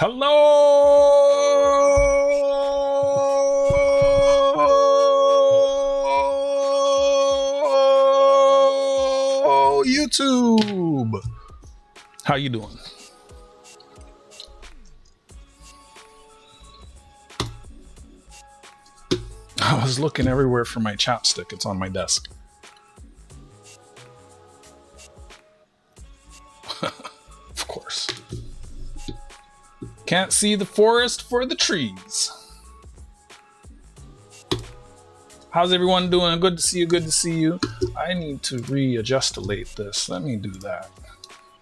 Hello, YouTube. How you doing? I was looking everywhere for my chapstick. It's on my desk. Of course. Can't see the forest for the trees. How's everyone doing? Good to see you. Good to see you. I need to readjustulate this. Let me do that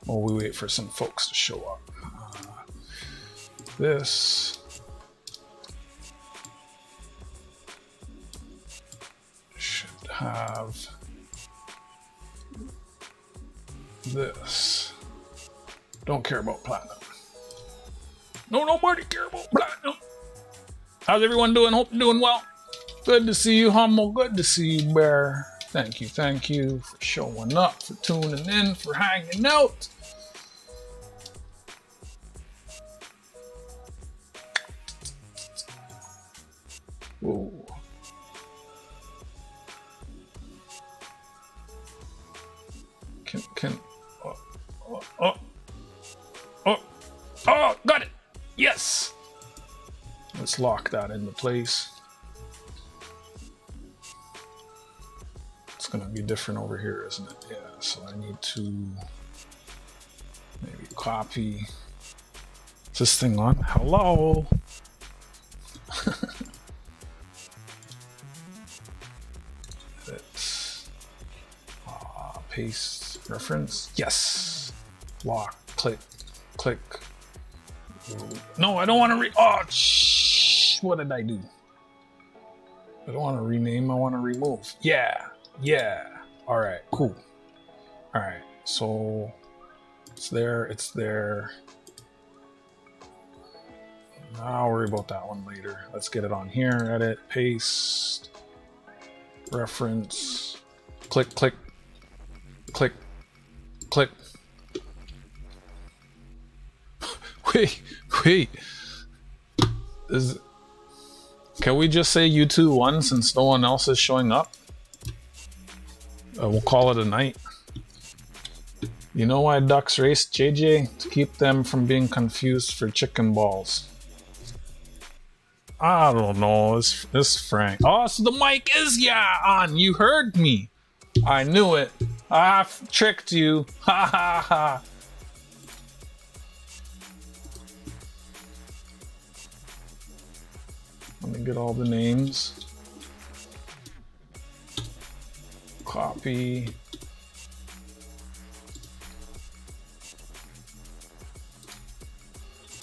while we wait for some folks to show up. This should have this. Don't care about platinum. No, nobody care about platinum. How's everyone doing? Hope you're doing well. Good to see you, Hummel. Good to see you, Bear. Thank you for showing up, for tuning in, for hanging out. Whoa. Oh, got it. Yes. Let's lock that into place. It's gonna be different over here, isn't it? Yeah, so I need to maybe copy. Is this thing on? Hello. Let's paste reference. Yes. Lock. Click. Click. No, I don't want to what did I do? I don't want to rename, I want to remove. Yeah. All right, cool. All right, so it's there. I'll worry about that one later. Let's get it on here. Edit, paste, reference, click. Wait. Can we just say you two won since no one else is showing up? We'll call it a night. You know why ducks race, JJ? To keep them from being confused for chicken balls. I don't know. It's Frank. Oh, so the mic is on. You heard me. I knew it. I tricked you. Ha ha ha. Let me get all the names. Copy.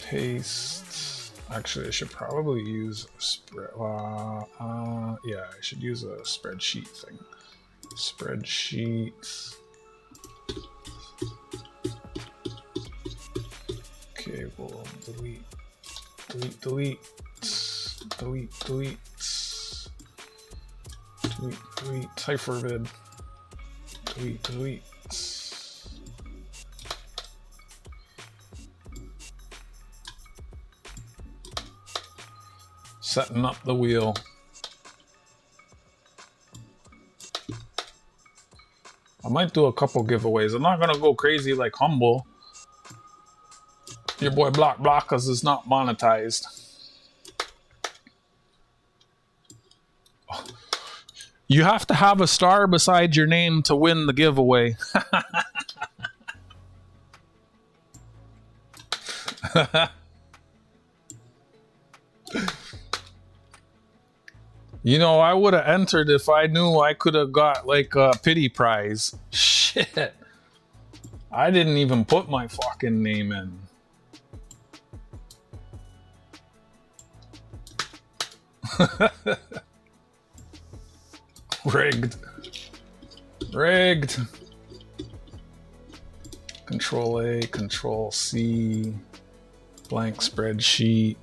Paste. Actually, I should probably use a spread. Yeah, I should use a spreadsheet thing. Spreadsheet. Okay, we'll delete. Delete, hypervid, delete. Setting up the wheel. I might do a couple giveaways. I'm not gonna go crazy like Humble. Your boy block because it's not monetized. You have to have a star beside your name to win the giveaway. You know, I would have entered if I knew I could have got like a pity prize. Shit. I didn't even put my fucking name in. Rigged. Control A, Control C, blank spreadsheet,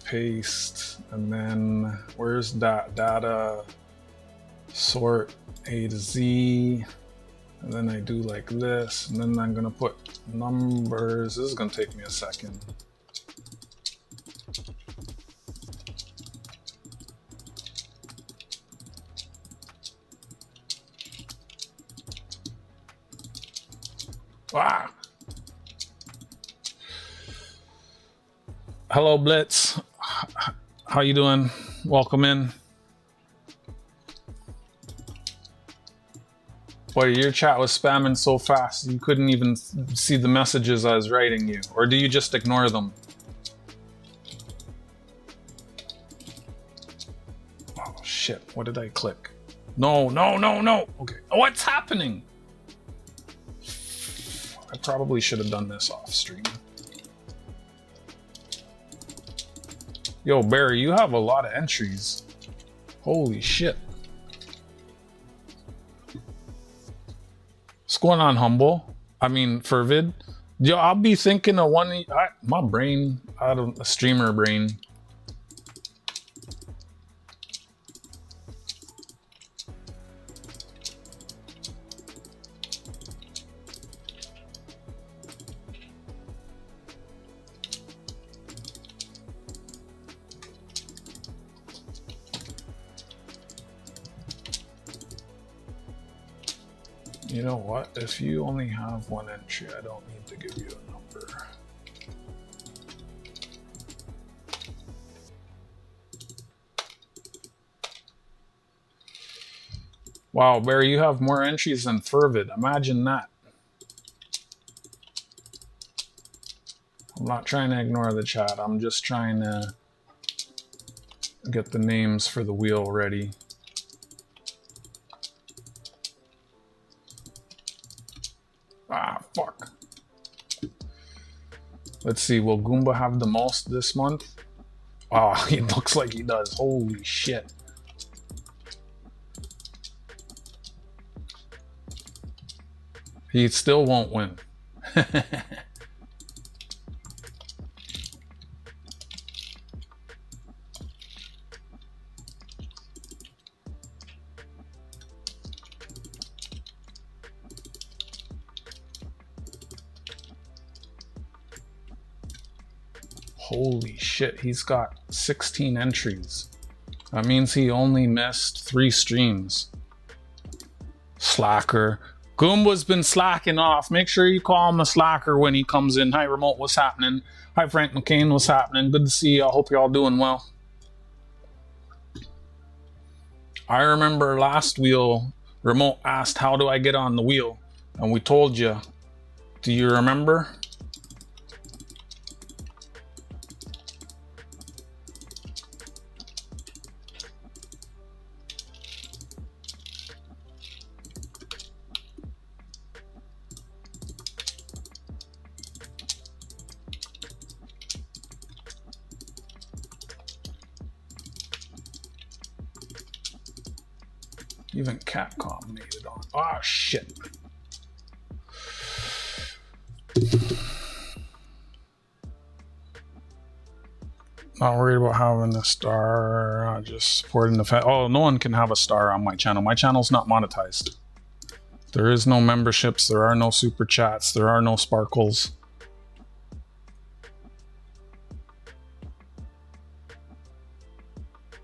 paste, and then where's that data? Sort A to Z. And then I do like this, and then I'm gonna put numbers. This is gonna take me a second. Ah! Hello, Blitz. How you doing? Welcome in. Boy, your chat was spamming so fast you couldn't even see the messages I was writing you. Or do you just ignore them? Oh shit, what did I click? No, no, no, no. Okay, what's happening? I probably should have done this off stream. Yo, Barry, you have a lot of entries. Holy shit. What's going on, Humble? I mean, Fervid. Yo, I'll be thinking of one. My brain, I don't, a streamer brain. You know what? If you only have one entry, I don't need to give you a number. Wow, Barry, you have more entries than Fervid. Imagine that. I'm not trying to ignore the chat. I'm just trying to get the names for the wheel ready. Ah, fuck. Let's see, will Goomba have the most this month? Oh, he looks like he does. Holy shit. He still won't win. Holy shit, he's got 16 entries. That means he only missed 3 streams. Slacker. Goomba's been slacking off. Make sure you call him a slacker when he comes in. Hi, Remote, what's happening? Hi, Frank McCain, what's happening? Good to see you. I hope you're all doing well. I remember last wheel, Remote asked, how do I get on the wheel? And we told you. Do you remember? Even Capcom made it on. Oh, shit. Not worried about having a star. Just supporting the fact. Oh, no one can have a star on my channel. My channel's not monetized. There is no memberships. There are no super chats. There are no sparkles.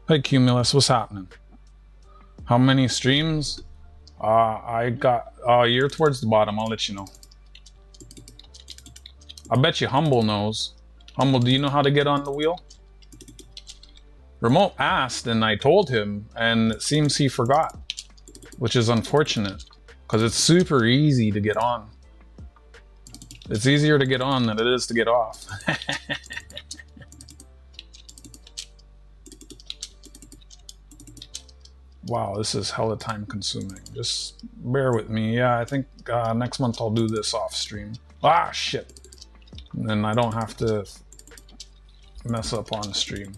Hey, Cumulus, what's happening? How many streams? I got, you're towards the bottom. I'll let you know. I bet you Humble knows. Humble, do you know how to get on the wheel? Remote asked and I told him, and it seems he forgot, which is unfortunate because it's super easy to get on. It's easier to get on than it is to get off. Wow, this is hella time consuming. Just bear with me. Yeah, I think next month I'll do this off stream. Ah, shit. And then I don't have to mess up on stream.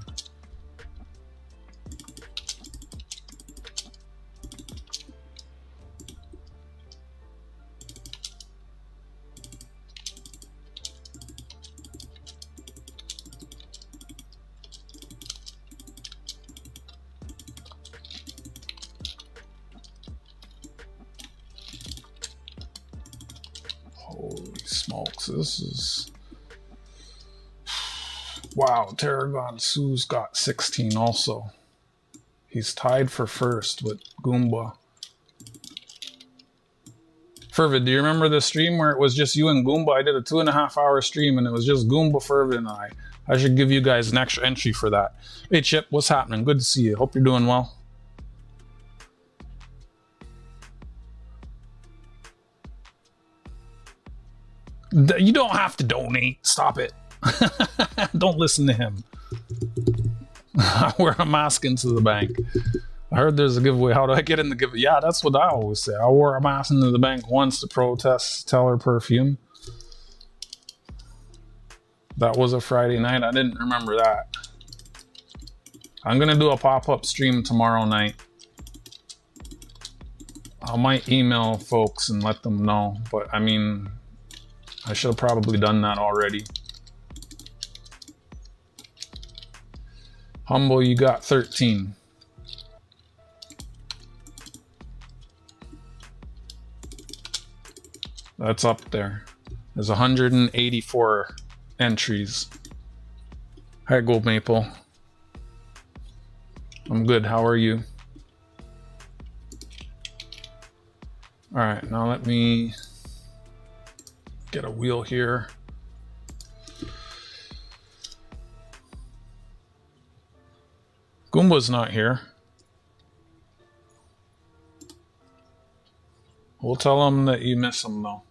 Holy smokes, this is... Wow, Tarragon Sue's got 16 also. He's tied for first with Goomba. Fervid, do you remember the stream where it was just you and Goomba? I did a 2.5-hour stream and it was just Goomba, Fervid, and I. I should give you guys an extra entry for that. Hey Chip, what's happening? Good to see you. Hope you're doing well. You don't have to donate. Stop it. Don't listen to him. I wear a mask into the bank. I heard there's a giveaway. How do I get in the giveaway? Yeah, that's what I always say. I wore a mask into the bank once to protest Teller perfume. That was a Friday night. I didn't remember that. I'm going to do a pop-up stream tomorrow night. I might email folks and let them know. But, I mean, I should have probably done that already. Humble, you got 13. That's up there. There's 184 entries. Hi, Gold Maple. I'm good. How are you? All right, now let me get a wheel here. Goomba's not here. We'll tell him that you miss him though.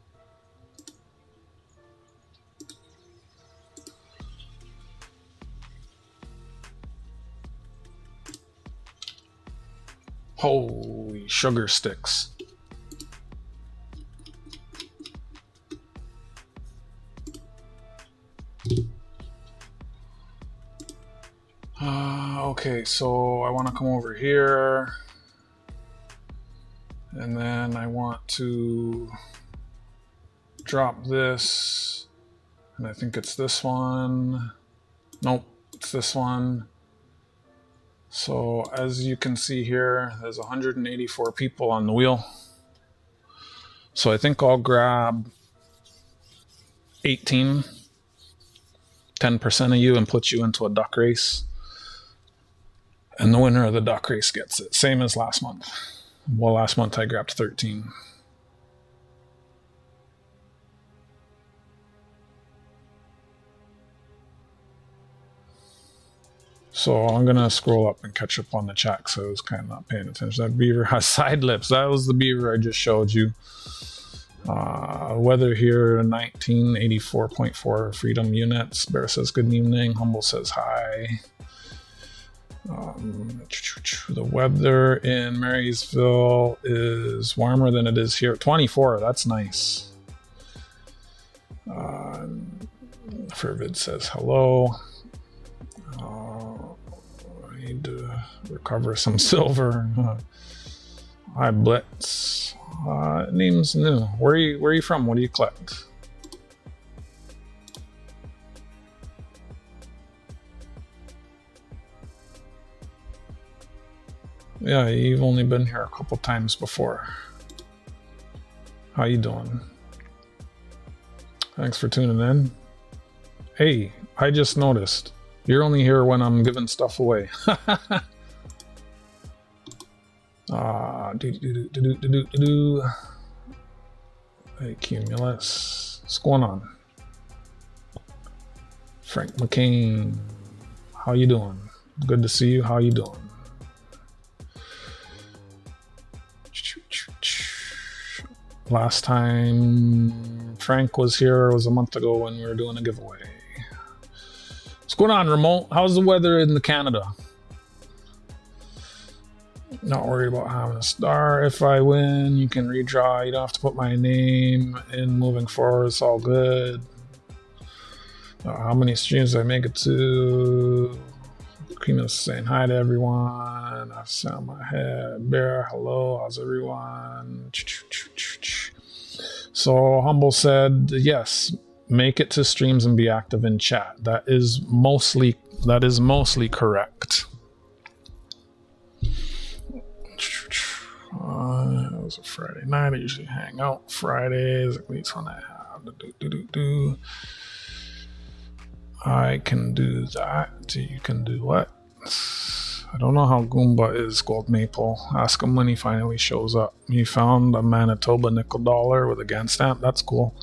Holy sugar sticks. Okay, so I want to come over here. And then I want to drop this. And I think it's this one. Nope, it's this one. So as you can see here, there's 184 people on the wheel. So I think I'll grab 18, 10% of you and put you into a duck race. And the winner of the duck race gets it. Same as last month. Well, last month I grabbed 13. So I'm going to scroll up and catch up on the chat, so I was kind of not paying attention. That beaver has side lips. That was the beaver I just showed you. Weather here, 1984.4 freedom units. Bear says good evening. Humble says hi. The weather in Marysville is warmer than it is here. 24, that's nice. Fervid says hello. I need to recover some silver. Hi Blitz. Name's new. Where are you from? What do you collect? Yeah, you've only been here a couple times before. How you doing? Thanks for tuning in. Hey, I just noticed. You're only here when I'm giving stuff away. Hey, Cumulus. What's going on? Frank McCain. How you doing? Good to see you. How you doing? Last time Frank was here was a month ago when we were doing a giveaway. What's going on, Remote? How's the weather in Canada? Not worried about having a star. If I win, you can redraw. You don't have to put my name in moving forward. It's all good. How many streams did I make it to? Creamus saying hi to everyone. I sound my head. Bear, hello. How's everyone? So Humble said, yes, make it to streams and be active in chat. That is mostly correct. It was a Friday night. I usually hang out Fridays, at least when I have I can do that. You can do what? I don't know how Goomba is, Gold Maple. Ask him when he finally shows up. You found a Manitoba nickel dollar with a Gantt stamp. That's cool.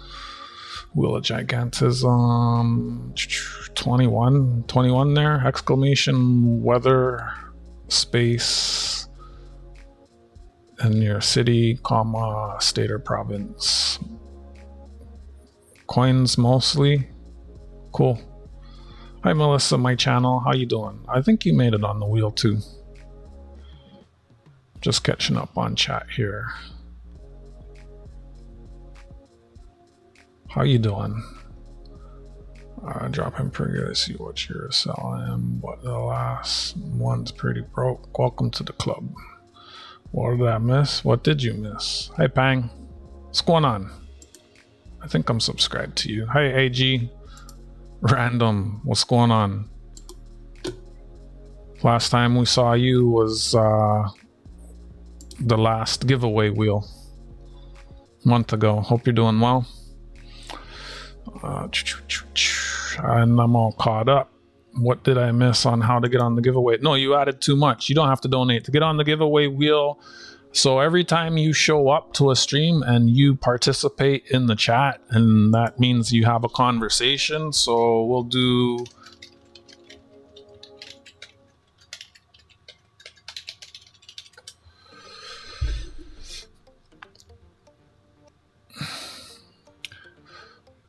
Wheel of Gigantism. 21 there. Exclamation, weather, space, in your city, comma, state or province. Coins mostly. Cool. Hi Melissa, my channel. How you doing? I think you made it on the wheel too. Just catching up on chat here. How you doing? Drop in pretty good. See what you're selling. But the last one's pretty broke. Welcome to the club. What did I miss? What did you miss? Hi Pang. What's going on? I think I'm subscribed to you. Hi AG. Random. What's going on? Last time we saw you was the last giveaway wheel. A month ago. Hope you're doing well. And I'm all caught up. What did I miss on how to get on the giveaway? No, you added too much. You don't have to donate to get on the giveaway wheel. So every time you show up to a stream and you participate in the chat, and that means you have a conversation. So we'll do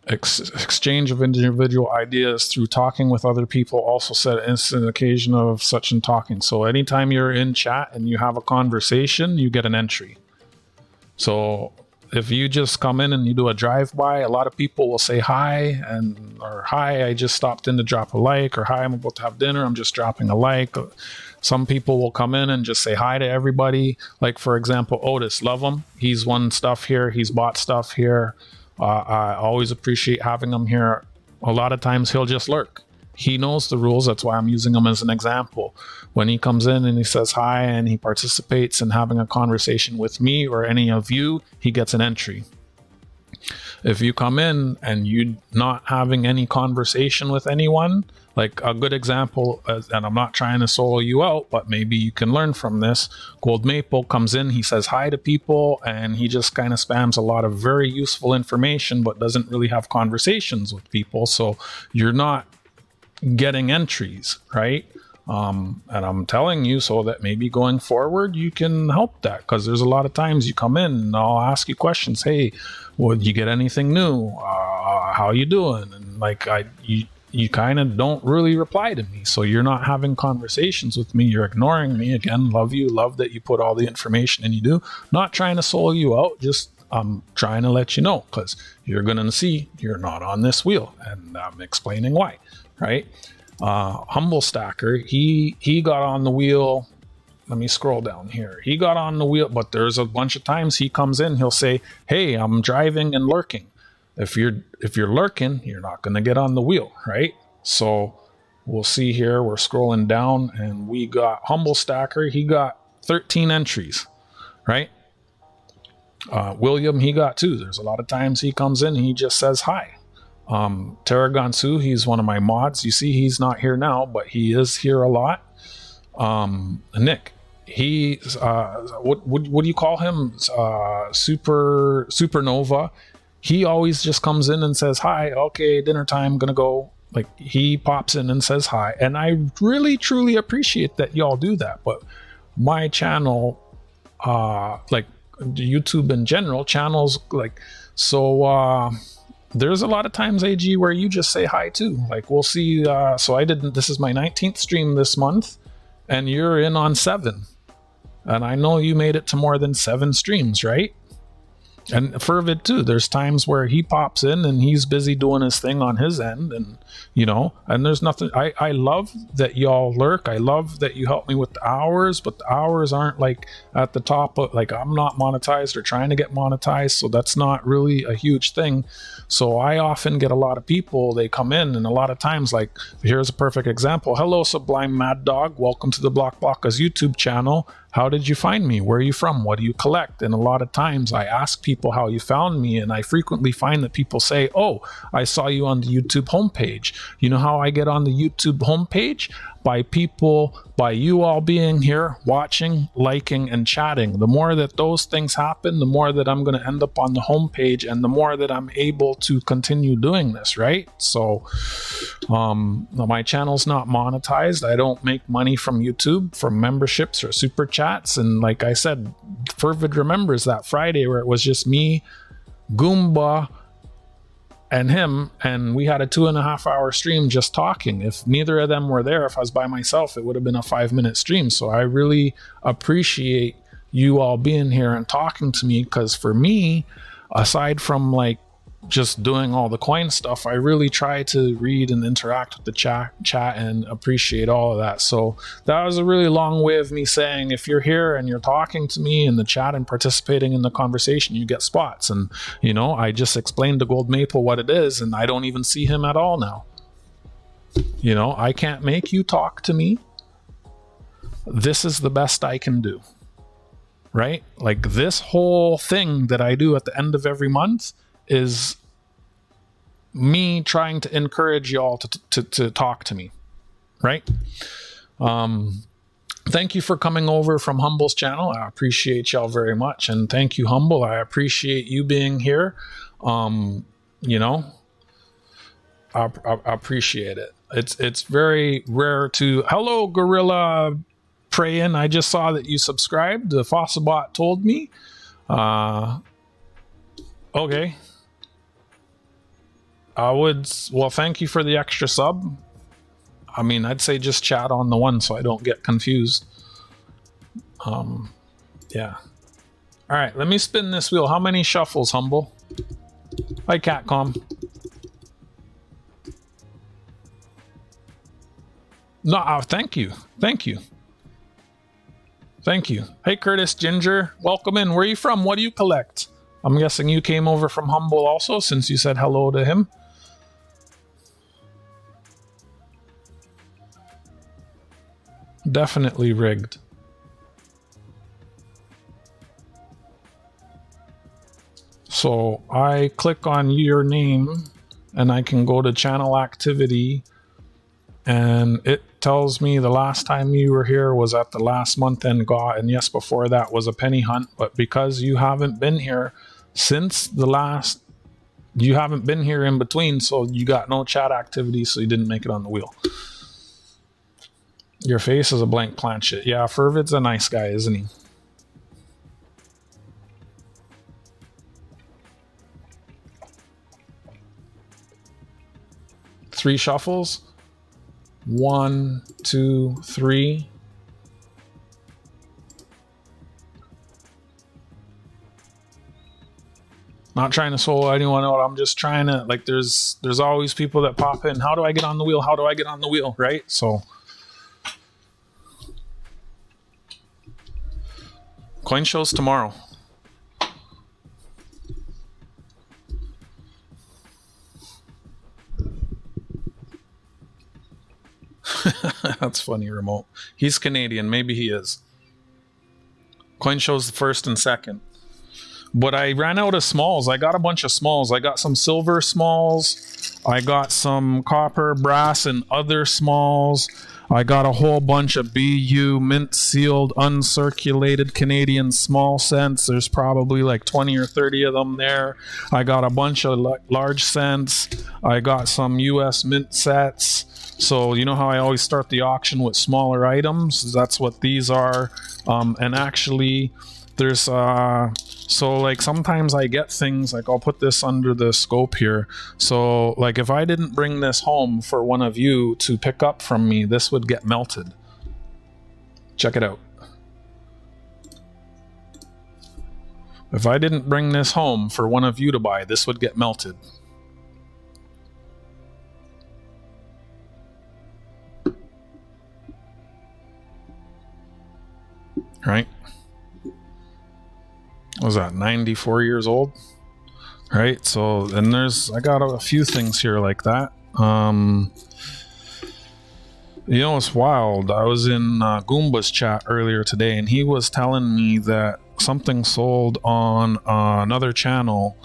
exchange of individual ideas through talking with other people. Also set instant occasion of such and talking. So anytime you're in chat and you have a conversation, you get an entry. So if you just come in and you do a drive-by, a lot of people will say hi, and or hi, I just stopped in to drop a like, or hi, I'm about to have dinner, I'm just dropping a like. Some people will come in and just say hi to everybody. Like for example, Otis, love him. He's won stuff here, he's bought stuff here. I always appreciate having him here. A lot of times he'll just lurk. He knows the rules. That's why I'm using him as an example. When he comes in and he says hi and he participates in having a conversation with me or any of you, he gets an entry. If you come in and you're not having any conversation with anyone, like a good example, and I'm not trying to solo you out, but maybe you can learn from this. Gold Maple comes in, he says hi to people, and he just kind of spams a lot of very useful information, but doesn't really have conversations with people. So you're not getting entries, right? And I'm telling you so that maybe going forward you can help that, because there's a lot of times you come in and I'll ask you questions. Hey, well, did you get anything new? How you doing? And like you kind of don't really reply to me, so you're not having conversations with me. You're ignoring me. Again, love you, love that you put all the information in. You do. Not trying to solo you out, just I'm trying to let you know, because you're gonna see you're not on this wheel, and I'm explaining why, right? Humble Stacker, he got on the wheel. Let me scroll down here. He got on the wheel, but there's a bunch of times he comes in, he'll say, hey, I'm driving and lurking. If you're lurking, you're not going to get on the wheel, right? So we'll see here, we're scrolling down and we got Humble Stacker. He got 13 entries, right? William, he got 2. There's a lot of times he comes in and he just says hi. Tarragonsu, he's one of my mods. You see, he's not here now, but he is here a lot. Nick, he's what do you call him? Supernova. He always just comes in and says hi. Okay, dinner time, gonna go. Like, he pops in and says hi, and I really truly appreciate that y'all do that. But my channel, like YouTube in general, channels like so. There's a lot of times, AG, where you just say hi too. Like, we'll see. So I didn't. This is my 19th stream this month, and you're in on 7. And I know you made it to more than 7 streams, right? And Fervid too. There's times where he pops in and he's busy doing his thing on his end, and you know, and there's nothing. I love that y'all lurk. I love that you help me with the hours, but the hours aren't like at the top of, like, I'm not monetized or trying to get monetized, so that's not really a huge thing. So I often get a lot of people, they come in, and a lot of times, like, here's a perfect example. Hello, Sublime Mad Dog. Welcome to the Block Blocka's YouTube channel. how did you find me? Where are you from? What do you collect? And a lot of times I ask people how you found me, and I frequently find that people say, oh, I saw you on the YouTube homepage. You know how I get on the YouTube homepage? By you all being here, watching, liking, and chatting. The more that those things happen, the more that I'm going to end up on the homepage, and the more that I'm able to continue doing this, right? So my channel's not monetized. I don't make money from YouTube, from memberships or super chats. And like I said, Fervid remembers that Friday where it was just me, Goomba, and him, and we had a 2.5 hour stream just talking. If neither of them were there, if I was by myself, it would have been a 5-minute stream. So I really appreciate you all being here and talking to me, because for me, aside from like just doing all the coin stuff, I really try to read and interact with the chat and appreciate all of that. So that was a really long way of me saying, if you're here and you're talking to me in the chat and participating in the conversation, you get spots. And you know, I just explained to Gold Maple what it is, and I don't even see him at all now. You know, I can't make you talk to me. This is the best I can do, right? Like this whole thing that I do at the end of every month is me trying to encourage y'all to talk to me, right? Thank you for coming over from Humble's channel. I appreciate y'all very much. And thank you, Humble. I appreciate you being here. You know, I appreciate it. It's very rare to... Hello, Gorilla Prayin. I just saw that you subscribed. The Fossilbot told me. Okay. Well, thank you for the extra sub. I mean, I'd say just chat on the one so I don't get confused. Yeah. All right, let me spin this wheel. How many shuffles, Humble? Hi, Catcom. No, thank you. Thank you. Thank you. Hey, Curtis Ginger. Welcome in. Where are you from? What do you collect? I'm guessing you came over from Humble also, since you said hello to him. Definitely rigged. So I click on your name and I can go to channel activity, and it tells me the last time you were here was at the last month end GAW, and yes, before that was a penny hunt. But because you haven't been here since the last, you haven't been here in between, so you got no chat activity, so you didn't make it on the wheel. Your face is a blank planchette. Yeah, Fervid's a nice guy, isn't he? Three shuffles. 1, 2, 3. Not trying to solo anyone out. I'm just trying to, like, there's always people that pop in. How do I get on the wheel? How do I get on the wheel? Right? So coin shows tomorrow. That's funny, Remote. He's Canadian. Maybe he is. Coin shows the first and second. But I ran out of smalls. I got a bunch of smalls. I got some silver smalls. I got some copper, brass, and other smalls. I got a whole bunch of BU mint sealed uncirculated Canadian small cents. There's probably like 20 or 30 of them there. I got a bunch of large cents. I got some US mint sets. So you know how I always start the auction with smaller items? That's what these are. And actually there's so like sometimes I get things like, I'll put this under the scope here. So like if I didn't bring this home for one of you to pick up from me, this would get melted. Check it out. If I didn't bring this home for one of you to buy, this would get melted. Right? What was that, 94 years old? Right? So, and I got a few things here like that. You know, it's wild. I was in Goomba's chat earlier today, and he was telling me that something sold on another channel,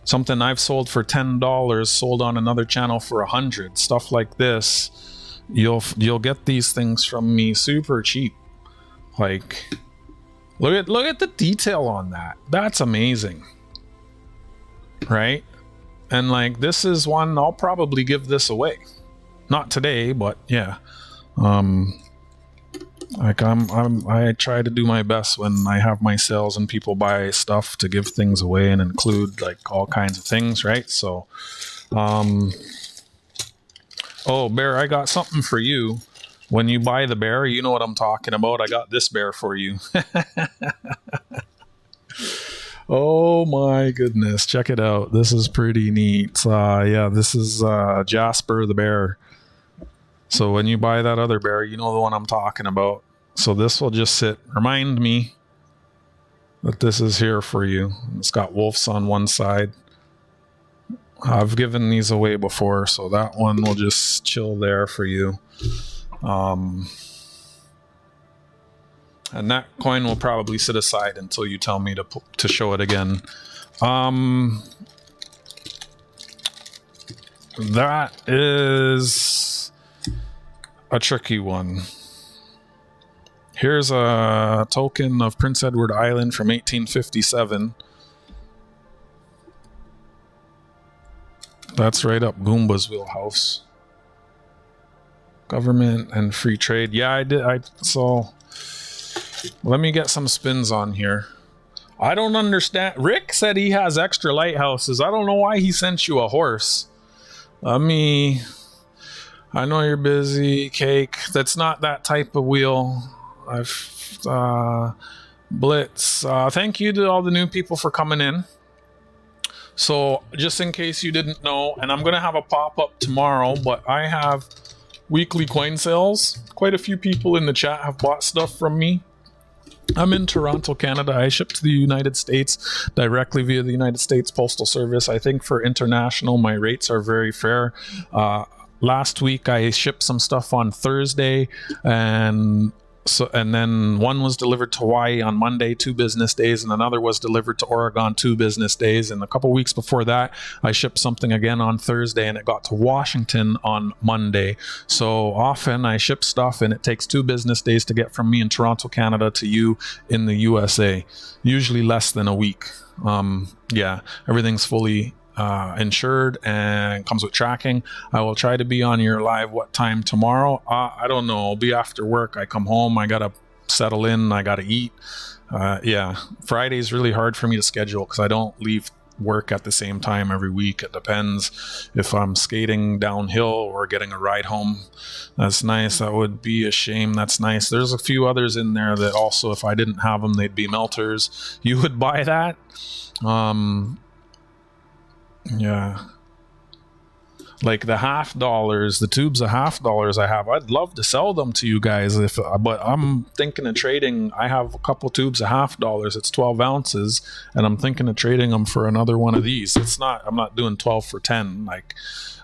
something I've sold for $10, sold on another channel for $100. Stuff like this. You'll get these things from me super cheap. Like, look at the detail on that. That's amazing, right? And like, this is one I'll probably give this away. Not today, but yeah. Like I try to do my best when I have my sales and people buy stuff to give things away and include like all kinds of things, right? So, oh, Bear, I got something for you. When you buy the bear, you know what I'm talking about. I got this bear for you. Oh my goodness, check it out. This is pretty neat. Yeah, this is Jasper the bear. So when you buy that other bear, you know the one I'm talking about. So this will just remind me that this is here for you. It's got wolves on one side. I've given these away before, so that one will just chill there for you. And that coin will probably sit aside until you tell me to show it again. That is a tricky one. Here's a token of Prince Edward Island from 1857. That's right up Goomba's wheelhouse. Government and free trade. Yeah, I did. So let me get some spins on here. I don't understand. Rick said he has extra lighthouses. I don't know why he sent you a horse. I know you're busy, Cake. That's not that type of wheel. Blitz. Thank you to all the new people for coming in. So just in case you didn't know, and I'm going to have a pop-up tomorrow, but I have weekly coin sales. Quite a few people in the chat have bought stuff from me. I'm in Toronto, Canada. I ship to the United States directly via the United States Postal Service. I think for international, my rates are very fair. Last week, I shipped some stuff on Thursday, and then one was delivered to Hawaii on Monday, 2 business days, and another was delivered to Oregon 2 business days. And a couple weeks before that, I shipped something again on Thursday, and it got to Washington on Monday. So often I ship stuff, and it takes 2 business days to get from me in Toronto, Canada to you in the USA. Usually less than a week. Yeah, everything's fully insured and comes with tracking. I will try to be on your live what time tomorrow. I don't know. I'll be after work. I come home. I gotta settle in. I gotta eat. Yeah, Friday's really hard for me to schedule because I don't leave work at the same time every week. It depends if I'm skating downhill or getting a ride home. That's nice. That would be a shame. That's nice. There's a few others in there that also, if I didn't have them, they'd be melters. You would buy that? Yeah, like the $50, the tubes of $50 I have, I'd love to sell them to you guys, but I'm thinking of trading. I have a couple tubes of $50. It's 12 ounces, and I'm thinking of trading them for another one of these. I'm not doing 12 for 10,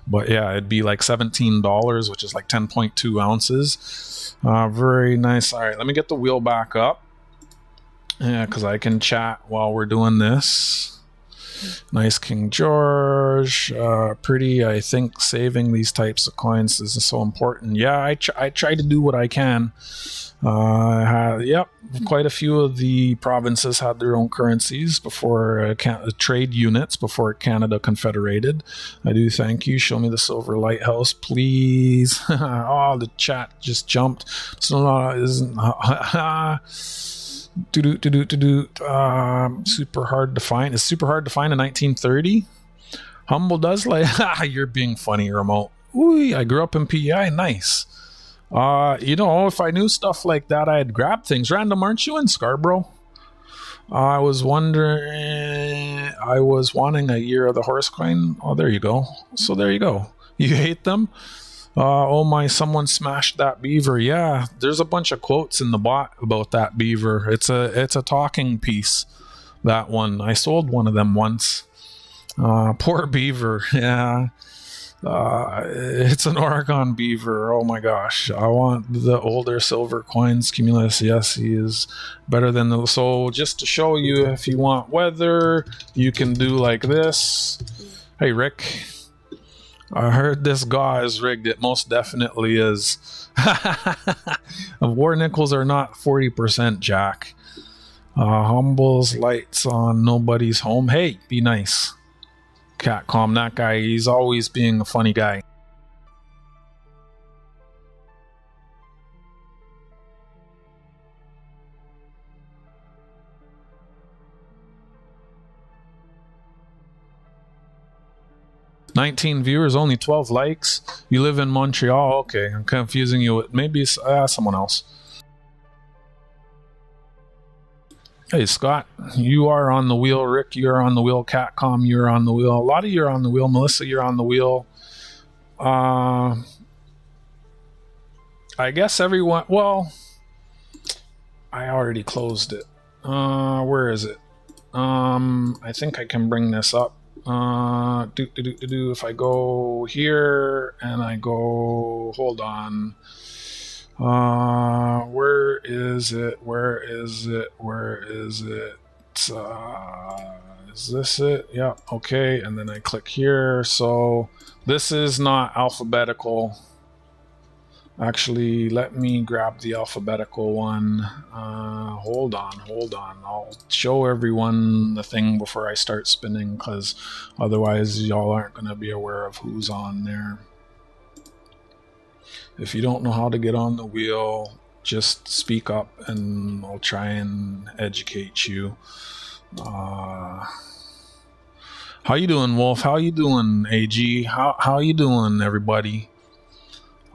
but yeah, it'd be like $17, which is like 10.2 ounces. Very nice. All right, let me get the wheel back up. Yeah, because I can chat while we're doing this. Nice King George. Pretty. I think saving these types of coins is so important. Yeah, I try to do what I can. Yep, quite a few of the provinces had their own currencies before trade units before Canada confederated. I do thank you. Show me the silver lighthouse, please. Oh, the chat just jumped. So isn't. Super hard to find. It's super hard to find in 1930. Humble does like. You're being funny, remote. Ooh, I grew up in PEI. Nice. If I knew stuff like that, I'd grab things. Random, aren't you in Scarborough? I was wondering. I was wanting a year of the horse coin. Oh, there you go. So there you go. You hate them? Oh my, someone smashed that beaver. Yeah, there's a bunch of quotes in the bot about that beaver. It's a talking piece, that one. I sold one of them once. Poor beaver. Yeah. It's an Oregon beaver. Oh my gosh. I want the older silver coins. Cumulus, yes, he is better than the... So just to show you, if you want weather, you can do like this. Hey, Rick. I heard this GAW is rigged. It most definitely is. War nickels are not 40%, Jack. Humble's lights on nobody's home. Hey, be nice. Catcom, that guy, he's always being a funny guy. $19 viewers, only 12 likes. You live in Montreal? Okay, I'm confusing you with maybe someone else. Hey, Scott, you are on the wheel. Rick, you're on the wheel. Catcom, you're on the wheel. A lot of you are on the wheel. Melissa, you're on the wheel. I guess everyone... Well, I already closed it. Where is it? I think I can bring this up. If I go here and I go... Hold on. Where is it? Where is it? Where is it? Is this it? Yeah, okay. And then I click here. So this is not alphabetical. Actually, let me grab the alphabetical one. Hold on. I'll show everyone the thing before I start spinning, because otherwise y'all aren't going to be aware of who's on there. If you don't know how to get on the wheel, just speak up and I'll try and educate you. How you doing, Wolf? How you doing, AG? How you doing, everybody?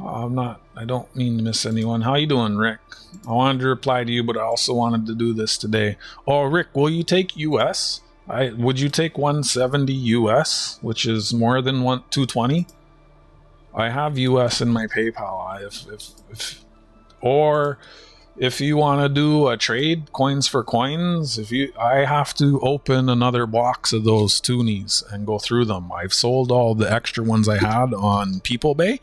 I don't mean to miss anyone. How you doing, Rick? I wanted to reply to you, but I also wanted to do this today. Oh, Rick, will you take US? Would you take 170 US, which is more than 220? I have US in my PayPal. If you want to do a trade, coins for coins, I have to open another box of those toonies and go through them. I've sold all the extra ones I had on PeopleBay,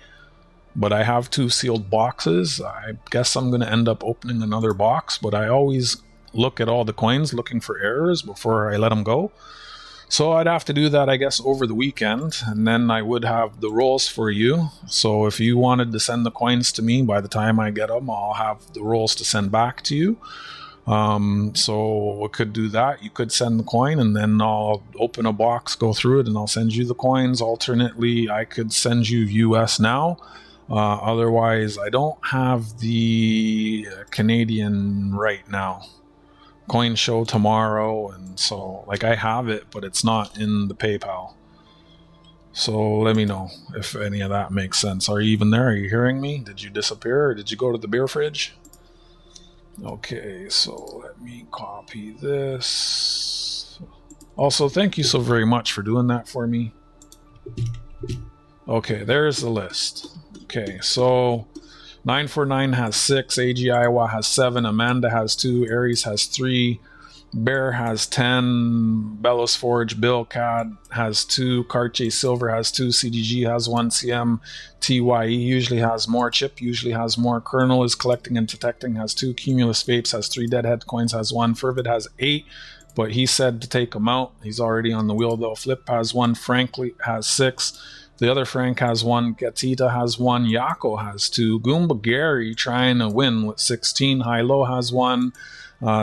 but I have 2 sealed boxes. I guess I'm going to end up opening another box, but I always look at all the coins looking for errors before I let them go. So I'd have to do that, I guess, over the weekend, and then I would have the rolls for you. So if you wanted to send the coins to me, by the time I get them, I'll have the rolls to send back to you. So we could do that. You could send the coin, and then I'll open a box, go through it, and I'll send you the coins. Alternately, I could send you US now. Otherwise, I don't have the Canadian right now. Coin show tomorrow, and so like I have it, but it's not in the PayPal. So let me know if any of that makes sense. Are you even there? Are you hearing me? Did you disappear, or did you go to the beer fridge? Okay, so let me copy this. Also, thank you so very much for doing that for me. Okay, there's the list. Okay, so 949 has 6, AG Iowa has 7, Amanda has 2, Aries has 3, Bear has 10, Bellows Forge, Bill Cad has 2, Cartier Silver has 2, CDG has 1, CM TYE usually has more, Chip usually has more, Colonel is collecting and detecting has 2, Cumulus Vapes has 3, Deadhead Coins has 1, Fervid has 8, but he said to take him out. He's already on the wheel though. Flip has 1, Frankly has 6, the other Frank has 1, Gatita has 1, Yako has 2, Goomba Gary trying to win with 16, High Low has 1,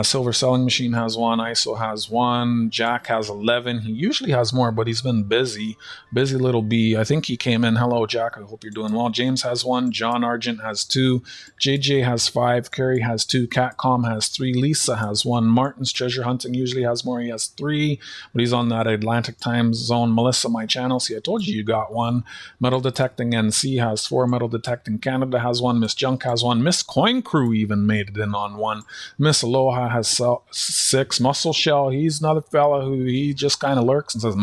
Silver Selling Machine has 1, ISO has 1, Jack has 11. He usually has more, but he's been busy. Busy little B. I think he came in. Hello, Jack. I hope you're doing well. James has 1, John Argent has 2, JJ has 5, Carrie has 2, Catcom has 3, Lisa has 1, Martin's Treasure Hunting usually has more. He has 3, but he's on that Atlantic time zone. Melissa, my channel. See, I told you got 1. Metal Detecting NC has 4, Metal Detecting Canada has 1, Miss Junk has 1, Miss Coin Crew even made it in on 1, Miss Low Soha has 6. Muscle Shell, he's another fella who he just kind of lurks and says,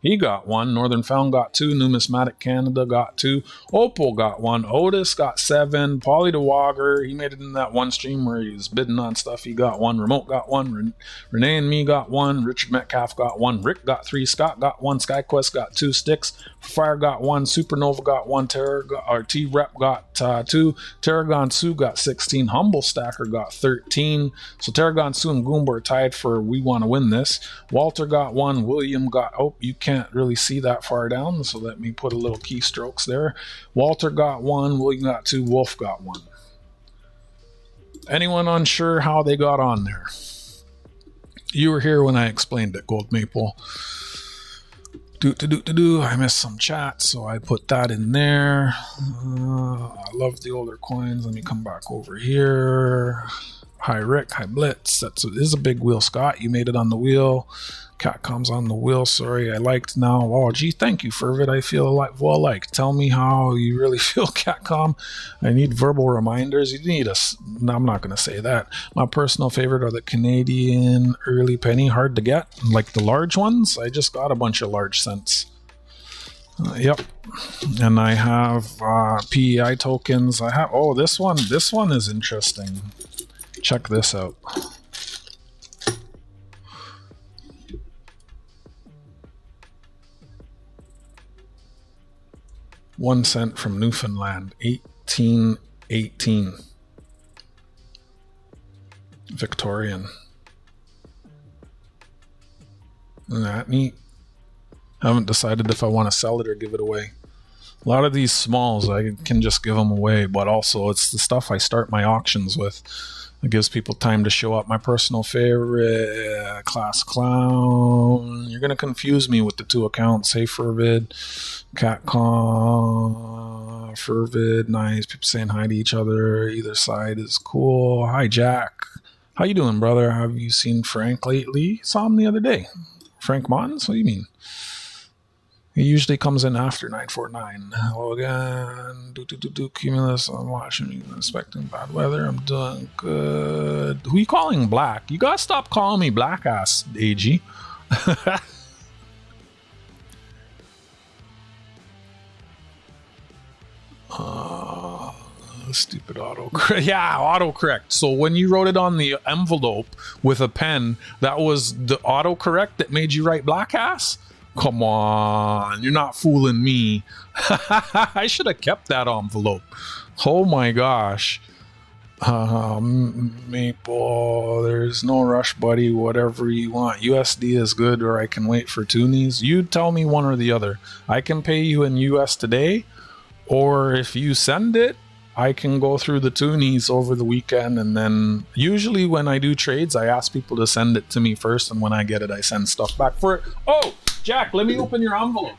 he got 1. Northern Found got 2. Numismatic Canada got 2. Opal got 1. Otis got 7. Polly DeWager, he made it in that one stream where he was bidding on stuff. He got 1. Remote got 1. Renee and me got 1. Richard Metcalf got 1. Rick got 3. Scott got 1. SkyQuest got 2. Sticks Fire got 1. Supernova got 1. T-Rep got 2. Tarragon Sue got 16. Humble Stacker got 13. So Tarragon Sue and Goomba are tied for we want to win this. Walter got 1. William got, oh, you can't really see that far down, so let me put a little keystrokes there. Walter got 1. William got 2. Wolf got 1. Anyone unsure how they got on there? You were here when I explained it, Gold Maple. I missed some chat, so I put that in there. I love the older coins. Let me come back over here. Hi Rick, hi Blitz. This is a big wheel, Scott. You made it on the wheel. Catcom's on the wheel. Sorry, I liked now. Oh, gee, thank you, Fervid. I feel well liked. Tell me how you really feel, Catcom. I need verbal reminders. You need a. No, I'm not going to say that. My personal favorite are the Canadian early penny, hard to get, like the large ones. I just got a bunch of large cents. Yep, and I have PEI tokens. I have. Oh, this one. This one is interesting. Check this out. $1 from Newfoundland, 1818. Victorian. Isn't that neat? I haven't decided if I want to sell it or give it away. A lot of these smalls, I can just give them away, but also it's the stuff I start my auctions with. It gives people time to show up. My personal favorite, Class Clown. You're going to confuse me with the 2 accounts. Hey, Fervid, Catcon, Fervid, nice. People saying hi to each other. Either side is cool. Hi, Jack. How you doing, brother? Have you seen Frank lately? Saw him the other day. Frank Mottons? What do you mean? He usually comes in after 949. Hello again. Cumulus. I'm watching you. Expecting bad weather. I'm doing good. Who you calling black? You gotta stop calling me black ass, AG. Stupid autocorrect. Yeah, autocorrect. So when you wrote it on the envelope with a pen, that was the autocorrect that made you write black ass? Come on, you're not fooling me. I should have kept that envelope. Oh my gosh. Maple, there's no rush, buddy. Whatever you want. USD is good, or I can wait for toonies. You tell me one or the other. I can pay you in US today, or if you send it, I can go through the toonies over the weekend, and then usually when I do trades, I ask people to send it to me first, and when I get it, I send stuff back for it. Oh, Jack, let me open your envelope.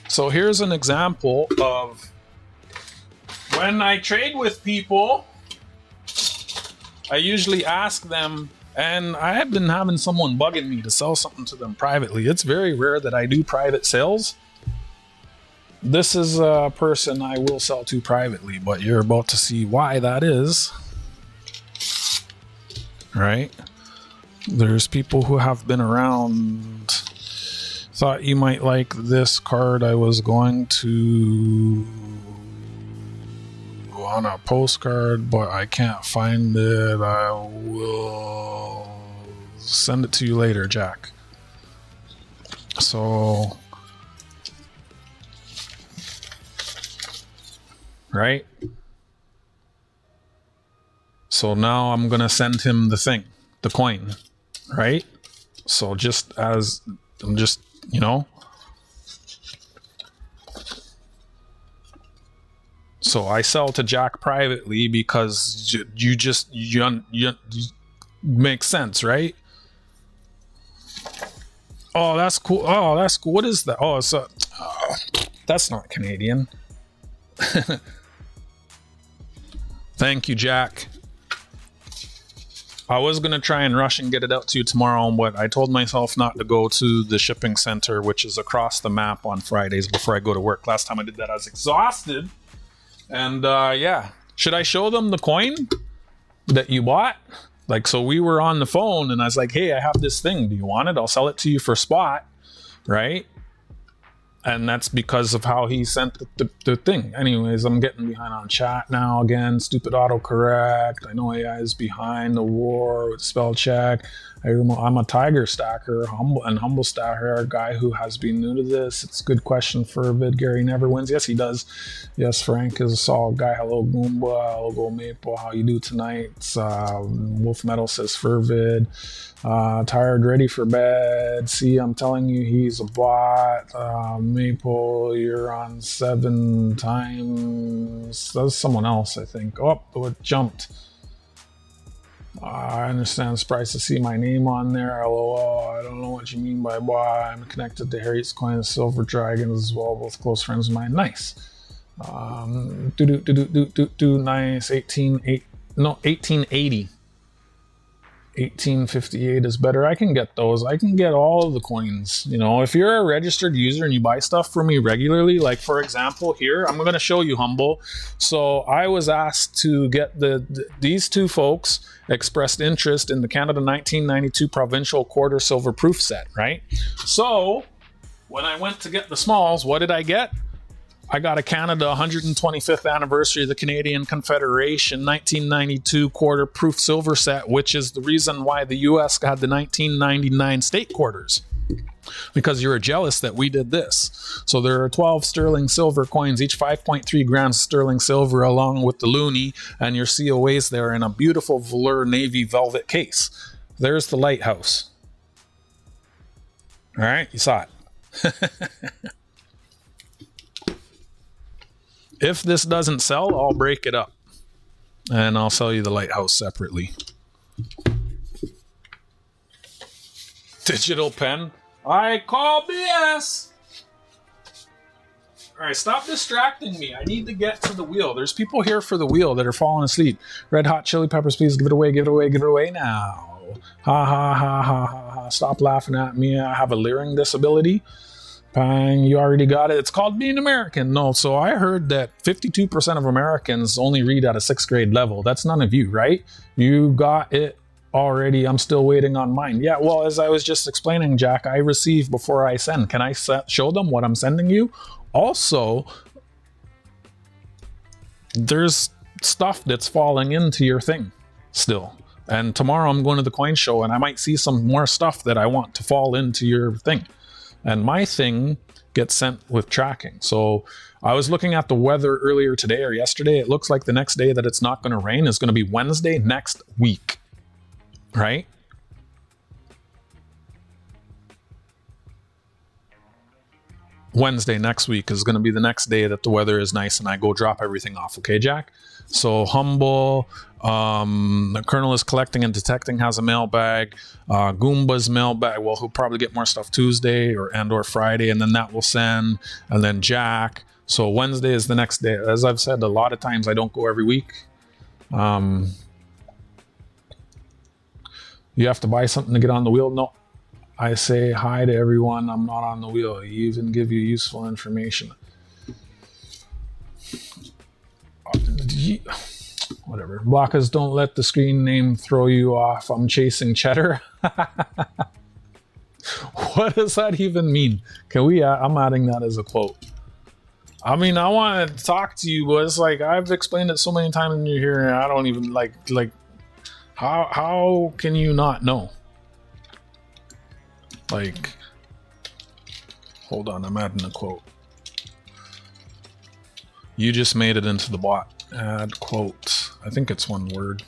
So here's an example of when I trade with people, I usually ask them, and I have been having someone bugging me to sell something to them privately. It's very rare that I do private sales. This is a person I will sell to privately, but you're about to see why that is. Right? There's people who have been around. Thought you might like this card. I was going to on a postcard, but I can't find it. I will send it to you later, Jack. So, right? So now I'm gonna send him the thing, the coin, right? So just as I'm just, you know. So I sell to Jack privately because you makes sense, right? Oh, that's cool. Oh, that's cool. What is that? Oh, it's a, that's not Canadian. Thank you, Jack. I was going to try and rush and get it out to you tomorrow, but I told myself not to go to the shipping center, which is across the map, on Fridays before I go to work. Last time I did that, I was exhausted. And yeah, should I show them the coin that you bought? Like, so we were on the phone and I was like, hey, I have this thing. Do you want it? I'll sell it to you for spot, right? And that's because of how he sent the thing. Anyways, I'm getting behind on chat now again. Stupid autocorrect. I know AI is behind the war with spell check. I'm a tiger stacker, humble stacker, a guy who has been new to this. It's a good question for Vid. Gary never wins. Yes, he does. Yes, Frank is a solid guy. Hello, Goomba. Hello, Maple. How you do tonight? Wolf Metal says Furvid. Tired, ready for bed. See, I'm telling you, he's a bot. Maple, you're on 7 times. That's someone else, I think. Oh, it jumped. I understand. Surprised to see my name on there. LOL. I don't know what you mean by why. I'm connected to Harry's Coin, Silver Dragons as well, both close friends of mine. Nice. Nice. 1880. 1858 is better. I can get those. I can get all of the coins. You know, if you're a registered user and you buy stuff from me regularly, like for example here, I'm going to show you, Humble. So I was asked to get these two folks expressed interest in the Canada 1992 provincial quarter silver proof set, right? So when I went to get the smalls, what did I get? I got a Canada 125th anniversary of the Canadian Confederation 1992 quarter proof silver set, which is the reason why the US had the 1999 state quarters, because you were jealous that we did this. So there are 12 sterling silver coins, each 5.3 grams sterling silver, along with the loonie and your COAs there in a beautiful velour navy velvet case. There's the lighthouse. All right, you saw it. If this doesn't sell, I'll break it up and I'll sell you the lighthouse separately. Digital pen. I call BS. All right, stop distracting me. I need to get to the wheel. There's people here for the wheel that are falling asleep. Red Hot Chili Peppers, please give it away, give it away, give it away now. Ha ha ha ha ha ha. Stop laughing at me. I have a leering disability. Bang, you already got it. It's called being American. No, so I heard that 52% of Americans only read at a 6th grade level. That's none of you, right? You got it already. I'm still waiting on mine. Yeah, well, as I was just explaining, Jack, I receive before I send. Can I show them what I'm sending you? Also, there's stuff that's falling into your thing still. And tomorrow I'm going to the coin show and I might see some more stuff that I want to fall into your thing. And my thing gets sent with tracking. So I was looking at the weather earlier today or yesterday. It looks like the next day that it's not going to rain is going to be Wednesday next week, right? Wednesday next week is going to be the next day that the weather is nice and I go drop everything off. Okay, Jack? So Humble, the Colonel is collecting and detecting, has a mailbag. Goomba's mailbag, well, he'll probably get more stuff Tuesday or Friday, and then that will send. And then Jack. So Wednesday is the next day. As I've said, a lot of times I don't go every week. You have to buy something to get on the wheel. No, I say hi to everyone. I'm not on the wheel. I even give you useful information. Whatever. Blockers, don't let the screen name throw you off. I'm chasing cheddar. What does that even mean? Can we? I'm adding that as a quote. I mean, I want to talk to you, but it's like I've explained it so many times and you're here, and I don't even like. How can you not know? Like, hold on, I'm adding a quote. You just made it into the bot. Add quote. I think it's one word.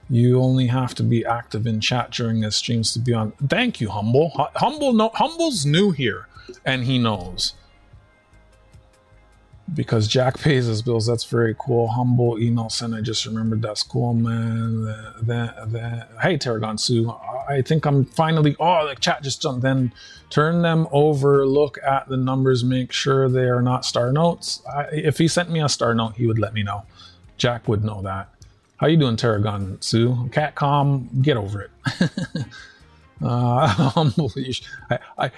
You only have to be active in chat during his streams to be on. Thank you, Humble. Humble's new here, and he knows. because Jack pays his bills. That's very cool. Humble email sent. I just remembered. That's cool, man. Hey, Tarragon Sue. I think I'm finally. Oh, the chat just jumped. Then turn them over. Look at the numbers. Make sure they are not star notes. If he sent me a star note, he would let me know. Jack would know that. How you doing, Tarragon Sue? Catcom, get over it.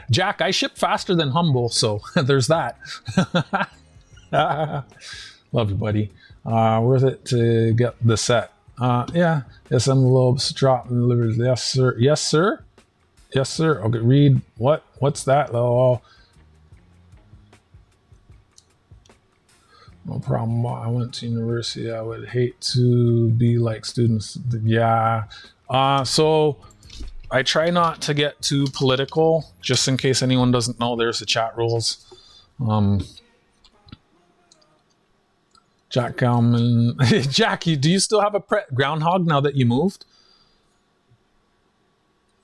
Jack, I ship faster than Humble, so there's that. Love you, buddy. Worth it to get the set. Yeah. Yes, envelopes drop and delivered. Yes, sir. Yes, sir. Yes, sir. Okay, read. What's that? Oh, no problem. I went to university. I would hate to be like students. Yeah. So I try not to get too political, just in case anyone doesn't know. There's the chat rules. Jack Galman. Jackie, do you still have a groundhog now that you moved?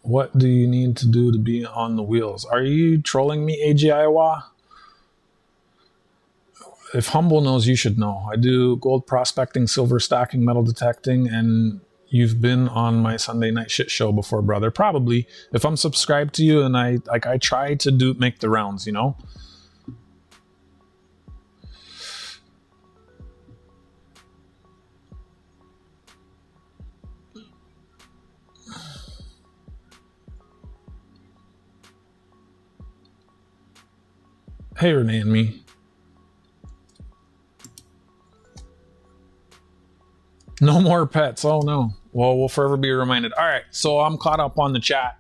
What do you need to do to be on the wheels? Are you trolling me, AG Iowa? If Humble knows, you should know. I do gold prospecting, silver stacking, metal detecting, and you've been on my Sunday night shit show before, brother. Probably. If I'm subscribed to you, and I try to make the rounds, you know? Hey, Renee and me. No more pets. Oh, no. Well, we'll forever be reminded. All right. So I'm caught up on the chat.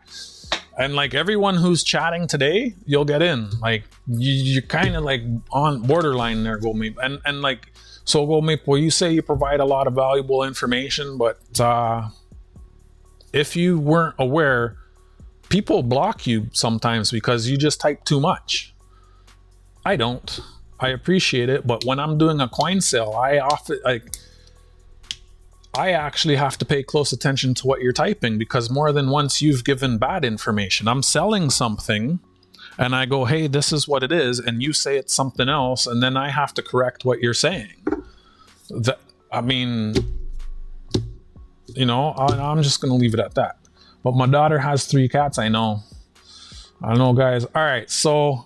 And like everyone who's chatting today, you'll get in. Like you're kind of like on borderline there, Gold Maple. And like, so Gold Maple, you say you provide a lot of valuable information, but if you weren't aware, people block you sometimes because you just type too much. I don't. I appreciate it, but when I'm doing a coin sale, I actually have to pay close attention to what you're typing, because more than once you've given bad information. I'm selling something and I go, hey, this is what it is, and you say it's something else, and then I have to correct what you're saying. I mean, you know, I'm just going to leave it at that. But my daughter has 3 cats. I know, guys. All right, so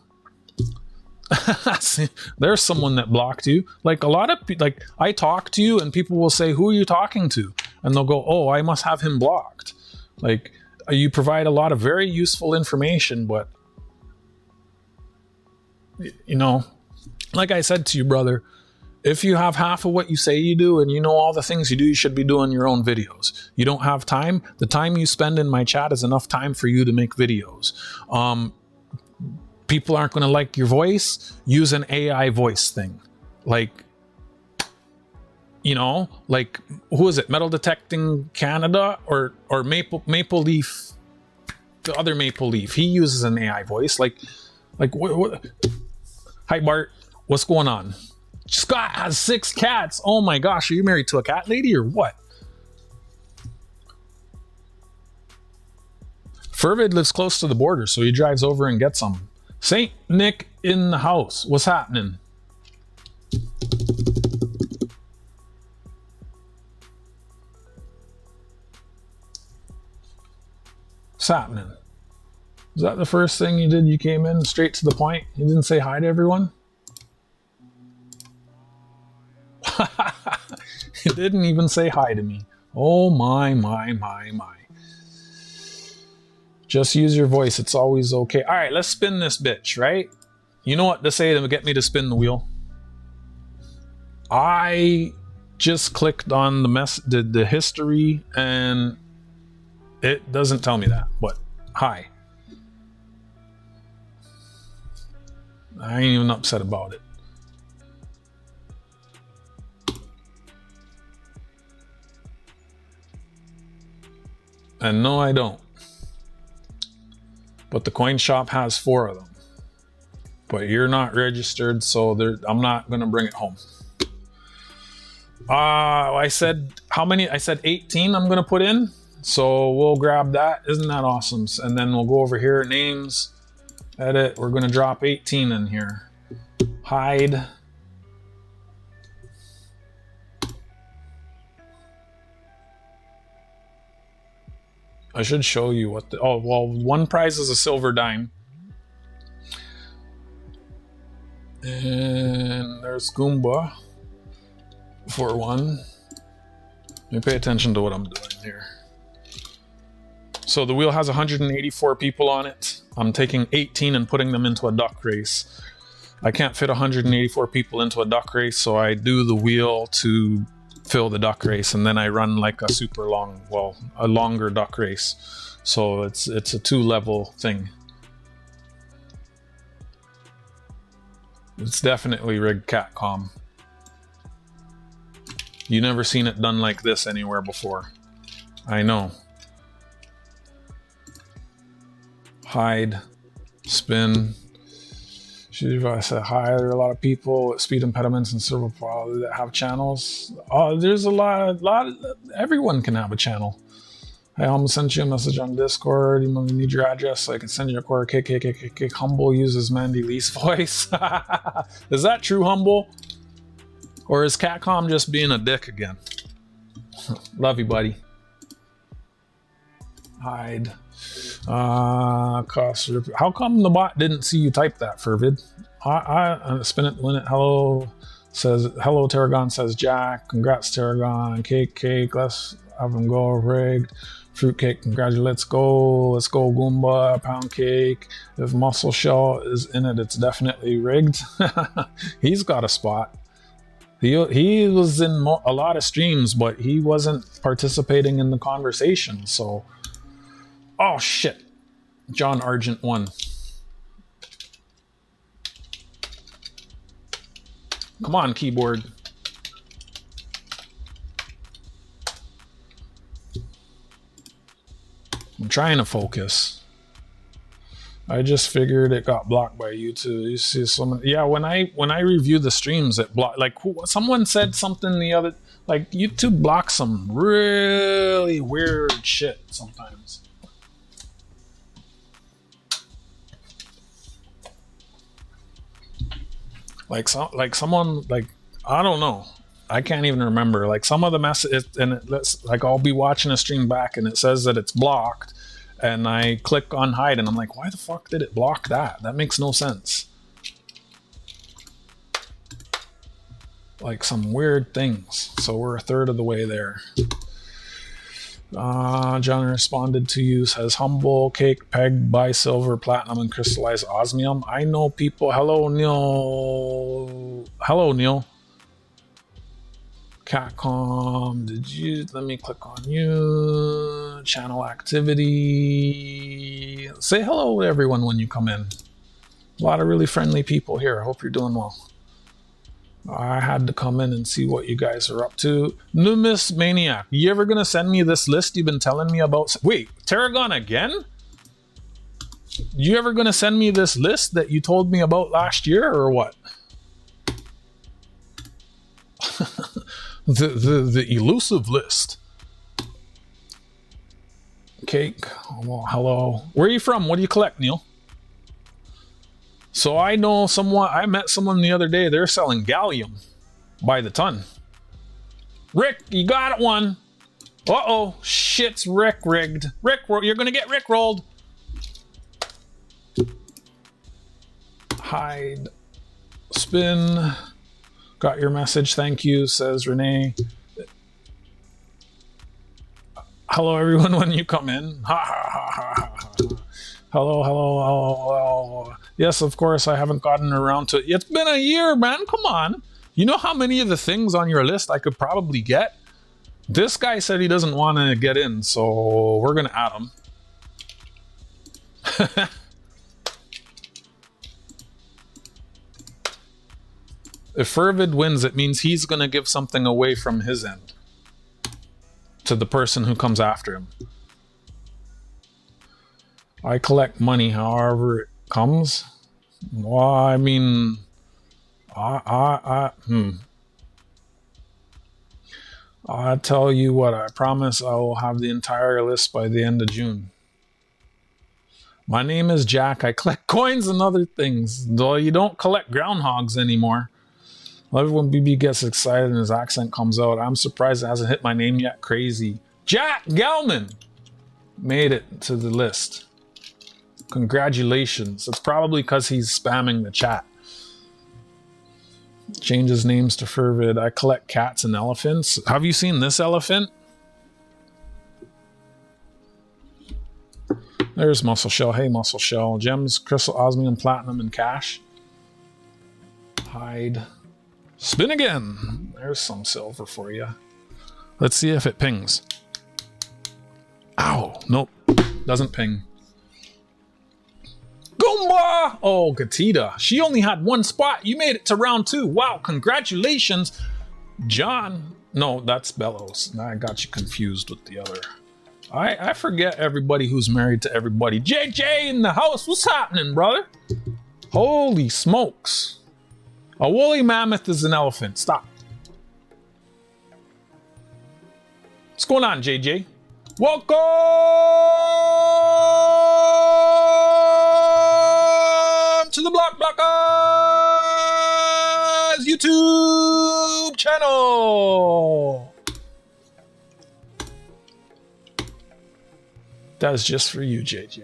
there's someone that blocked you. Like a lot of like I talk to you and people will say, who are you talking to? And they'll go, oh, I must have him blocked. Like you provide a lot of very useful information, but you know, like I said to you, brother, if you have half of what you say you do and you know all the things you do, you should be doing your own videos. You don't have time. The time you spend in my chat is enough time for you to make videos. People aren't going to like your voice. Use an AI voice thing. Like, you know, like, who is it? Metal Detecting Canada or Maple Leaf, the other Maple Leaf. He uses an AI voice. Like what? Hi, Bart. What's going on? Scott has 6 cats. Oh my gosh. Are you married to a cat lady or what? Fervid lives close to the border, so he drives over and gets some. Saint Nick in the house. What's happening? What's happening? Is that the first thing you did? You came in straight to the point? You didn't say hi to everyone? You didn't even say hi to me. Oh my. Just use your voice. It's always okay. All right, let's spin this bitch, right? You know what to say to get me to spin the wheel? I just clicked on the history and it doesn't tell me that. But hi. I ain't even upset about it. And no, I don't. But the coin shop has 4 of them. But you're not registered, so I'm not going to bring it home. I said, how many? I said 18 I'm going to put in. So we'll grab that. Isn't that awesome? And then we'll go over here, names, edit. We're going to drop 18 in here. Hide. I should show you what the... Oh, well, one prize is a silver dime. And there's Goomba for one. Let me pay attention to what I'm doing here. So the wheel has 184 people on it. I'm taking 18 and putting them into a duck race. I can't fit 184 people into a duck race, so I do the wheel to fill the duck race, and then I run like a super long, well, a longer duck race. So it's a 2-level thing. It's definitely rigged Catcom. You never seen it done like this anywhere before. I know. Hide, spin. I said hi. There are a lot of people with speed impediments and cerebral palsy that have channels. Oh, there's a lot. Everyone can have a channel. I almost sent you a message on Discord. You need your address so I can send you a quarter. KKKK. Humble uses Mandy Lee's voice. Is that true, Humble? Or is Catcom just being a dick again? Love you, buddy. Hide. Cost. How come the bot didn't see you type that, Fervid? I spin it, win it. Hello says hello. Tarragon says Jack. Congrats, Tarragon. Cake. Let's have him go. Rigged. Fruitcake. Let's go. Let's go. Goomba. Pound cake. If Muscle Shell is in it, it's definitely rigged. He's got a spot. He was in a lot of streams, but he wasn't participating in the conversation. So. Oh shit. John Argent won. Come on, keyboard. I'm trying to focus. I just figured it got blocked by YouTube. You see someone, yeah, when I review the streams, it blocked. Like someone said something the other, like YouTube blocks some really weird shit sometimes. Like someone, like, I don't know. I can't even remember. Like some of the messages, and it's like I'll be watching a stream back and it says that it's blocked, and I click on hide and I'm like, why the fuck did it block that? That makes no sense. Like some weird things. So we're a third of the way there. John responded to you, says humble, cake, peg, buy silver, platinum, and crystallized osmium. I know people. Hello, Neil. Hello, Neil. Catcom, did you? Let me click on you. Channel activity. Say hello to everyone when you come in. A lot of really friendly people here. I hope you're doing well. I had to come in and see what you guys are up to. Numismatics, you ever gonna send me this list you've been telling me about? Wait, Tarragon again? You ever gonna send me this list that you told me about last year, or what? the elusive list. Cake. Well, hello. Where are you from? What do you collect, Neil? So I know someone, I met someone the other day, they're selling gallium by the ton. Rick, you got one. Uh-oh, shit's Rick rigged. Rick, you're gonna get Rick rolled. Hide. Spin. Got your message, thank you, says Renee. Hello everyone when you come in. Ha ha ha ha ha. Hello. Yes, of course, I haven't gotten around to it. It's been a year, man. Come on. You know how many of the things on your list I could probably get? This guy said he doesn't want to get in, so we're going to add him. If Fervid wins, it means he's going to give something away from his end to the person who comes after him. I collect money however it comes. Well, I mean, I tell you what, I promise I will have the entire list by the end of June. My name is Jack. I collect coins and other things, though you don't collect groundhogs anymore. Love it when BB gets excited and his accent comes out. I'm surprised it hasn't hit my name yet. Crazy. Jack Gelman. made it to the list. Congratulations. It's probably because he's spamming the chat. Changes names to Fervid. I collect cats and elephants. Have you seen this elephant? There's Muscle Shell. Hey, Muscle Shell. Gems, crystal, osmium, platinum, and cash. Hide. Spin again. There's some silver for you. Let's see if it pings. Ow. Nope. Doesn't ping. Goomba! Oh, Gatita. She only had one spot. You made it to round 2. Wow, congratulations. John. No, that's Bellows. I got you confused with the other. I forget everybody who's married to everybody. JJ in the house. What's happening, brother? Holy smokes. A woolly mammoth is an elephant. Stop. What's going on, JJ? Welcome to the Block Blockers YouTube channel. That's just for you, JJ.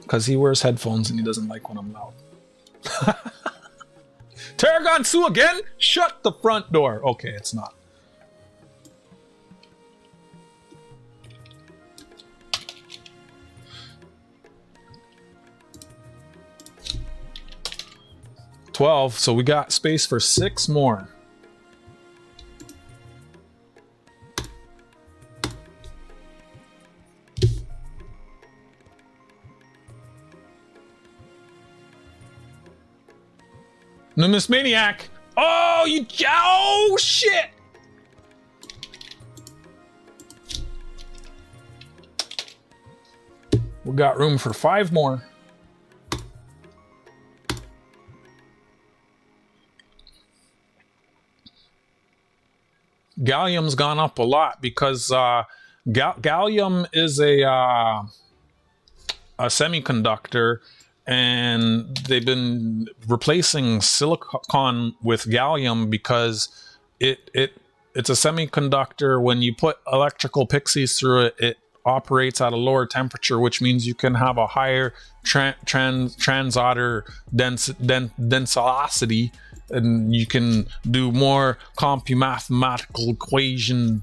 Because he wears headphones and he doesn't like when I'm loud. Tarragon Sue again? Shut the front door. Okay, it's not. $12, so we got space for 6 more. Numismatics. Oh, you. Oh, shit. We got room for 5 more. Gallium's gone up a lot because gallium is a semiconductor, and they've been replacing silicon with gallium because it's a semiconductor. When you put electrical pixies through it, it operates at a lower temperature, which means you can have a higher transitor density, and you can do more mathematical equation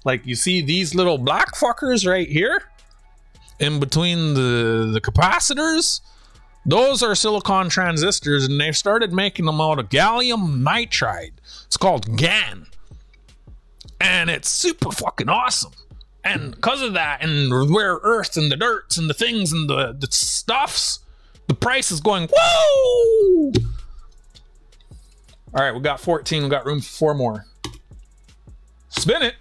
like you see these little black fuckers right here in between the capacitors. Those are silicon transistors, and they've started making them out of gallium nitride. It's called GAN, and it's super fucking awesome. And because of that, and rare earth and the dirts and the things and the stuffs, the price is going, whoa! All right, we got 14. We got room for 4 more. Spin it.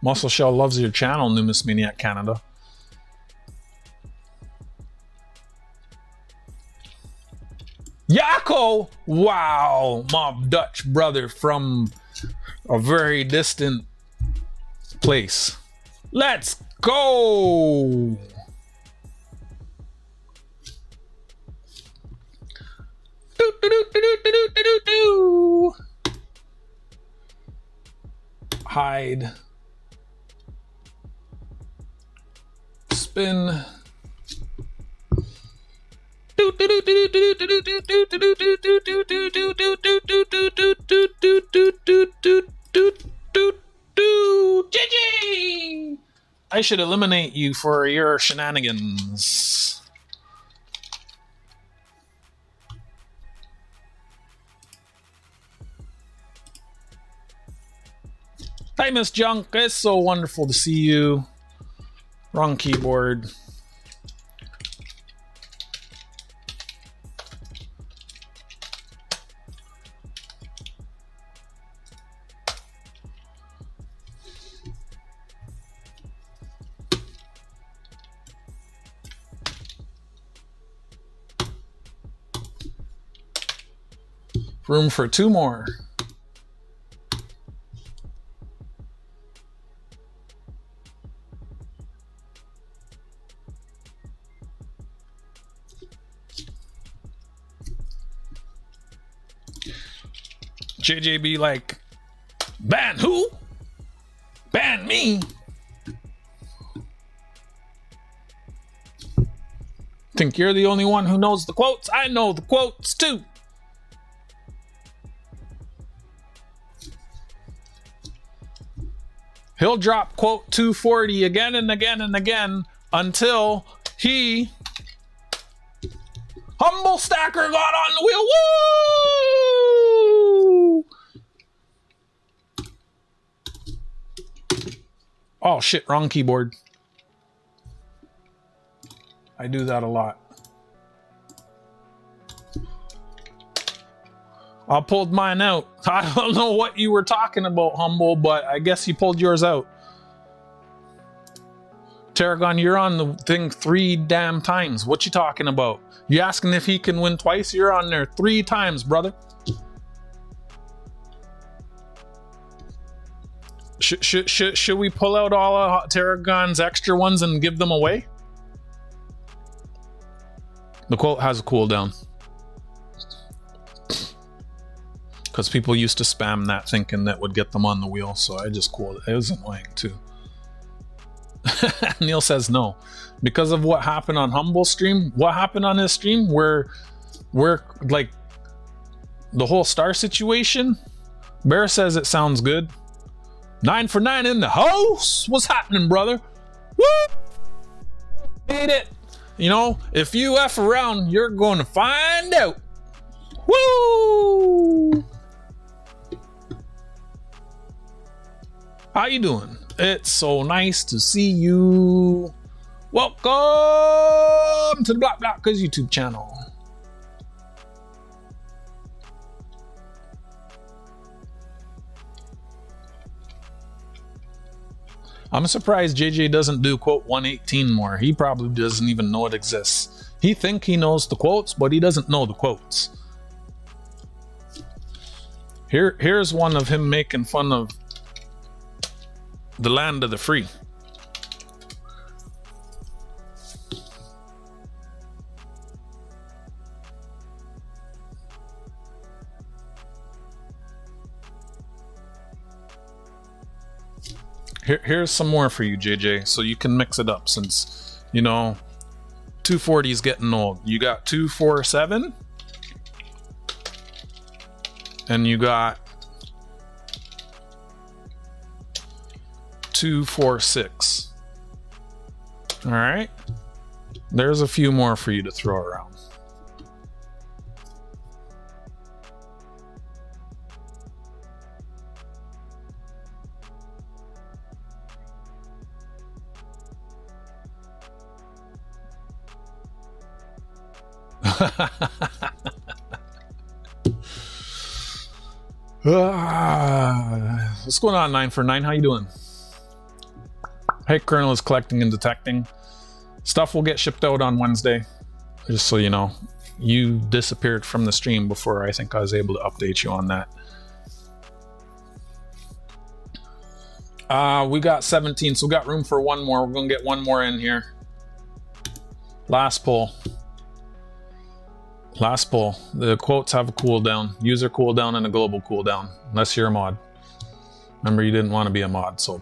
Muscle Shell loves your channel, Numismatics Canada. Yako! Wow, my Dutch brother from a very distant place. Let's go! Do, do, do, do, do, do, do, do. Hide. Spin. GG! I should eliminate you for your shenanigans. Hi, Miss Junk. It's so wonderful to see you. Wrong keyboard. Room for 2 more. JJ be like, ban who? Ban me? Think you're the only one who knows the quotes? I know the quotes too. He'll drop quote 240 again and again and again until he Humble Stacker got on the wheel. Woo! Oh shit, wrong keyboard. I do that a lot. I pulled mine out. I don't know what you were talking about, Humble, but I guess you pulled yours out. Tarragon, you're on the thing 3 damn times. What you talking about? You asking if he can win twice? You're on there 3 times, brother. Should we pull out all of Tarragon's extra ones and give them away? The quote has a cooldown. Because people used to spam that thinking that would get them on the wheel, so I just cooled it. It was annoying too. Neil says no. Because of what happened on Humble's stream. What happened on his stream? Where like the whole star situation? Bear says it sounds good. 9 for 9 in the house. What's happening, brother? Woo! Hate it. You know, if you F around, you're going to find out. Woo! How you doing? It's so nice to see you. Welcome to the Block Blockers YouTube channel. I'm surprised JJ doesn't do quote 118 more. He probably doesn't even know it exists. He think he knows the quotes, but he doesn't know the quotes. Here's one of him making fun of the land of the free. Here's some more for you, JJ, so you can mix it up since, you know, 240 is getting old. You got 247 and you got 246. All right, there's a few more for you to throw around. What's going on, 9 for 9? How you doing? Hey, Colonel is collecting and detecting. Stuff will get shipped out on Wednesday. Just so you know, you disappeared from the stream before I think I was able to update you on that. We got 17, so we got room for one more. We're gonna get one more in here. Last poll. Last poll. The quotes have a cooldown, user cooldown, and a global cooldown, unless you're a mod. Remember, you didn't want to be a mod, so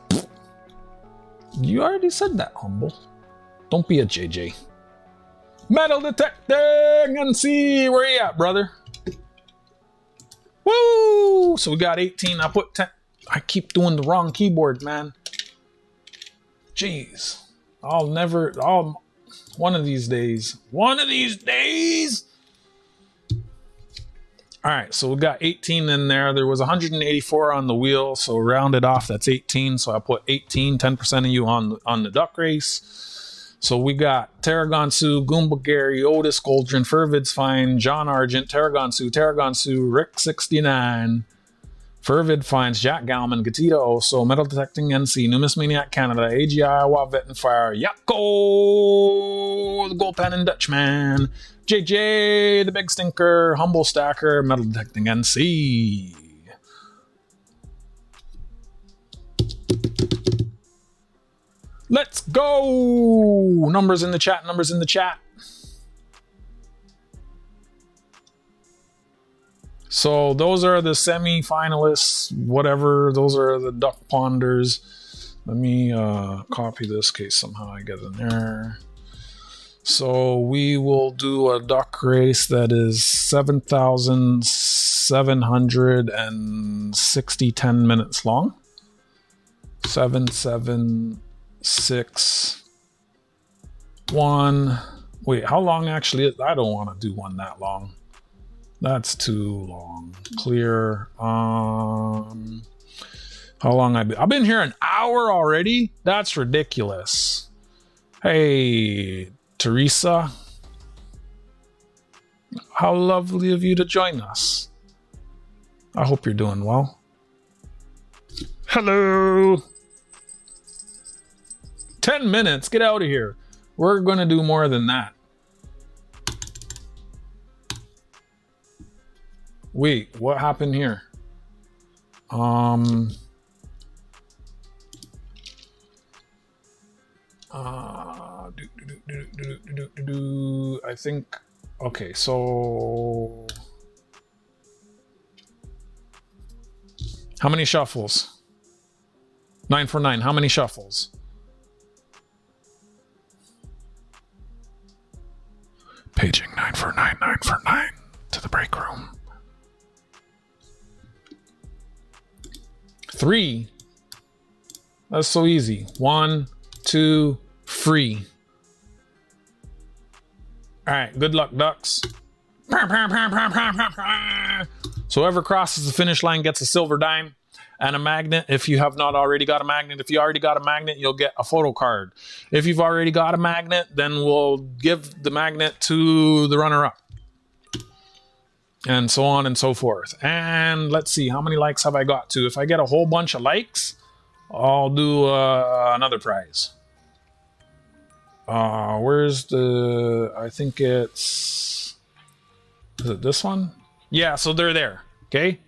you already said that, Humble. Don't be a JJ. Metal detecting and see where you at, brother. Woo! So we got 18. I put 10. I keep doing the wrong keyboard, man. Jeez. One of these days. One of these days. All right, so we got 18 in there. There was 184 on the wheel, so rounded off, that's 18. So I put 18, 10% of you on the duck race. So we got Tarragon Sue, Goomba Gary, Otis Goldrin, Fervid's Fine, John Argent, Tarragon Sue, Rick 69, Fervid Finds, Jack Galman, Gatita Oso, Metal Detecting NC, Numismatics Canada, AGI Iowa Vet and Fire, Yakko, the Gold Pen and Dutchman, JJ, the Big Stinker, Humble Stacker, Metal Detecting NC. Let's go! Numbers in the chat, numbers in the chat. So those are the semi-finalists, whatever. Those are the duck ponders. Let me copy this case somehow I get in there. So we will do a duck race that is 7,760 10 minutes long. 7, 7, 6, 1. Wait, how long actually? I don't want to do one that long. That's too long. Clear. How long I've been here an hour already? That's ridiculous. Hey, Teresa. How lovely of you to join us. I hope you're doing well. Hello. 10 minutes. Get out of here. We're going to do more than that. Wait, what happened here? I think, okay, so how many shuffles? 9 for 9. How many shuffles? Paging 9 for 9, 9 for 9 to the break room. 3. That's so easy. 1, 2, free. All right, good luck, ducks. So whoever crosses the finish line gets a silver dime and a magnet. If you have not already got a magnet, if you already got a magnet, you'll get a photo card. If you've already got a magnet, then we'll give the magnet to the runner-up. And so on and so forth. And let's see, how many likes have I got to? If I get a whole bunch of likes, I'll do another prize. Where's the, I think it's, is it this one? Yeah, so they're there, okay?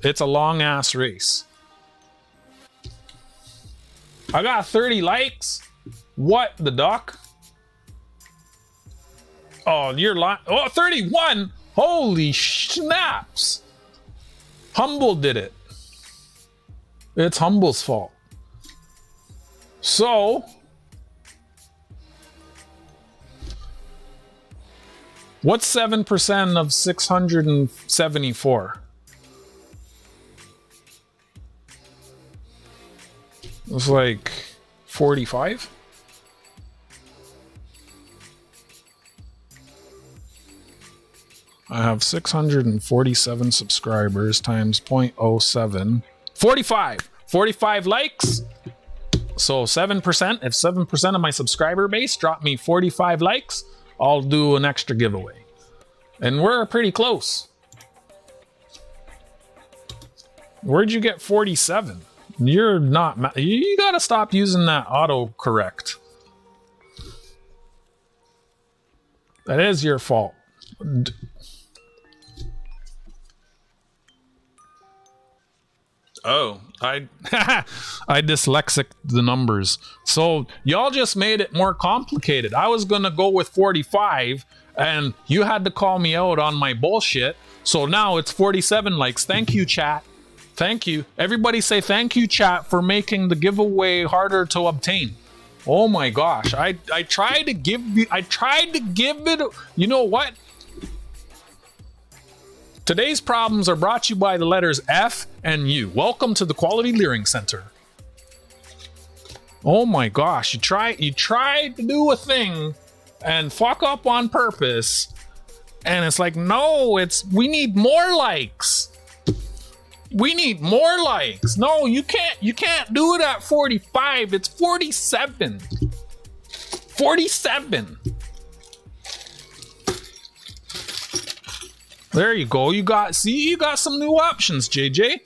It's a long ass race. I got 30 likes. What the duck? Oh, you're lying. Oh, 31. Holy snaps. Humble did it. It's Humble's fault. So, what's 7% of 674? It's like 45? I have 647 subscribers times 0.07. 45! 45 likes. So 7%. If 7% of my subscriber base drop me 45 likes, I'll do an extra giveaway. And we're pretty close. Where'd you get 47? You're not... You gotta stop using that autocorrect. That is your fault. Oh, I dyslexic the numbers. So y'all just made it more complicated. I was gonna go with 45 and you had to call me out on my bullshit. So now it's 47 likes. Thank you, chat. Thank you. Everybody say thank you, chat, for making the giveaway harder to obtain. Oh my gosh. I tried to give it, you know what? Today's problems are brought to you by the letters F and U. Welcome to the Quality Leering Center. Oh my gosh, you tried to do a thing and fuck up on purpose. And it's like, no, we need more likes. We need more likes. No, you can't do it at 45. It's 47. 47. There you go. You got some new options, JJ.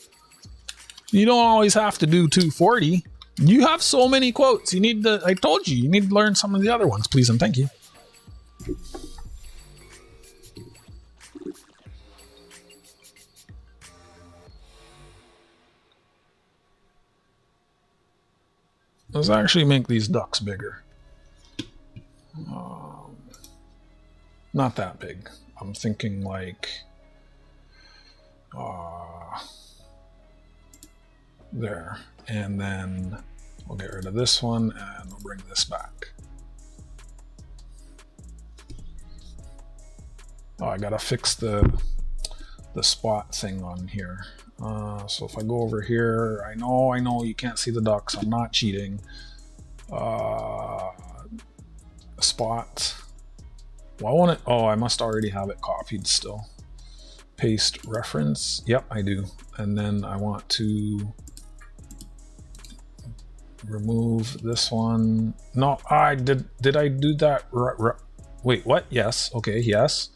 You don't always have to do 240. You have so many quotes. I told you need to learn some of the other ones, please and thank you. Let's actually make these ducks bigger. Not that big. I'm thinking like There. And then we'll get rid of this one and we'll bring this back. Oh, I gotta fix the spot thing on here. So if I go over here, I know you can't see the ducks. I'm not cheating. Spot. Well, I want it. Oh, I must already have it copied still. Paste reference. Yep, I do. And then I want to remove this one. No, I did I do that? Wait, what? Yes. Okay, yes.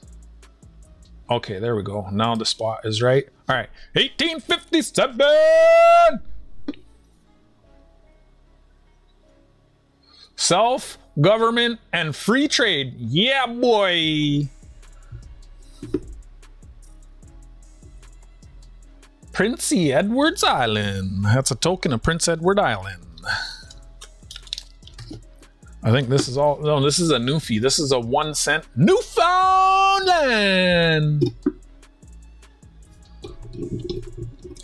Okay, there we go. Now the spot is right. All right, 1857. Self, government, and free trade. Yeah, boy. Prince Edward's Island. That's a token of Prince Edward Island. I think this is all. No, this is a Newfie. This is a 1 cent Newfoundland.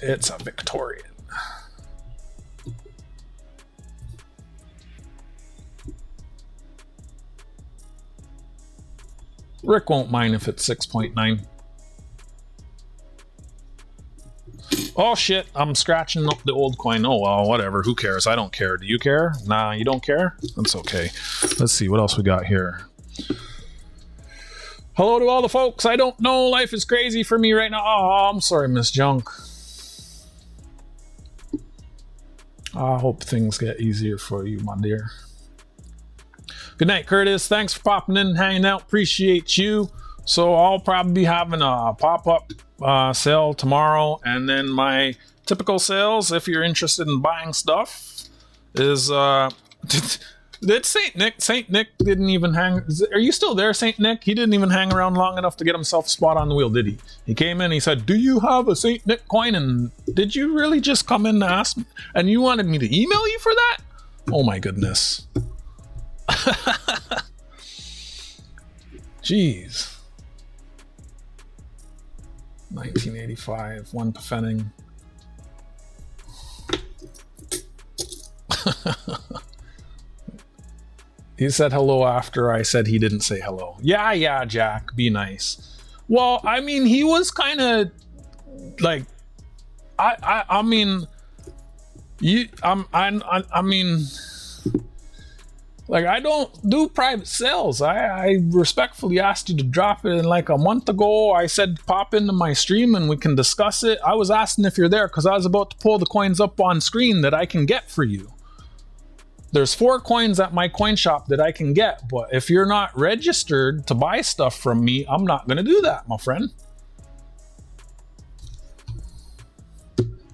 It's a Victorian. Rick won't mind if it's 6.9. Oh shit, I'm scratching up the old coin. Oh well, whatever, who cares? I don't care. Do you care? Nah, you don't care? That's okay. Let's see, what else we got here? Hello to all the folks. I don't know, life is crazy for me right now. Oh, I'm sorry, Miss Junk. I hope things get easier for you, my dear. Good night, Curtis. Thanks for popping in and hanging out. Appreciate you. So I'll probably be having a pop-up sale tomorrow, and then my typical sales, if you're interested in buying stuff, is did Saint Nick didn't even hang. Are you still there, Saint Nick? He didn't even hang around long enough to get himself a spot on the wheel, did he? He came in, he said, do you have a Saint Nick coin? And did you really just come in and ask me? And you wanted me to email you for that? Oh my goodness. Jeez. 1985, one Pfenning. He said hello after I said he didn't say hello. Yeah, Jack, be nice. Well, I mean, he was kind of like, I mean, I mean, like, I don't do private sales. I respectfully asked you to drop it in like a month ago. I said pop into my stream and we can discuss it. I was asking if you're there because I was about to pull the coins up on screen that I can get for you. There's 4 coins at my coin shop that I can get, but if you're not registered to buy stuff from me, I'm not going to do that, my friend.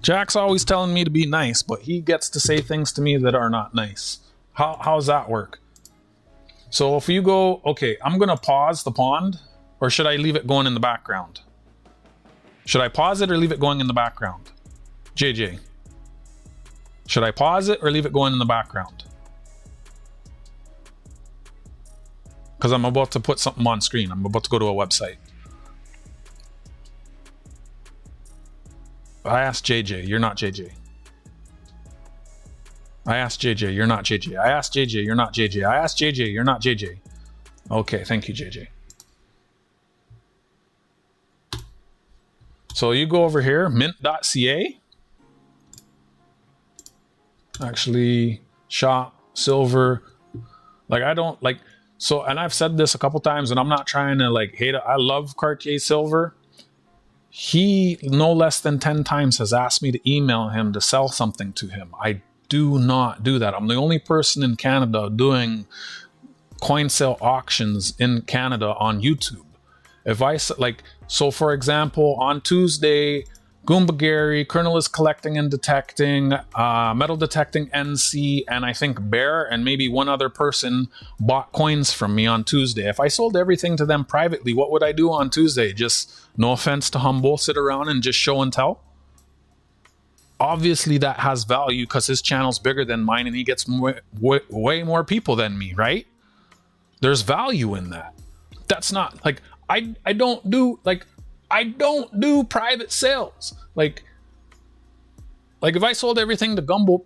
Jack's always telling me to be nice, but he gets to say things to me that are not nice. How's that work? So if you go, okay, I'm going to pause the pond, or should I leave it going in the background? Should I pause it or leave it going in the background? JJ. Should I pause it or leave it going in the background? Because I'm about to put something on screen. I'm about to go to a website. I asked JJ, you're not JJ. I asked JJ, you're not JJ. I asked JJ, you're not JJ. I asked JJ, you're not JJ. Okay, thank you, JJ. So you go over here, mint.ca. Actually, shop, silver. Like, I don't like, so, and I've said this a couple times, and I'm not trying to like hate it. I love Cartier silver. He no less than 10 times has asked me to email him to sell something to him. I do not do that. I'm the only person in Canada doing coin sale auctions in Canada on YouTube. If I like, so for example, on Tuesday, Goomba Gary, Colonel is collecting and detecting, metal detecting NC, and I think Bear and maybe one other person bought coins from me on Tuesday. If I sold everything to them privately, what would I do on Tuesday? Just, no offense to Humble, sit around and just show and tell? Obviously that has value because his channel's bigger than mine and he gets way more people than me, right? There's value in that. That's not like, I don't do like, I don't do private sales. Like if I sold everything to Gumbo,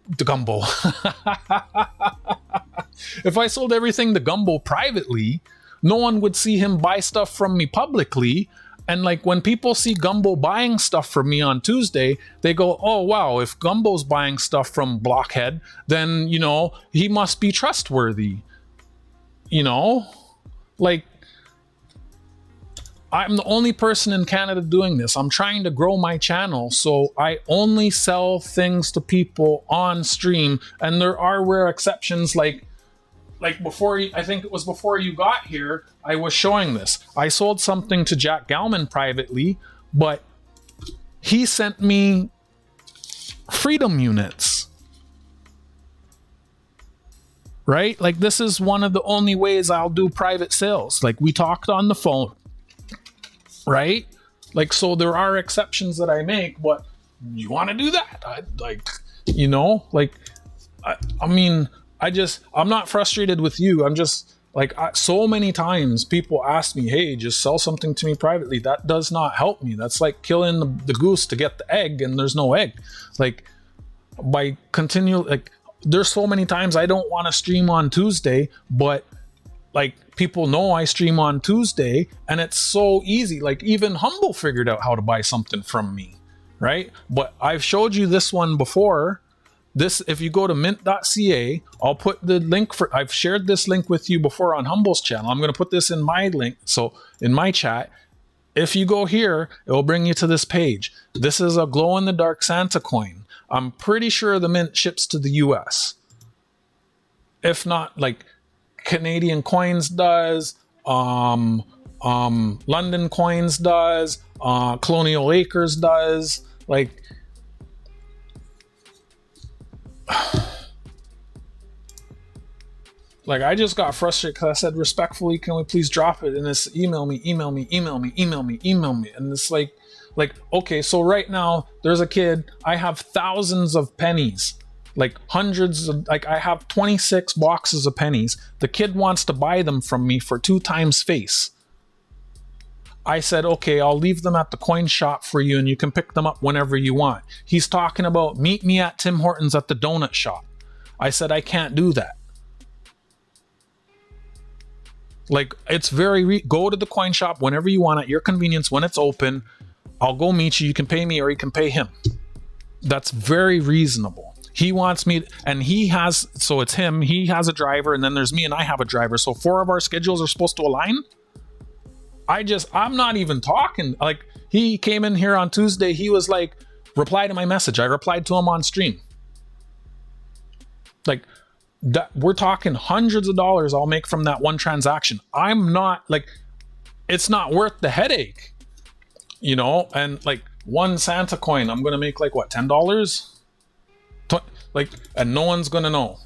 if I sold everything to Gumbo privately, no one would see him buy stuff from me publicly. And like when people see Gumbo buying stuff from me on Tuesday, they go, oh wow, if Gumbo's buying stuff from Blockhead, then, you know, he must be trustworthy. You know, like I'm the only person in Canada doing this. I'm trying to grow my channel, so I only sell things to people on stream. And there are rare exceptions, like before, I think it was before you got here, I was showing this. I sold something to Jack Galman privately, but he sent me freedom units. Right? Like this is one of the only ways I'll do private sales. Like we talked on the phone. Right? Like, so there are exceptions that I make, but you want to do that? You know, like, I mean, I'm not frustrated with you. I'm just like, so many times people ask me, hey, just sell something to me privately. That does not help me. That's like killing the goose to get the egg, and there's no egg. Like, by like, there's so many times I don't want to stream on Tuesday, but like people know I stream on Tuesday, and it's so easy. Like even Humble figured out how to buy something from me, right? But I've showed you this one before. This, if you go to mint.ca, I'll put the link I've shared this link with you before on Humble's channel. I'm going to put this in my link. So in my chat, if you go here, it will bring you to this page. This is a glow in the dark Santa coin. I'm pretty sure the mint ships to the US. If not, like Canadian Coins does, London Coins does, Colonial Acres does, like I just got frustrated because I said respectfully, can we please drop it? And it's email me. And it's like, okay, so right now there's a kid, I have thousands of pennies. Like hundreds of, like I have 26 boxes of pennies. The kid wants to buy them from me for 2 times face. I said, okay, I'll leave them at the coin shop for you and you can pick them up whenever you want. He's talking about meet me at Tim Hortons at the donut shop. I said, I can't do that. Like it's go to the coin shop whenever you want at your convenience when it's open. I'll go meet you. You can pay me or you can pay him. That's very reasonable. He wants me, and he has, so it's him, he has a driver, and then there's me and I have a driver. So 4 of our schedules are supposed to align. I'm not even talking. Like he came in here on Tuesday. He was like, reply to my message. I replied to him on stream. Like that, we're talking hundreds of dollars I'll make from that one transaction. I'm not like, it's not worth the headache, you know? And like one Santa coin, I'm going to make like what, $10? Like, and no one's gonna know.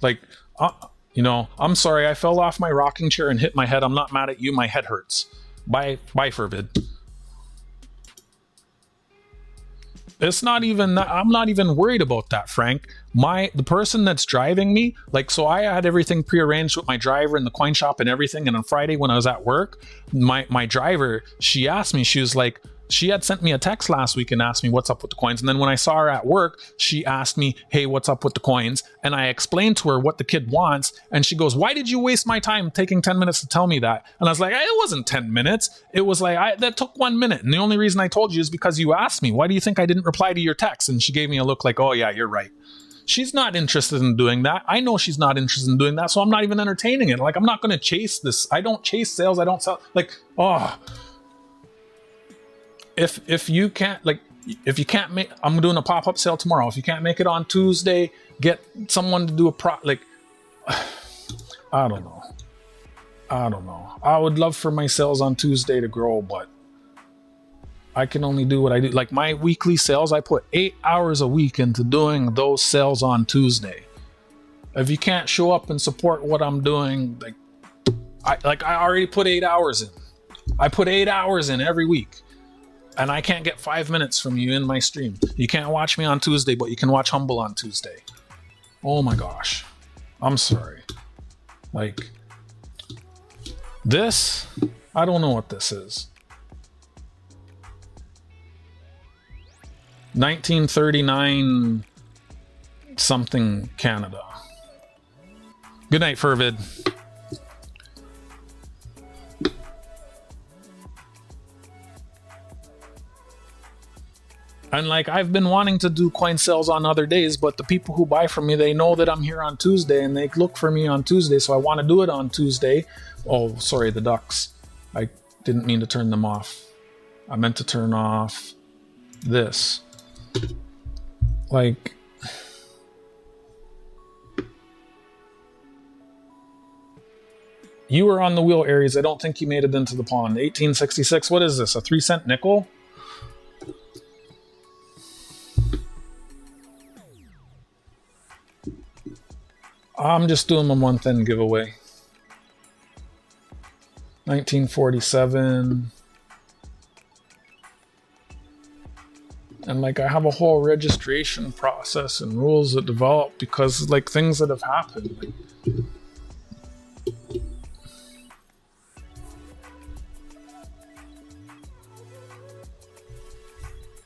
Like, you know, I'm sorry, I fell off my rocking chair and hit my head. I'm not mad at you. My head hurts. Bye, Forbid. It's not even that. I'm not even worried about that, Frank. The person that's driving me, like, so I had everything prearranged with my driver in the coin shop and everything. And on Friday when I was at work, my driver, she asked me, she was like, she had sent me a text last week and asked me what's up with the coins. And then when I saw her at work, she asked me, hey, what's up with the coins? And I explained to her what the kid wants. And she goes, why did you waste my time taking 10 minutes to tell me that? And I was like, it wasn't 10 minutes. It was like, that took 1 minute. And the only reason I told you is because you asked me. Why do you think I didn't reply to your text? And she gave me a look like, oh yeah, you're right. She's not interested in doing that. I know she's not interested in doing that. So I'm not even entertaining it. Like, I'm not going to chase this. I don't chase sales. I don't sell. Like, oh. If you can't make, I'm doing a pop-up sale tomorrow. If you can't make it on Tuesday, get someone to do like, I don't know. I would love for my sales on Tuesday to grow, but I can only do what I do. Like my weekly sales, I put 8 hours a week into doing those sales on Tuesday. If you can't show up and support what I'm doing, I already put 8 hours in. I put 8 hours in every week. And I can't get 5 minutes from you in my stream. You can't watch me on Tuesday, but you can watch Humble on Tuesday. Oh my gosh. I'm sorry. Like, this, I don't know what this is. 1939 something Canada. Good night, Fervid. And like, I've been wanting to do coin sales on other days, but the people who buy from me, they know that I'm here on Tuesday and they look for me on Tuesday. So I want to do it on Tuesday. Oh, sorry, the ducks. I didn't mean to turn them off. I meant to turn off this. Like, you were on the wheel, Aries. I don't think you made it into the pond. 1866. What is this? A 3-cent nickel? I'm just doing a month-end giveaway. 1947. And like, I have a whole registration process and rules that develop because like things that have happened.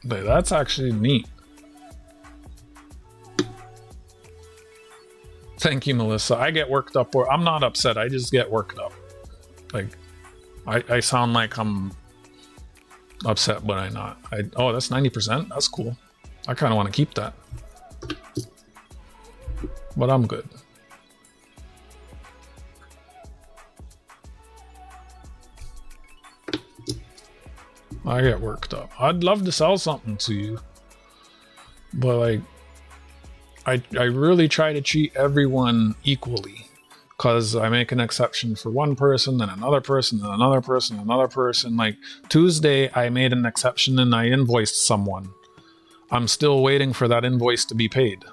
But that's actually neat. Thank you, Melissa. I get worked up, or I'm not upset. I just get worked up. Like, I sound like I'm upset, but I'm not. Oh, that's 90%. That's cool. I kind of want to keep that, but I'm good. I get worked up. I'd love to sell something to you, but like, I really try to treat everyone equally, because I make an exception for one person, then another person, then another person, another person. Like Tuesday, I made an exception and I invoiced someone. I'm still waiting for that invoice to be paid.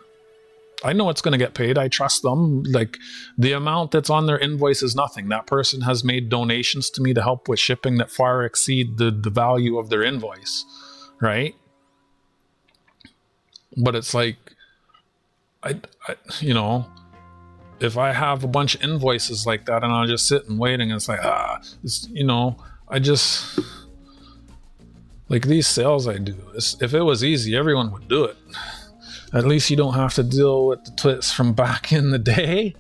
I know it's going to get paid. I trust them. Like, the amount that's on their invoice is nothing. That person has made donations to me to help with shipping that far exceed the value of their invoice, right? But it's like, I you know, if I have a bunch of invoices like that and I'll just sit and waiting, it's like, you know, I just, like these sales I do, if it was easy, everyone would do it. At least you don't have to deal with the twits from back in the day.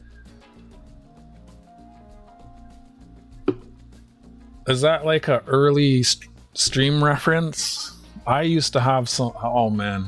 Is that like a early stream reference? I used to have some, oh man.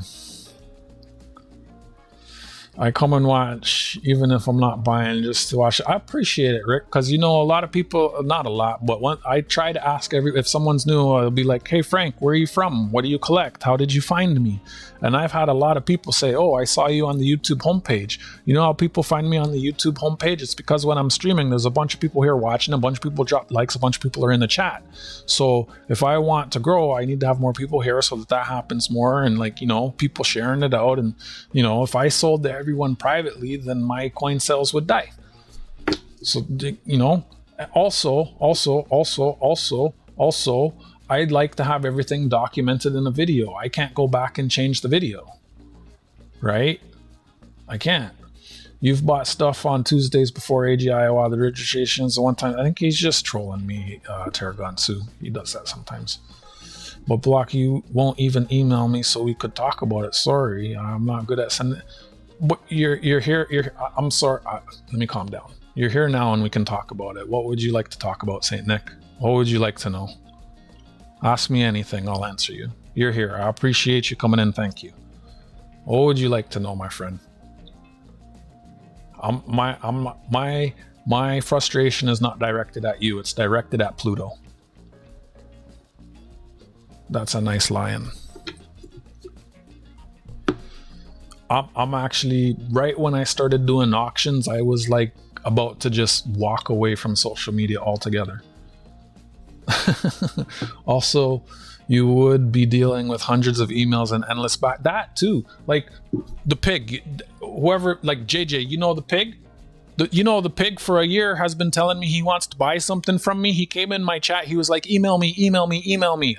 I come and watch, even if I'm not buying, just to watch. I appreciate it, Rick, because, you know, a lot of people, not a lot, but I try to ask if someone's new, I'll be like, hey, Frank, where are you from? What do you collect? How did you find me? And I've had a lot of people say, oh, I saw you on the YouTube homepage. You know how people find me on the YouTube homepage? It's because when I'm streaming, there's a bunch of people here watching, a bunch of people drop likes, a bunch of people are in the chat. So if I want to grow, I need to have more people here so that happens more, and like, you know, people sharing it out. And, you know, if I sold to everyone privately, then my coin sales would die. So, you know, also, I'd like to have everything documented in a video. I can't go back and change the video, right? I can't. You've bought stuff on Tuesdays before AGI, the registrations. The one time, I think he's just trolling me, Terragonsu. He does that sometimes. But Block, you won't even email me so we could talk about it. Sorry, I'm not good at sending. But you're here. I'm sorry. Let me calm down. You're here now and we can talk about it. What would you like to talk about, Saint Nick? What would you like to know? Ask me anything, I'll answer you. You're here. I appreciate you coming in. Thank you. What would you like to know, my friend? My frustration is not directed at you. It's directed at Pluto. That's a nice lion. I'm actually, right when I started doing auctions, I was like about to just walk away from social media altogether. Also, you would be dealing with hundreds of emails and endless back. That too, like the pig, whoever, like JJ, you know the pig? You know the pig for a year has been telling me he wants to buy something from me. He came in my chat. He was like, email me.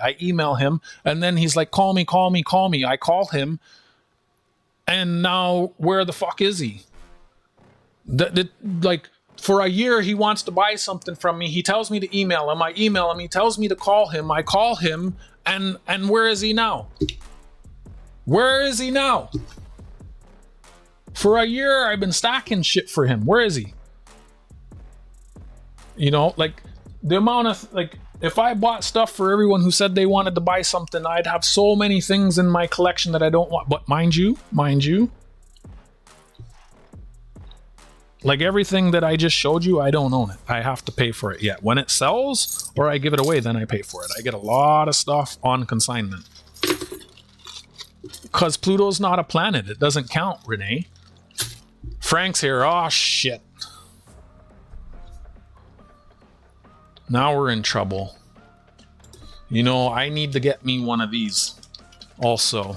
I email him. And then he's like, call me. I call him. And now where the fuck is he? Like, for a year, he wants to buy something from me. He tells me to email him. I email him. He tells me to call him. I call him. And where is he now? Where is he now? For a year, I've been stacking shit for him. Where is he? You know, like the amount of, like, if I bought stuff for everyone who said they wanted to buy something, I'd have so many things in my collection that I don't want. But mind you, like everything that I just showed you, I don't own it. I have to pay for it yet. When it sells or I give it away, then I pay for it. I get a lot of stuff on consignment. Because Pluto's not a planet. It doesn't count, Renee. Frank's here. Oh, shit. Now we're in trouble. You know, I need to get me one of these also.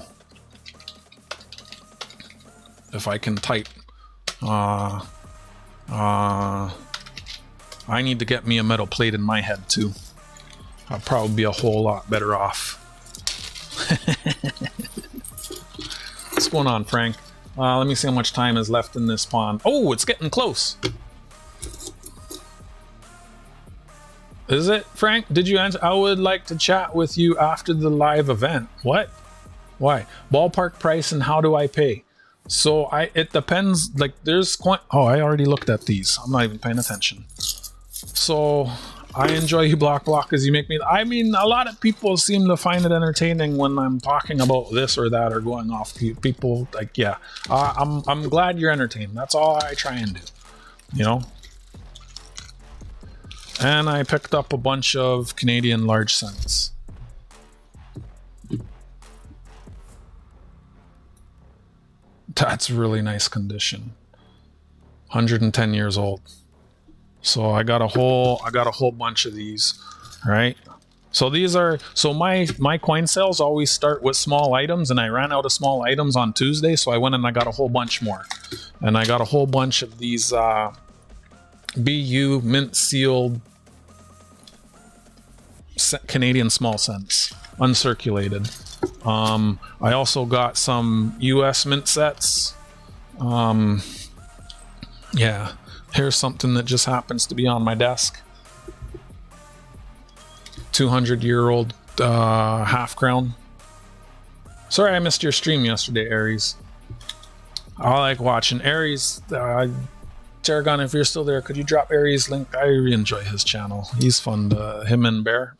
If I can type. I need to get me a metal plate in my head too. I'll probably be a whole lot better off. What's going on, Frank? Let me see how much time is left in this pond. Oh, it's getting close. Is it, Frank? Did you answer? I would like to chat with you after the live event. What? Why? Ballpark price and how do I pay? So it depends. Like there's oh, I already looked at these. I'm not even paying attention. So I enjoy you block as you make me. I mean, a lot of people seem to find it entertaining when I'm talking about this or that or going off. People like, yeah, I'm glad you're entertained. That's all I try and do, you know. And I picked up a bunch of Canadian large cents. That's really nice condition. 110 years old. So I got a whole bunch of these, right? So these are, so my coin sales always start with small items, and I ran out of small items on Tuesday, so I went and I got a whole bunch more. And I got a whole bunch of these BU mint sealed Canadian small cents, uncirculated. I also got some US mint sets. Yeah, here's something that just happens to be on my desk. 200-year-old half crown. Sorry I missed your stream yesterday, Aries. I like watching Aries. Tarragon, if you're still there, could you drop Aries' link? I really enjoy his channel. He's fun. Him and Bear.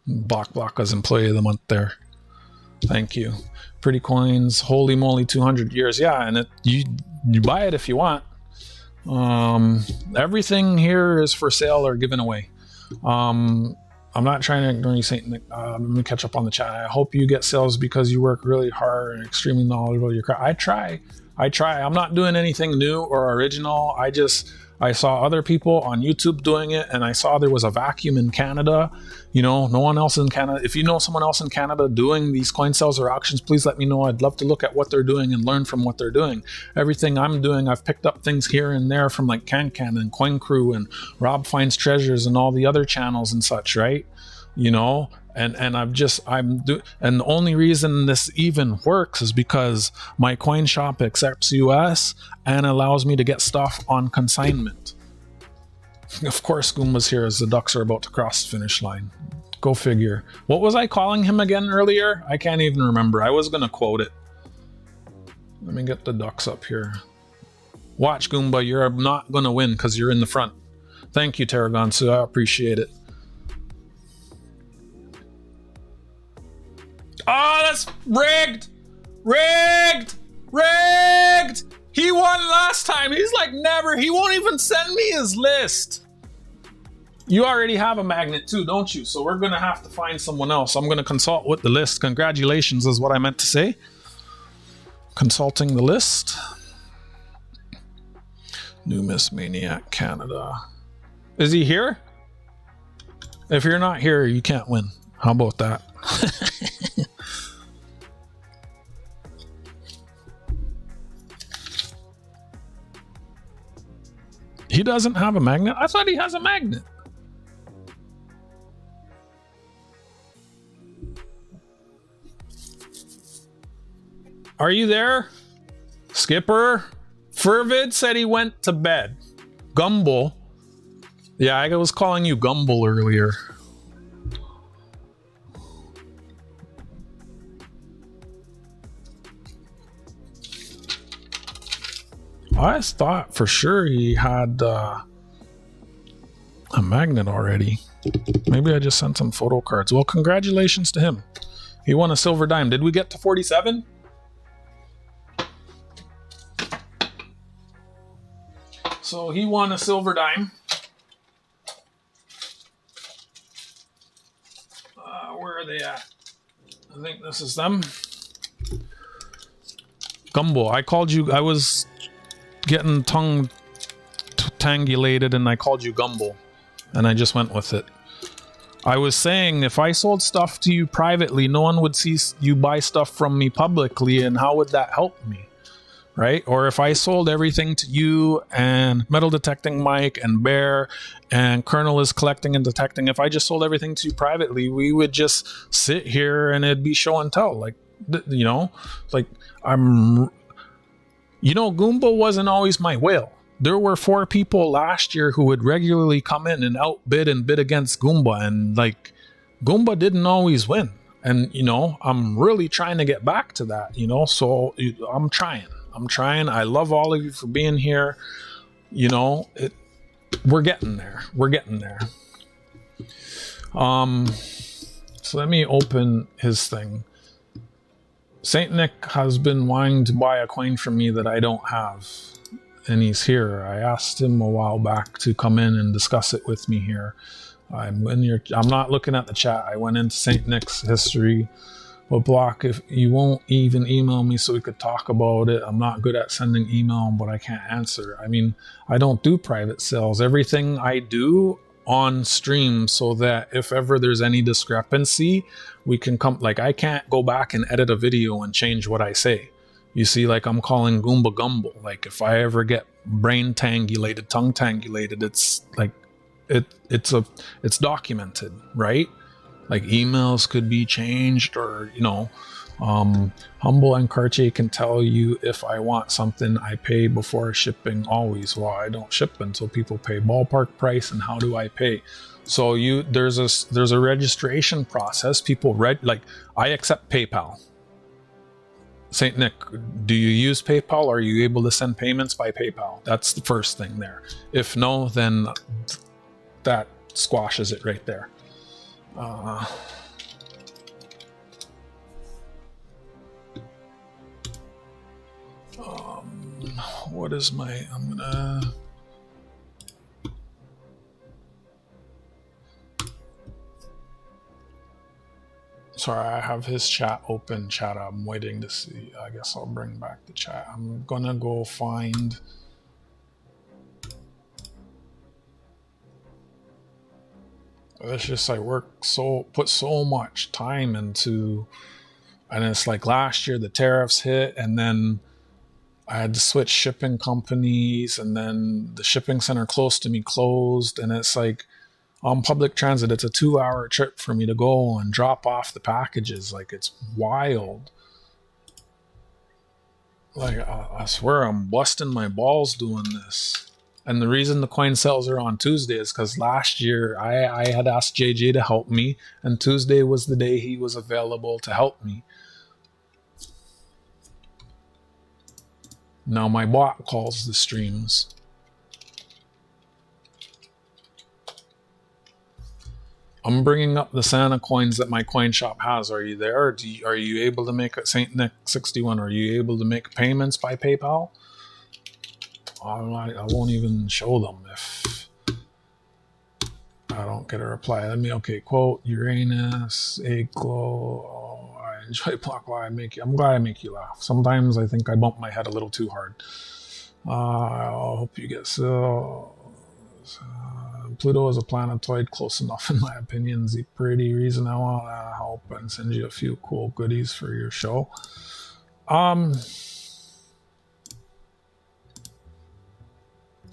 Block as employee of the month there. Thank you. Pretty coins. Holy moly, 200 years. Yeah, and you buy it if you want. Everything here is for sale or given away. I'm not trying to ignore you, Saint Nick. Let me catch up on the chat. I hope you get sales because you work really hard and extremely knowledgeable. Your craft. I try. I'm not doing anything new or original. I saw other people on YouTube doing it, and I saw there was a vacuum in Canada. You know, no one else in Canada. If you know someone else in Canada doing these coin sales or auctions, please let me know. I'd love to look at what they're doing and learn from what they're doing. Everything I'm doing, I've picked up things here and there from like Can and Coin Crew and Rob Finds Treasures and all the other channels and such, right? You know, and and the only reason this even works is because my coin shop accepts US and allows me to get stuff on consignment. Of course, Goomba's here as the Ducks are about to cross the finish line. Go figure. What was I calling him again earlier? I can't even remember. I was gonna quote it. Let me get the Ducks up here. Watch, Goomba, you're not gonna win because you're in the front. Thank you, Tarragon, so I appreciate it. Oh, that's rigged! Rigged! He won last time. He's like never. He won't even send me his list. You already have a magnet too, don't you? So we're going to have to find someone else. I'm going to consult with the list. Congratulations is what I meant to say. Consulting the list. Numismatics Canada. Is he here? If you're not here, you can't win. How about that? He doesn't have a magnet? I thought he has a magnet. Are you there? Skipper? Fervid said he went to bed. Gumble. Yeah, I was calling you Gumble earlier. I thought for sure he had a magnet already. Maybe I just sent some photo cards. Well, congratulations to him. He won a silver dime. Did we get to 47? So he won a silver dime. Where are they at? I think this is them. Gumbo. I called you. I was getting tongue tangulated and I called you Gumbo. And I just went with it. I was saying if I sold stuff to you privately, no one would see you buy stuff from me publicly, and how would that help me? Right? Or if I sold everything to you and Metal Detecting Mike and Bear and Colonel is collecting and detecting, if I just sold everything to you privately, we would just sit here and it'd be show and tell. Like, you know, like Goomba wasn't always my whale. There were 4 people last year who would regularly come in and outbid and bid against Goomba, and like Goomba didn't always win. And, you know, I'm really trying to get back to that, you know, so I'm trying. I love all of you for being here. You know, we're getting there. So let me open his thing. Saint Nick has been wanting to buy a coin from me that I don't have. And he's here. I asked him a while back to come in and discuss it with me here. I'm not looking at the chat. I went into Saint Nick's history. But Block, if you won't even email me so we could talk about it, I'm not good at sending email, but I can't answer. I mean, I don't do private sales. Everything I do on stream, so that if ever there's any discrepancy, we can come, like I can't go back and edit a video and change what I say. You see, like I'm calling Goomba Gumbo. Like if I ever get brain tangulated, tongue tangulated, it's like it's documented, right? Like emails could be changed, or you know, Humble and Cartier can tell you if I want something, I pay before shipping always. Well, I don't ship until people pay ballpark price, and how do I pay? So there's a registration process. People like I accept PayPal. Saint Nick, do you use PayPal? Are you able to send payments by PayPal? That's the first thing there. If no, then that squashes it right there. What is my, sorry, I have his chat open. Chat, I'm waiting to see. I guess I'll bring back the chat. I'm gonna go find. It's just I put so much time into, and it's like last year the tariffs hit, and then I had to switch shipping companies, and then the shipping center close to me closed, and it's like on public transit, it's a 2-hour trip for me to go and drop off the packages. Like it's wild. Like I swear I'm busting my balls doing this. And the reason the coin sales are on Tuesday is because last year I had asked JJ to help me, and Tuesday was the day he was available to help me. Now my bot calls the streams. I'm bringing up the Santa coins that my coin shop has. Are you there? Or are you able to make a Saint Nick 61? Are you able to make payments by PayPal? I won't even show them if I don't get a reply. Okay, quote, Uranus, egg glow. Oh, I enjoy Block. I'm glad I make you laugh. Sometimes I think I bump my head a little too hard. I hope you get Pluto is a planetoid, close enough in my opinion. The pretty reason I want to help and send you a few cool goodies for your show.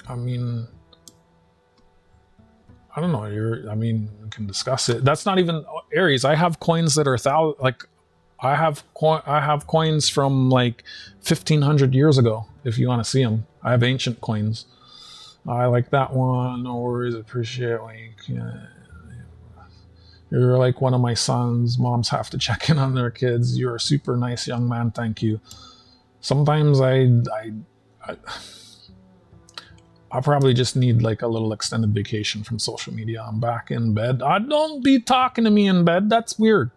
I mean, I don't know. We can discuss it. That's not even Aries. I have coins that are I have coins from like 1500 years ago. If you want to see them, I have ancient coins. I like that one. No worries. Appreciate when you're like one of my sons. Moms have to check in on their kids. You're a super nice young man. Thank you. Sometimes I'll probably just need like a little extended vacation from social media. I'm back in bed. Don't be talking to me in bed. That's weird.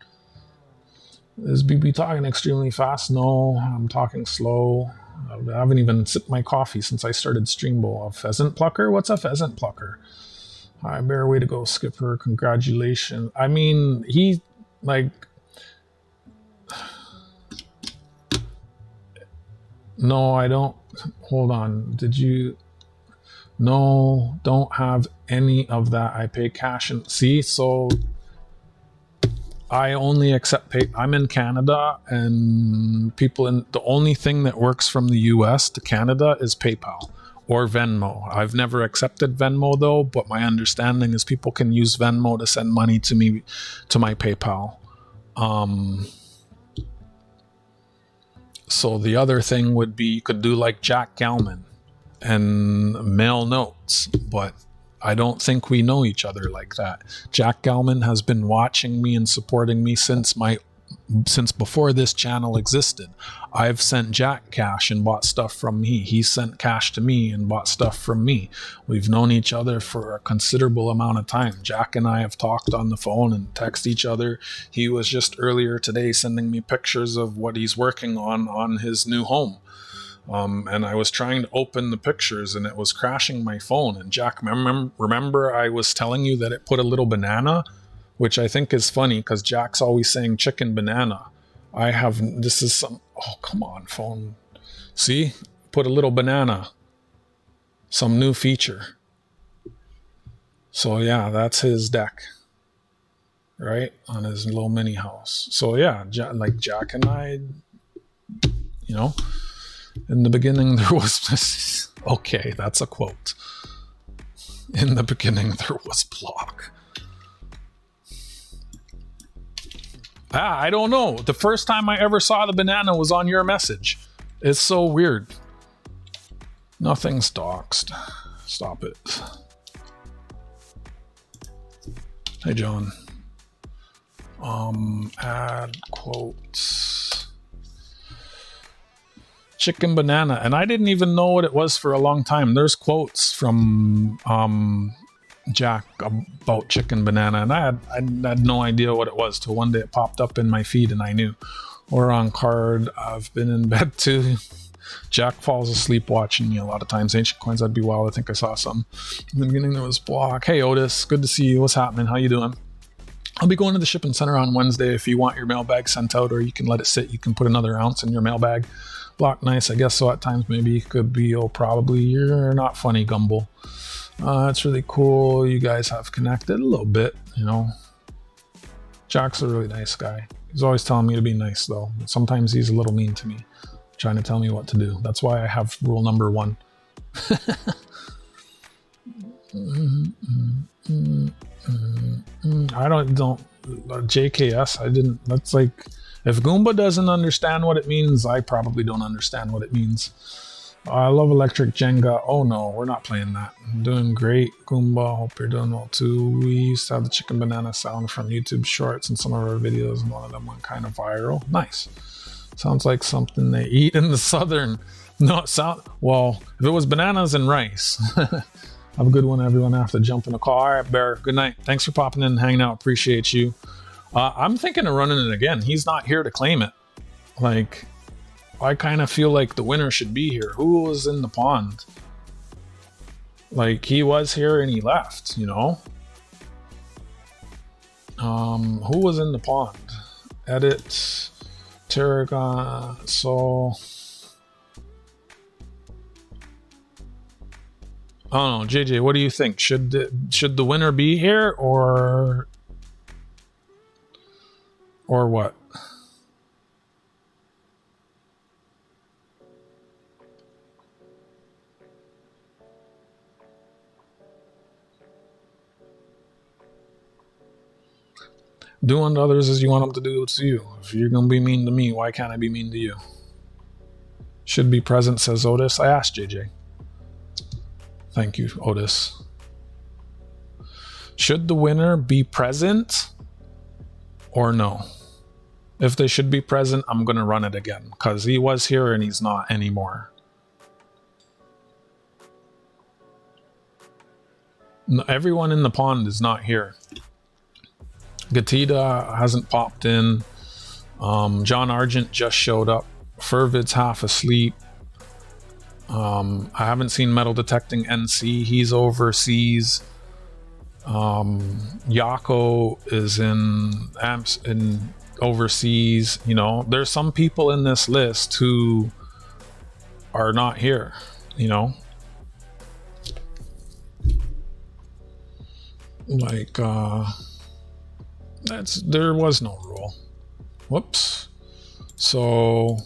Is BB talking extremely fast? No, I'm talking slow. I haven't even sipped my coffee since I started Streambo. A pheasant plucker? What's a pheasant plucker? Hi, Bear. Way to go, Skipper. Congratulations. I mean, he, like... No, I don't... Hold on. Did you... No, don't have any of that. I pay cash and... See, so... I only accept pay. I'm in Canada, and people in the only thing that works from the US to Canada is PayPal or Venmo. I've never accepted Venmo though, but my understanding is people can use Venmo to send money to me, to my PayPal. So the other thing would be you could do like Jack Galman and mail notes, but I don't think we know each other like that. Jack Galman has been watching me and supporting me since before this channel existed. I've sent Jack cash and bought stuff from me. He sent cash to me and bought stuff from me. We've known each other for a considerable amount of time. Jack and I have talked on the phone and text each other. He was just earlier today sending me pictures of what he's working on his new home. And I was trying to open the pictures and it was crashing my phone. And Jack, remember I was telling you that it put a little banana, which I think is funny because Jack's always saying chicken banana. This is some, oh, come on, phone. See, put a little banana, some new feature. So yeah, that's his deck, right? On his little mini house. So yeah, like Jack and I, you know, in the beginning, there was this... Okay, that's a quote. In the beginning, there was block. I don't know. The first time I ever saw the banana was on your message. It's so weird. Nothing's doxed. Stop it. Hey, John. Add quotes. Chicken banana, and I didn't even know what it was for a long time. There's quotes from Jack about chicken banana, and I had no idea what it was till one day it popped up in my feed and I knew. Or on card, I've been in bed too. Jack falls asleep watching me a lot of times. Ancient coins, that'd be wild. I think I saw something. In the beginning there was block. Hey Otis, good to see you. What's happening? How you doing? I'll be going to the shipping center on Wednesday. If you want your mailbag sent out, or you can let it sit, you can put another ounce in your mailbag. Block nice, I guess so at times. Maybe could be, oh, probably. You're not funny, Gumble. That's really cool. You guys have connected a little bit, you know. Jack's a really nice guy. He's always telling me to be nice, though. Sometimes he's a little mean to me, trying to tell me what to do. That's why I have rule number 1. I don't JKS. I didn't. That's like, if Goomba doesn't understand what it means, I probably don't understand what it means. I love Electric Jenga. Oh no, we're not playing that. I'm doing great, Goomba. Hope you're doing well too. We used to have the chicken banana sound from YouTube Shorts in some of our videos, and one of them went kind of viral. Nice. Sounds like something they eat in the southern. No, well, if it was bananas and rice. Have a good one, everyone. I have to jump in a call. All right, Bear. Good night. Thanks for popping in and hanging out. Appreciate you. I'm thinking of running it again. He's not here to claim it. Like, I kind of feel like the winner should be here. Who was in the pond? Like, he was here and he left, you know? Who was in the pond? Edit. Tarragon. So... I don't know, JJ, what do you think? Should the winner be here or what? Do unto others as you want them to do to you. If you're gonna be mean to me, why can't I be mean to you? Should be present, says Otis. I asked JJ. Thank you, Otis. Should the winner be present or no? If they should be present, I'm going to run it again because he was here and he's not anymore. Everyone in the pond is not here. Gatita hasn't popped in. John Argent just showed up. Fervid's half asleep. I haven't seen Metal Detecting NC. He's overseas. Yako is in overseas. You know, there's some people in this list who are not here, you know. Like, there was no rule. Whoops. So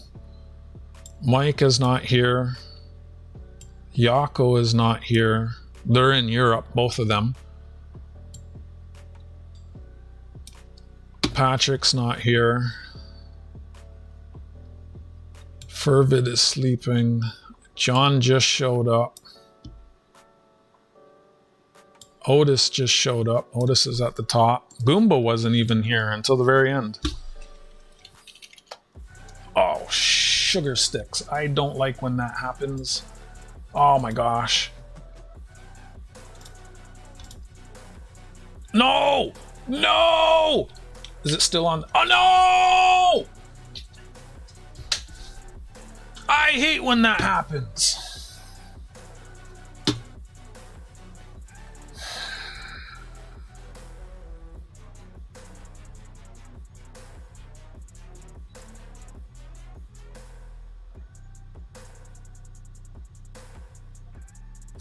Mike is not here. Yako is not here. They're in Europe, both of them. Patrick's not here. Fervid is sleeping. John just showed up. Otis just showed up. Otis is at the top. Goomba wasn't even here until the very end. Oh, sugar sticks. I don't like when that happens. Oh my gosh. No! No! Is it still on? Oh no! I hate when that happens.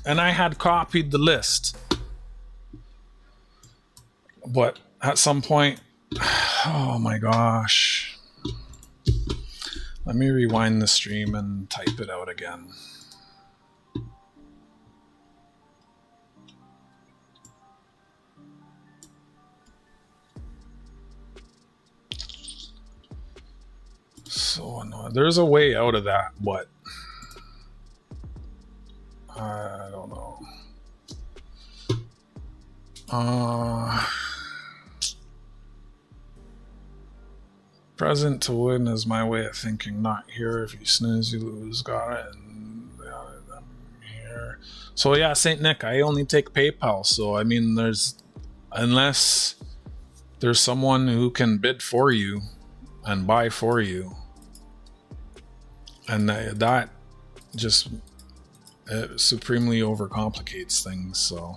And I had copied the list. But at some point, oh my gosh. Let me rewind the stream and type it out again. So annoying. There's a way out of that, but I don't know. Present to win is my way of thinking. Not here. If you snooze, you lose. Got it. And I'm here. So yeah, Saint Nick. I only take PayPal. So I mean, unless there's someone who can bid for you and buy for you, and that just supremely overcomplicates things. So.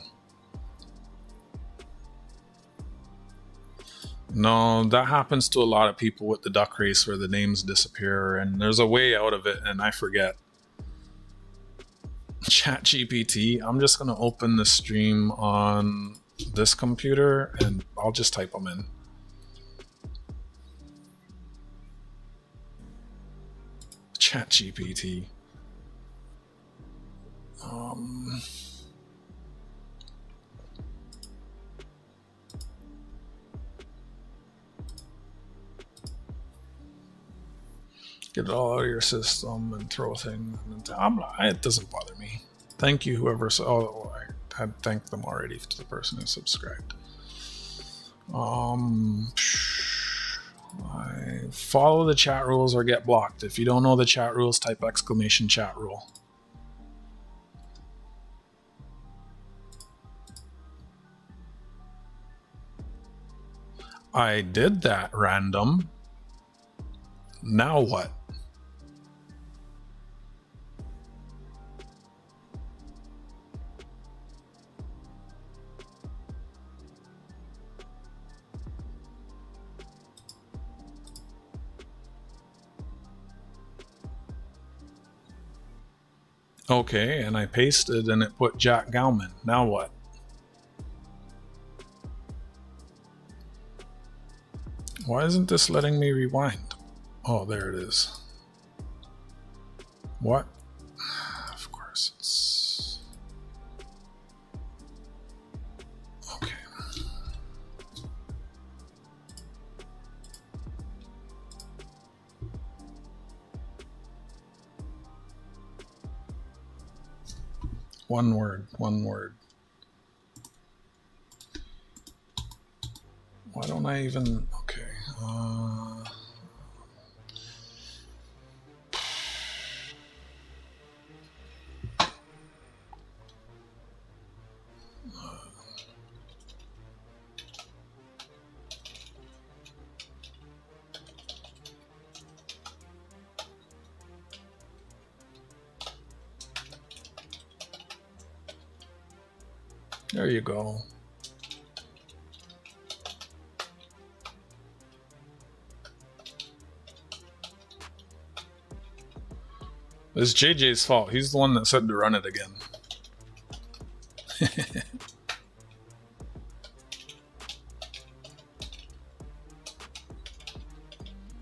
No, that happens to a lot of people with the duck race where the names disappear, and there's a way out of it, and I forget. ChatGPT. I'm just going to open the stream on this computer, and I'll just type them in. ChatGPT. Get it all out of your system and throw things. It doesn't bother me. Thank you, whoever. Oh, I had thanked them already to the person who subscribed. I follow the chat rules or get blocked. If you don't know the chat rules, type exclamation chat rule. I did that, random. Now what? Okay, and I pasted and it put Jack Gauman. Now what? Why isn't this letting me rewind? Oh, there it is. What? Of course it's... Okay. One word, one word. Why don't I even... Okay. There you go. It's JJ's fault. He's the one that said to run it again.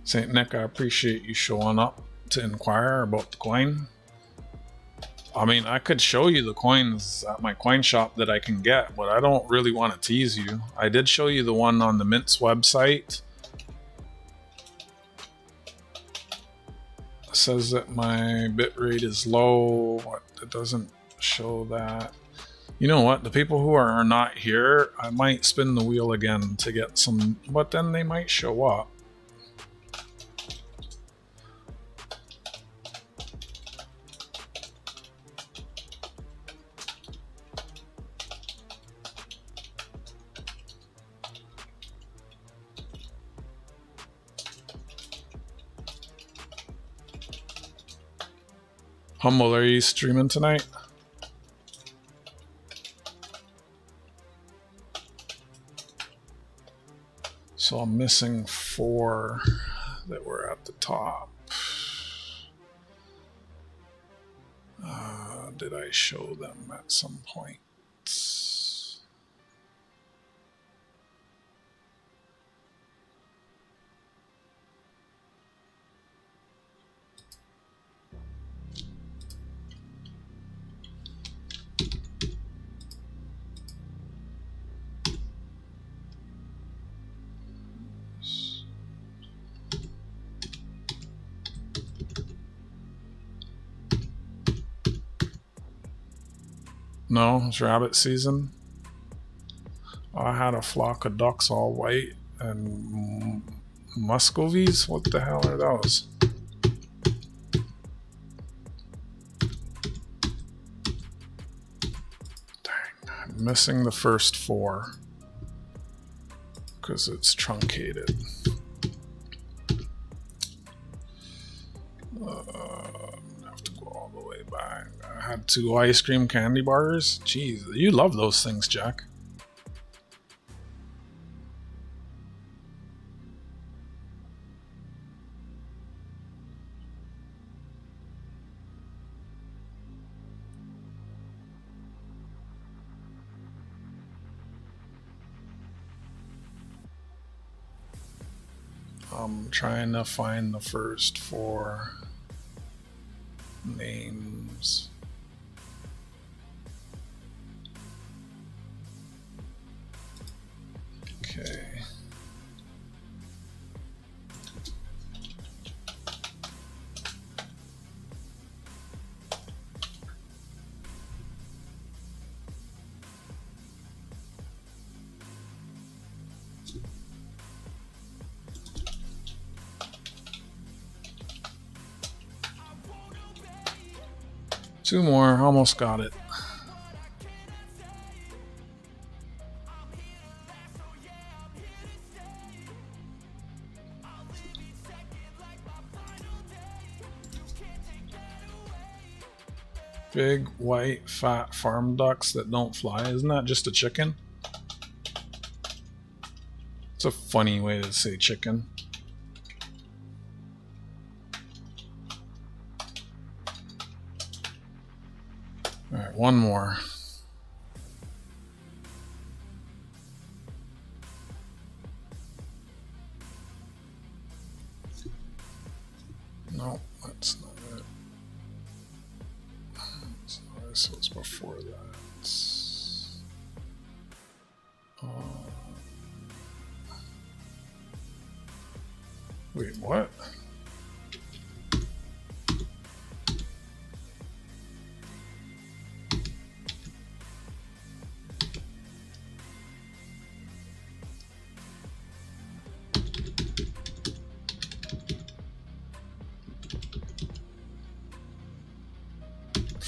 St. Nick, I appreciate you showing up to inquire about the coin. I mean, I could show you the coins at my coin shop that I can get, but I don't really want to tease you. I did show you the one on the Mint's website. It says that my bitrate is low, but it doesn't show that. You know what? The people who are not here, I might spin the wheel again to get some, but then they might show up. Humble, are you streaming tonight? So I'm missing 4 that were at the top. Did I show them at some point? No, it's rabbit season. I had a flock of ducks all white and Muscovies. What the hell are those? Dang, I'm missing the first 4 because it's truncated. Had 2 ice cream candy bars. Jeez, you love those things, Jack. I'm trying to find the first 4 names. Okay. Two more, almost got it. Big, white, fat farm ducks that don't fly. Isn't that just a chicken? It's a funny way to say chicken. All right, one more. No, that's not it. So it's before that. Wait, what?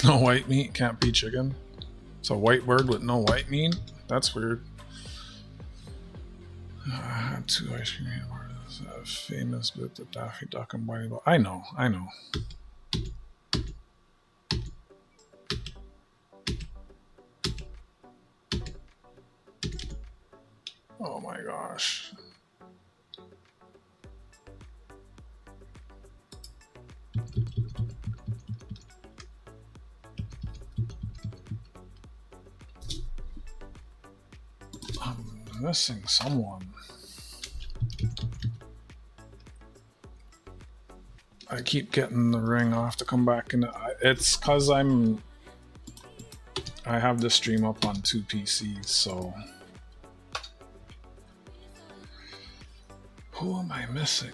No white meat, can't be chicken. It's a white bird with no white meat? That's weird. I had 2 ice cream bars. A famous bit that Daffy Duck and Bunny. I know. Oh my gosh. I'm missing someone. I keep getting the ring. I'll have to come back and it's cause I have the stream up on 2 PCs, so who am I missing?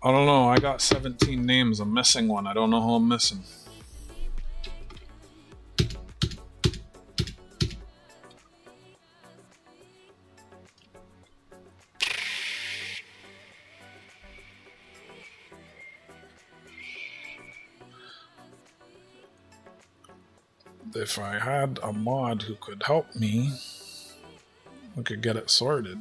I don't know. I got 17 names. I'm missing one. I don't know who I'm missing. If I had a mod who could help me, we could get it sorted.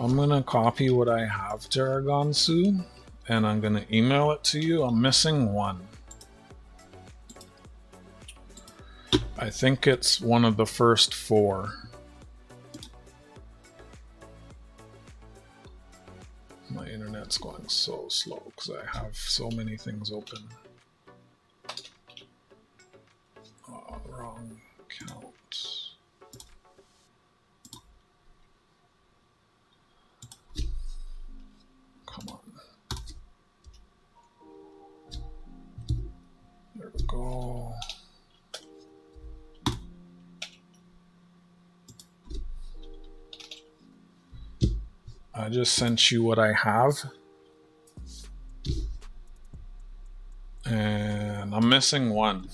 I'm gonna copy what I have to Aragonsu, and I'm gonna email it to you. I'm missing one. I think it's one of the first 4. My internet's going so slow because I have so many things open. Oh, wrong count. Come on. There we go. I just sent you what I have. And I'm missing one.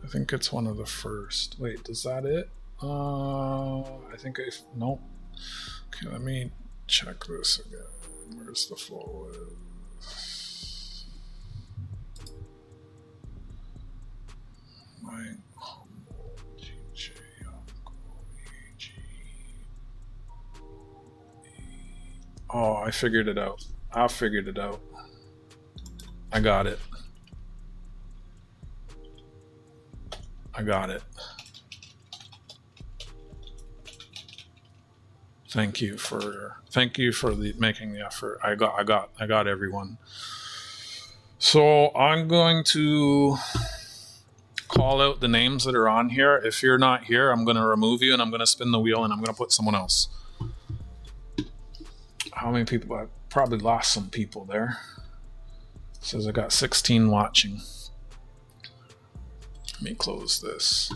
I think it's one of the first. Wait, is that it? I think nope. Okay, let me check this again. Where's the flow? My humble GJ Oh, I figured it out. I figured it out. I got it. I got it. Thank you for making the effort. I got everyone. So I'm going to call out the names that are on here. If you're not here, I'm going to remove you and I'm going to spin the wheel and I'm going to put someone else. How many people? I probably lost some people there. It says I got 16 watching. Let me close this.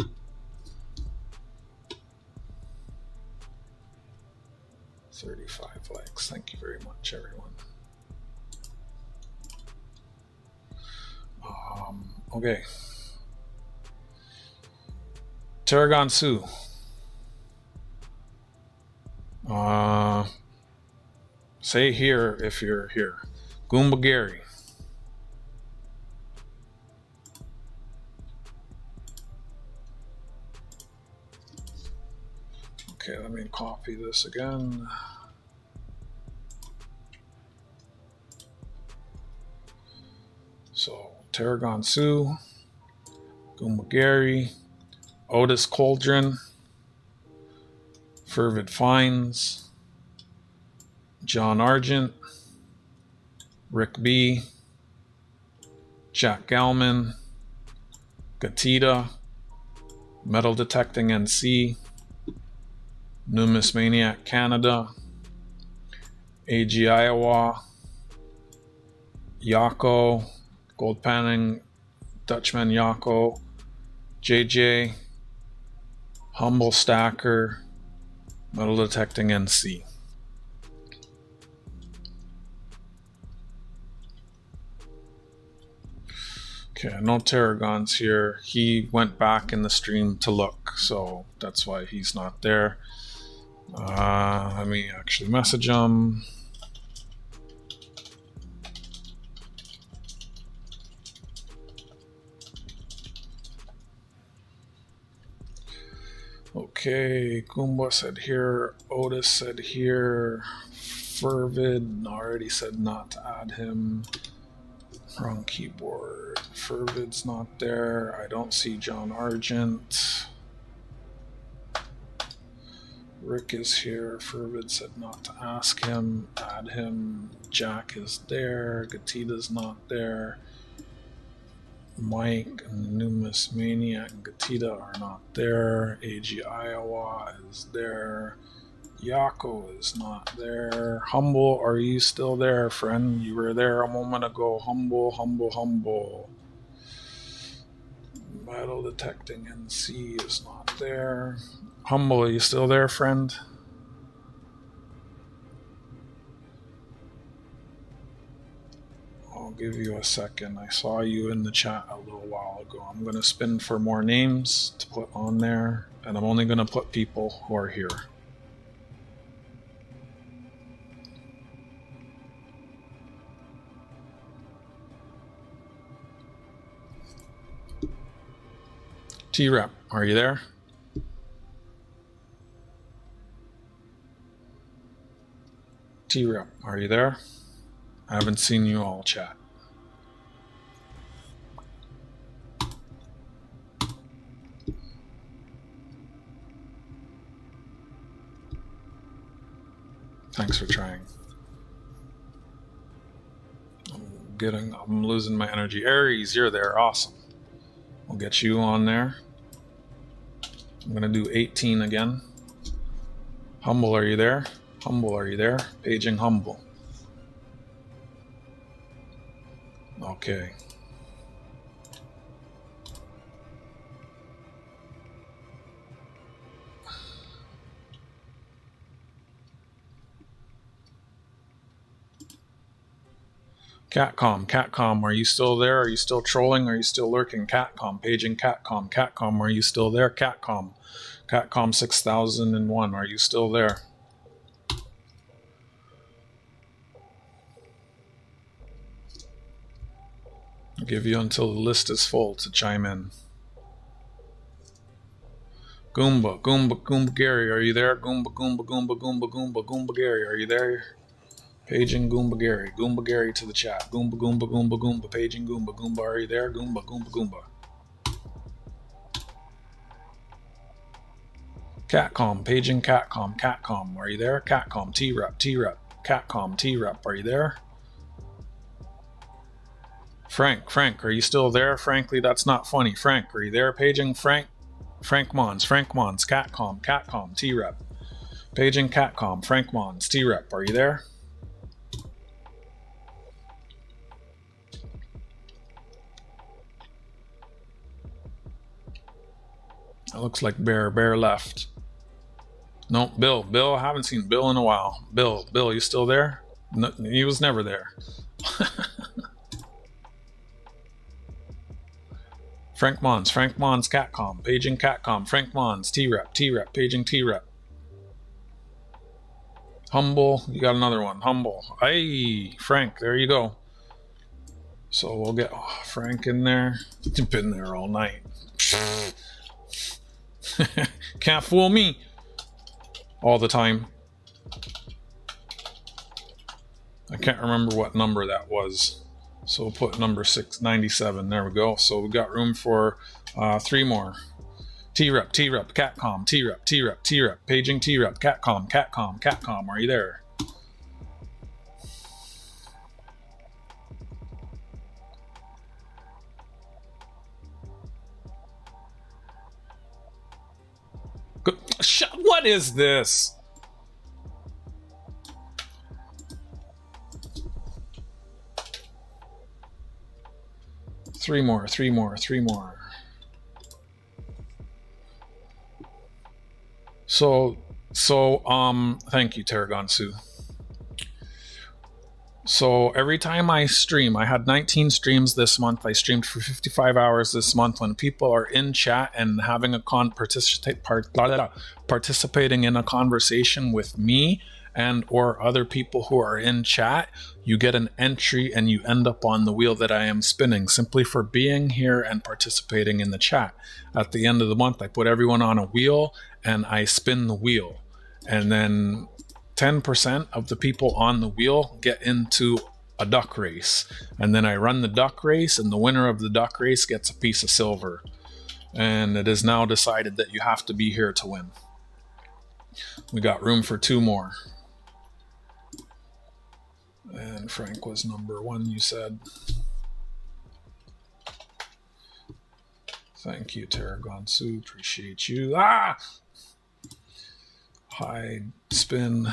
$35 likes. Thank you very much, everyone. Okay. Tarragon Sioux. Say here if you're here. Goomba Gary. Okay, let me copy this again. So, Tarragon Sioux, Goomba Gary, Otis Cauldron, Fervid Fines, John Argent, Rick B, Jack Galman, Gatita, Metal Detecting NC, Numismatics Canada, AG Iowa, Yako, Gold Panning, Dutchman Yako, JJ, Humble Stacker, Metal Detecting NC. Okay, no Tarragon's here. He went back in the stream to look, so that's why he's not there. Let me actually message him. Okay, Goomba said here. Otis said here. Fervid already said not to add him. Wrong keyboard. Fervid's not there. I don't see John Argent. Rick is here. Fervid said not to ask him. Add him. Jack is there. Gatita's not there. Mike and the Numismatics and Gatita are not there. AG Iowa is there. Yako is not there. Humble, are you still there, friend? You were there a moment ago. Humble, humble, humble. Metal detecting NC is not there. Humble, are you still there, friend? I'll give you a second. I saw you in the chat a little while ago. I'm going to spin for more names to put on there, and I'm only going to put people who are here. T-Rep, are you there? T-Rep, are you there? I haven't seen you all chat. Thanks for trying. I'm losing my energy. Aries, you're there. Awesome. We'll get you on there. I'm going to do 18 again. Humble, are you there? Humble, are you there? Paging Humble. Okay. Catcom, are you still there? Are you still trolling? Are you still lurking? Catcom, paging Catcom, are you still there? Catcom 6001, are you still there? I'll give you until the list is full to chime in. Goomba Gary, are you there? Goomba Gary, are you there? Paging Goomba Gary to the chat. Goomba, paging Goomba, are you there? Goomba. Catcom, paging Catcom, are you there? Catcom, T-Rep, Catcom, T-Rep, are you there? Frank, are you still there? Frankly, that's not funny. Frank, are you there? Paging Frank Mons, Catcom, T-Rep. Paging Catcom, Frank Mons, T-Rep, are you there? It looks like Bear left. No, Bill, I haven't seen Bill in a while. Bill, you still there? No, he was never there. Frank Mons, Catcom, paging Catcom, Frank Mons, T-Rep, paging T-Rep. Humble, you got another one. Humble. Hey, Frank, there you go. So we'll get Frank in there. You've been there all night. Can't fool me all the time. I can't remember what number that was. So we'll put number 697. There we go. So we've got room for 3 more. T-Rep, Catcom, T-Rep, paging T-Rep, Catcom, are you there? What is this? Three more. So, thank you, Tarragon Sue. So every time I stream, I had 19 streams this month. I streamed for 55 hours this month. When people are in chat and having a participating in a conversation with me and or other people who are in chat, you get an entry and you end up on the wheel that I am spinning simply for being here and participating in the chat. At the end of the month, I put everyone on a wheel and I spin the wheel. And then 10% of the people on the wheel get into a duck race. And then I run the duck race, and the winner of the duck race gets a piece of silver. And it is now decided that you have to be here to win. We got room for 2 more. And Frank was number 1, you said. Thank you, Tarragon Sue. Appreciate you. Hide, spin.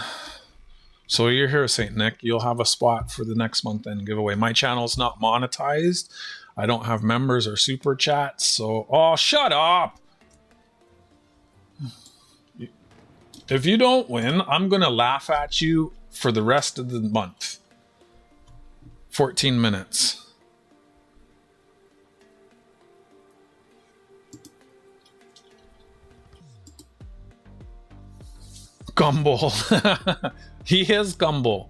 So you're here, St. Nick. You'll have a spot for the next month end giveaway. My channel's not monetized. I don't have members or super chats. So, oh, shut up. If you don't win, I'm going to laugh at you for the rest of the month. 14 minutes. Gumball. He is Gumball.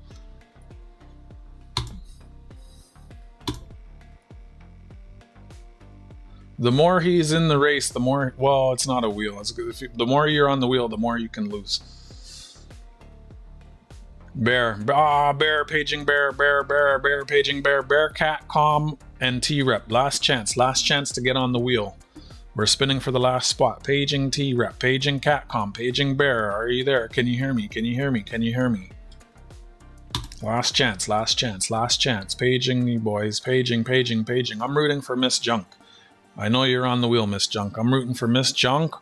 The more he's in the race, the more, well, it's not a wheel. It's good. The more you're on the wheel, the more you can lose. Bear. Bear, paging bear, paging bear, cat, calm, and T-rep. Last chance to get on the wheel. We're spinning for the last spot. Paging T-rep, paging catcom, paging bear. Are you there? Can you hear me? Can you hear me? Can you hear me? Last chance. Paging me, boys. Paging. I'm rooting for Miss Junk. I know you're on the wheel, Miss Junk. I'm rooting for Miss Junk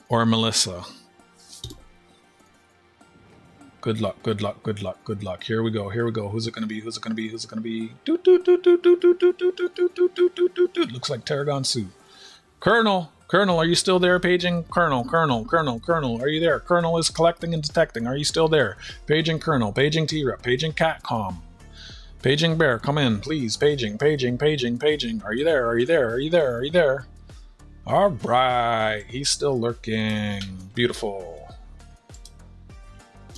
or Melissa. Good luck. Here we go. Who's it gonna be? Looks like Tarragon Sue. Colonel, are you still there? Paging Colonel, are you there? Colonel is collecting and detecting. Are you still there? Paging Colonel, paging T-rep, paging Catcom, paging Bear, come in, please. Paging. Are you there? All right, he's still lurking. Beautiful.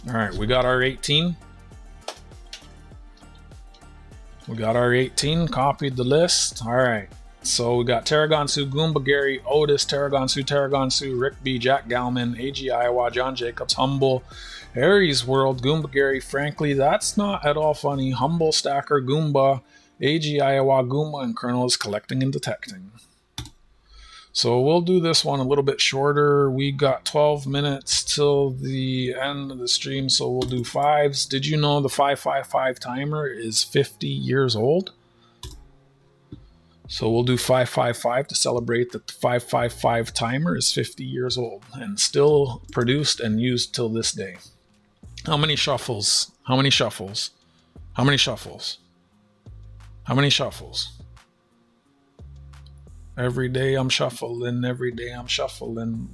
All right, we got our 18. Copied the list. All right. So we got Tarragon Sue, Goomba Gary, Otis, Tarragon Sue, Rick B, Jack Galman, AG Iowa, John Jacobs, Humble, Aries World, Goomba Gary, frankly, that's not at all funny, Humble Stacker, Goomba, AG Iowa, Goomba, and Colonel is collecting and detecting. So we'll do this one a little bit shorter. We got 12 minutes till the end of the stream, so we'll do 5s. Did you know the 555 timer is 50 years old? So we'll do 555 to celebrate that the 555 timer is 50 years old and still produced and used till this day. How many shuffles? Every day I'm shuffling.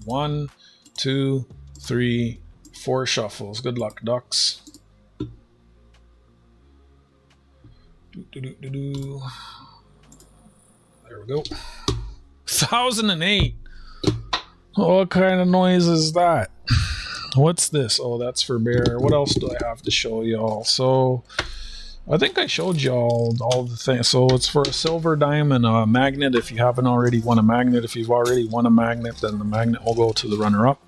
1, 2, 3, 4 shuffles. Good luck, ducks. There we go. 1008. What kind of noise is that? What's this? Oh, that's for bear. What else do I have to show y'all? So I think I showed y'all all the things. So it's for a silver dime and a magnet. If you haven't already won a magnet, if you've already won a magnet, then the magnet will go to the runner-up.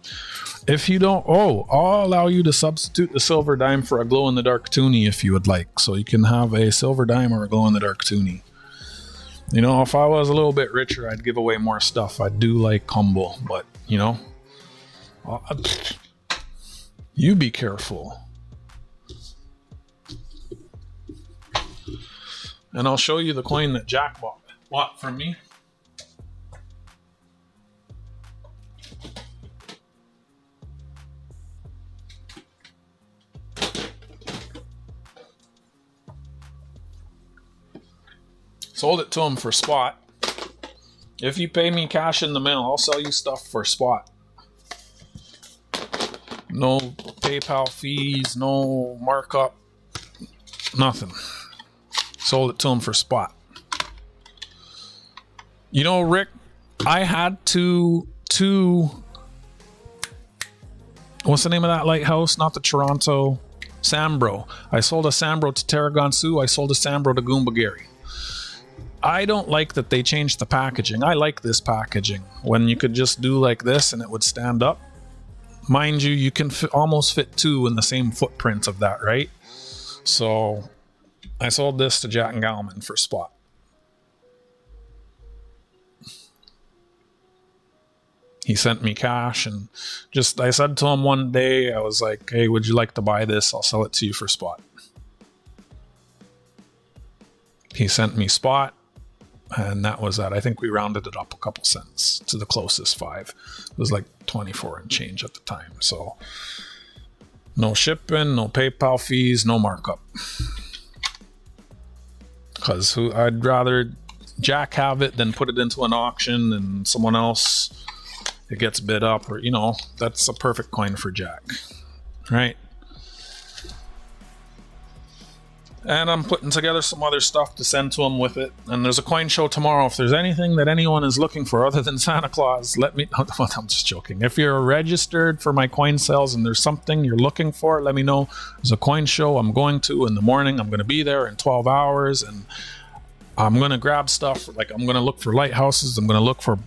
If you don't, I'll allow you to substitute the silver dime for a glow-in-the-dark toonie if you would like. So you can have a silver dime or a glow-in-the-dark toonie. You know, if I was a little bit richer, I'd give away more stuff. I do like humble, but, you know, you be careful. And I'll show you the coin that Jack bought from me. Sold it to him for spot. If you pay me cash in the mail, I'll sell you stuff for spot. No PayPal fees, no markup, nothing. sold it to him for spot. You know, Rick, I had to what's the name of that lighthouse? Not the Toronto. Sambro. I sold a Sambro to Tarragon Sioux. I sold a Sambro to Goomba Gary. I don't like that they changed the packaging. I like this packaging. When you could just do like this and it would stand up. Mind you, you can almost fit two in the same footprint of that, right? So I sold this to Jack and Galman for spot. He sent me cash, and just I said to him one day, I was like, hey, would you like to buy this? I'll sell it to you for spot. He sent me spot, and that was that. I think we rounded it up a couple cents to the closest 5. It was like 24 and change at the time. So no shipping, no PayPal fees, no markup. Because I'd rather Jack have it than put it into an auction and someone else, it gets bid up, or, you know, that's a perfect coin for Jack, right? And I'm putting together some other stuff to send to him with it. And there's a coin show tomorrow. If there's anything that anyone is looking for other than Santa Claus, let me know. I'm just joking. If you're registered for my coin sales and there's something you're looking for, let me know. There's a coin show I'm going to in the morning. I'm going to be there in 12 hours, and I'm going to grab stuff. Like, I'm going to look for lighthouses. I'm going to look for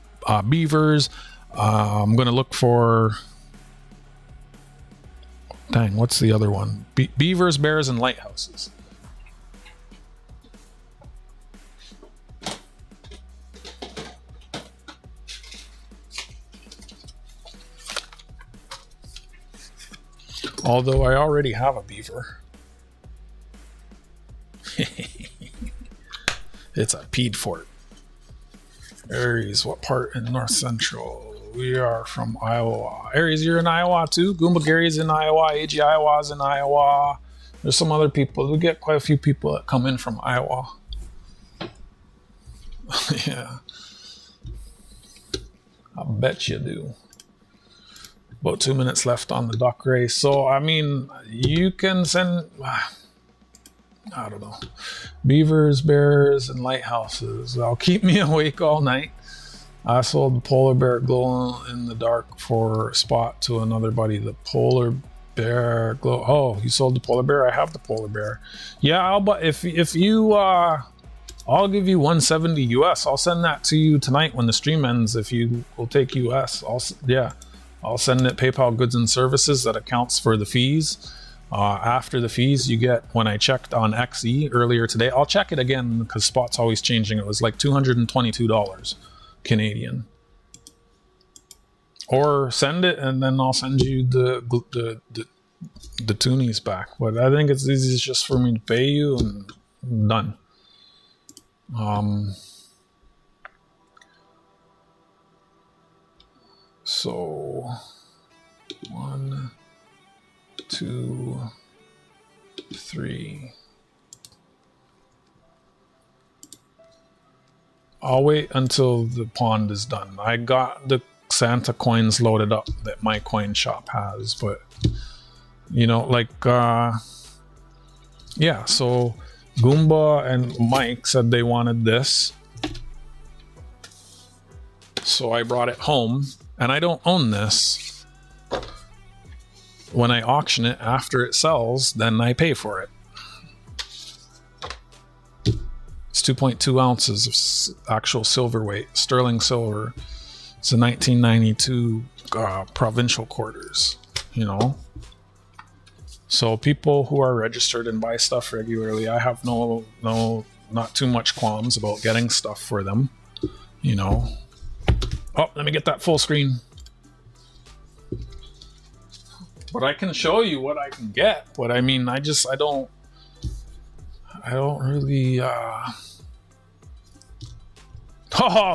beavers. I'm going to look for... Dang, what's the other one? Beavers, bears, and lighthouses. Although I already have a beaver. It's a peed fort. Aries, what part in North Central? We are from Iowa. Aries, you're in Iowa too? Goomba Gary's in Iowa. AG Iowa's in Iowa. There's some other people. We get quite a few people that come in from Iowa. Yeah. I bet you do. About 2 minutes left on the duck race. So, I mean, you can send, I don't know, beavers, bears, and lighthouses. They'll keep me awake all night. I sold the polar bear glow in the dark for spot to another buddy. The polar bear glow. Oh, you sold the polar bear? I have the polar bear. Yeah, but if you, I'll give you 170 US. I'll send that to you tonight when the stream ends. If you will take US, I'll send it PayPal goods and services. That accounts for the fees. After the fees, you get, when I checked on XE earlier today, I'll check it again because spot's always changing. It was like $222 Canadian. Or send it and then I'll send you the toonies back. But I think it's easiest just for me to pay you and done. So 1, 2, 3. I'll wait until the pond is done. I got the Santa coins loaded up that my coin shop has, but you know, like yeah, so Goomba and Mike said they wanted this, so I brought it home. And I don't own this. When I auction it after it sells, then I pay for it. It's 2.2 ounces of actual silver weight, sterling silver. It's a 1992 provincial quarters, you know. So people who are registered and buy stuff regularly, I have not too much qualms about getting stuff for them, you know. Oh, let me get that full screen. But I can show you what I can get. But I mean, I don't really, oh,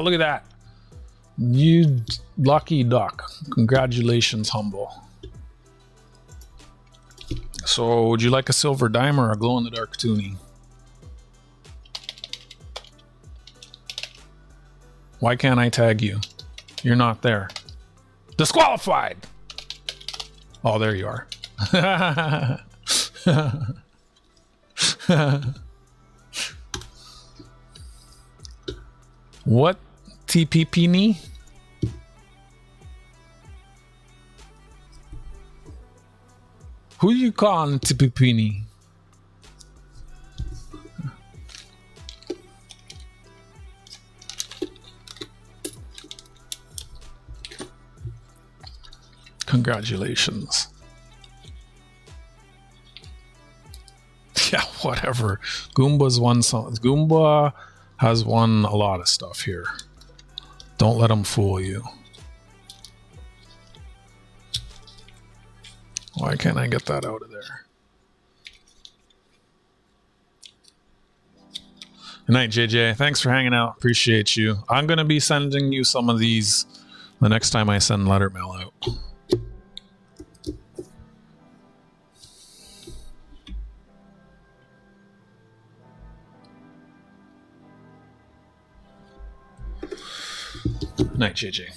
look at that. You lucky duck. Congratulations, Humble. So, would you like a silver dime or a glow-in-the-dark toonie? Why can't I tag you? You're not there. Disqualified! Oh, there you are. What? TPP knee? Who you calling TPP knee? Congratulations. Yeah, whatever. Goomba's won some. Goomba has won a lot of stuff here. Don't let them fool you. Why can't I get that out of there? Good night, JJ. Thanks for hanging out. Appreciate you. I'm going to be sending you some of these the next time I send letter mail out. Good night, JJ.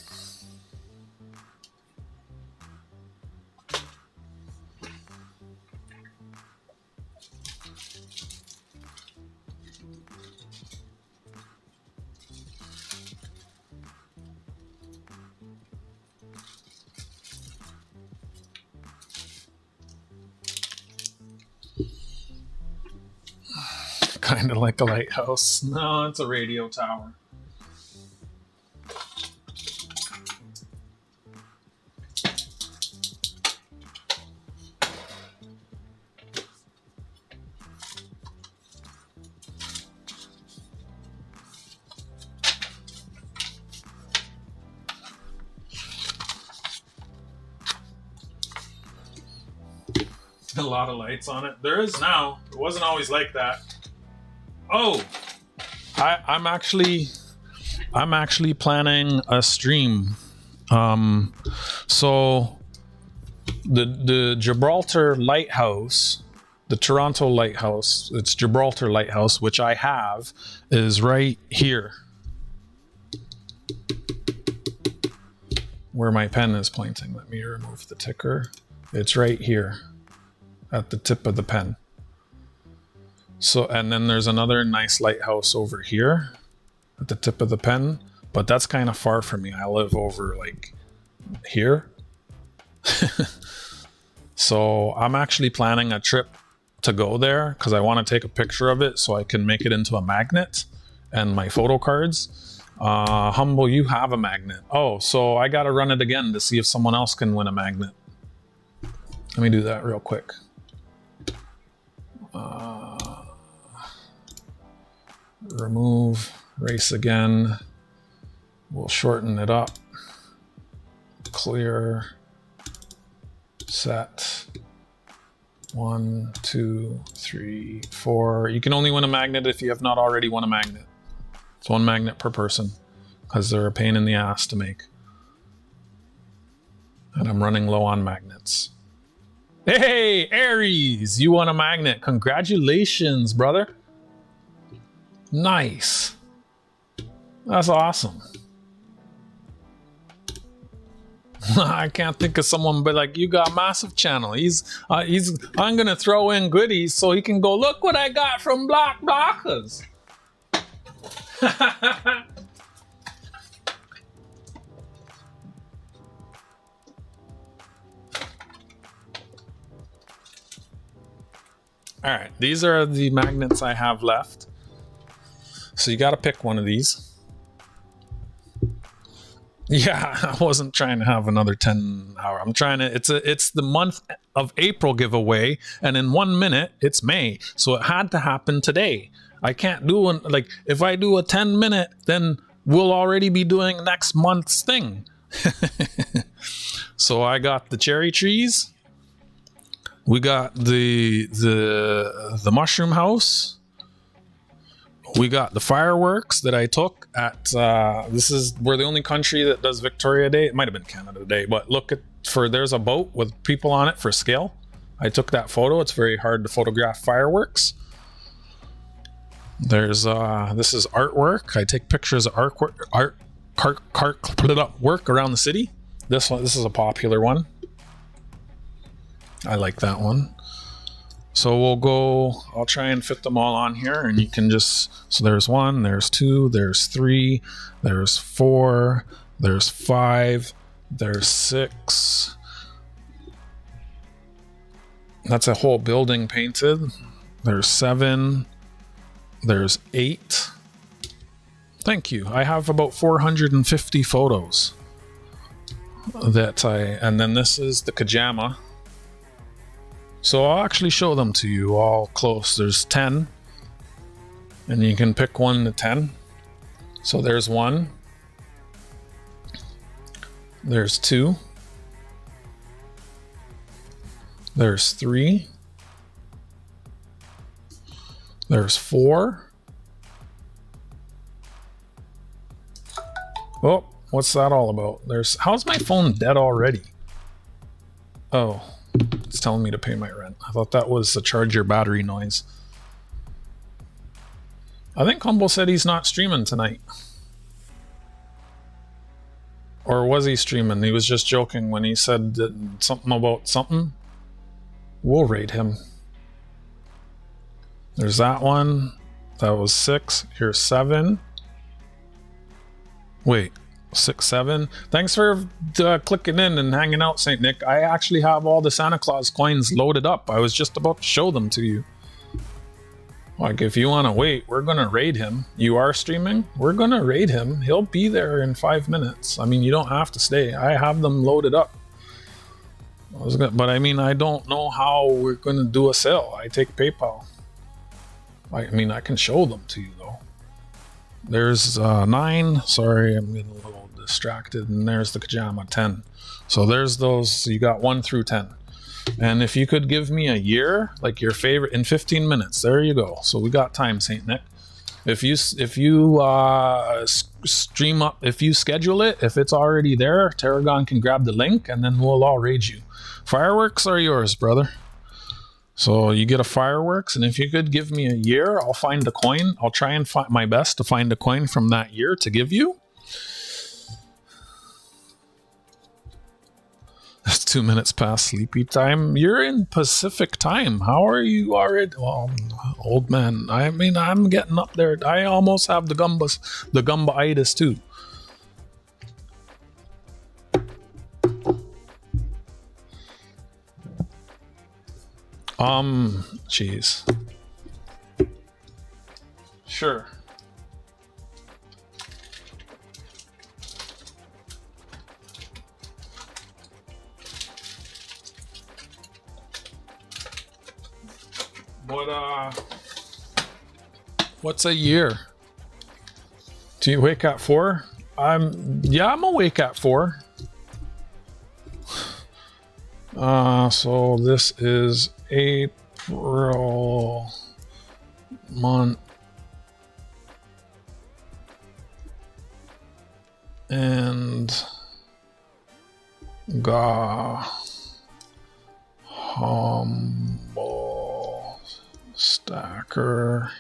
Kind of like a lighthouse. No, it's a radio tower. A lot of lights on it. There is now. It wasn't always like that. Oh, I'm actually planning a stream. So the Gibraltar Lighthouse, the Toronto Lighthouse, it's Gibraltar Lighthouse, which I have, is right here, where my pen is pointing. Let me remove the ticker. It's right here at the tip of the pen. So, and then there's another nice lighthouse over here at the tip of the pen, but that's kind of far from me. I live over like here. So I'm actually planning a trip to go there because I want to take a picture of it so I can make it into a magnet and my photo cards. Humble, you have a magnet. Oh, so I got to run it again to see if someone else can win a magnet. Let me do that real quick. Remove, race again. We'll shorten it up. Clear, set. 1, 2, 3, 4. You can only win a magnet if you have not already won a magnet. It's 1 magnet per person because they're a pain in the ass to make. And I'm running low on magnets. Hey, Aries, you won a magnet. Congratulations, brother. Nice. That's awesome. I can't think of someone but like, you got a massive channel. I'm gonna throw in goodies so he can go, look what I got from Blockers. All right, these are the magnets I have left. So you got to pick one of these. Yeah, I wasn't trying to have another 10 hour. I'm trying to, it's the month of April giveaway, and in 1 minute it's May. So it had to happen today. I can't do one, like if I do a 10-minute, then we'll already be doing next month's thing. So I got the cherry trees. We got the mushroom house. We got the fireworks that I took at, we're the only country that does Victoria Day. It might have been Canada Day, but look there's a boat with people on it for scale. I took that photo. It's very hard to photograph fireworks. There's, this is artwork. I take pictures of artwork around the city. This is a popular one. I like that one. So we'll go, I'll try and fit them all on here, and you can just, so there's 1, there's 2, there's 3, there's 4, there's 5, there's 6. That's a whole building painted. There's 7, there's 8. Thank you. I have about 450 photos that and then this is the pajama. So I'll actually show them to you all close. There's 10, and you can pick 1 to 10. So there's 1, there's 2, there's 3, there's 4. Oh, what's that all about? How's my phone dead already? Oh. It's telling me to pay my rent. I thought that was the charger battery noise. I think Humble said he's not streaming tonight. Or was he streaming? He was just joking when he said something about something. We'll raid him. There's that one. That was 6. Here's 7. Wait. 6, 7. Thanks for clicking in and hanging out, Saint Nick. I actually have all the Santa Claus coins loaded up. I was just about to show them to you. Like, if you want to wait, we're going to raid him. You are streaming? We're going to raid him. He'll be there in 5 minutes. I mean, you don't have to stay. I have them loaded up. But I mean, I don't know how we're going to do a sale. I take PayPal. I mean, I can show them to you, though. There's 9. Sorry, I'm getting a little distracted. And there's the pajama, 10. So there's those. You got 1 through 10. And if you could give me a year, like your favorite, in 15 minutes, there you go. So we got time, Saint Nick. If you stream up, if you schedule it, if it's already there, Tarragon can grab the link, and then we'll all raid you. Fireworks are yours, brother. So you get a fireworks, and if you could give me a year, I'll find a coin. I'll try and find my best to find a coin from that year to give you. It's 2 minutes past sleepy time. You're in Pacific time. How are you already? Well, old man. I mean, I'm getting up there. I almost have the gumbaitis too. Jeez. Sure. What's a year? Do you wake at 4? Yeah, I'm awake at 4. So this is April month and humble stacker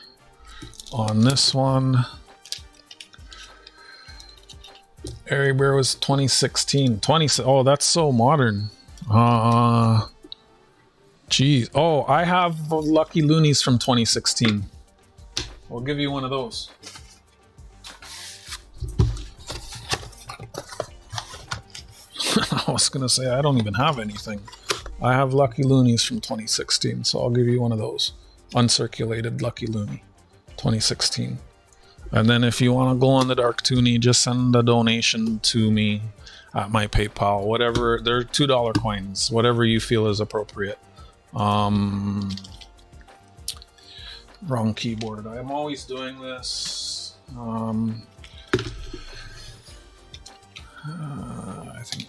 on this one. Airy Bear was 2016. Oh, that's so modern. Geez. Oh, I have Lucky Loonies from 2016. I'll give you one of those. I was gonna say I don't even have anything. I have Lucky Loonies from 2016, so I'll give you one of those. Uncirculated Lucky Looney, 2016. And then if you want to go on the Dark Toonie, just send a donation to me at my PayPal. Whatever, they're $2 coins. Whatever you feel is appropriate. Wrong keyboard. I'm always doing this. I think.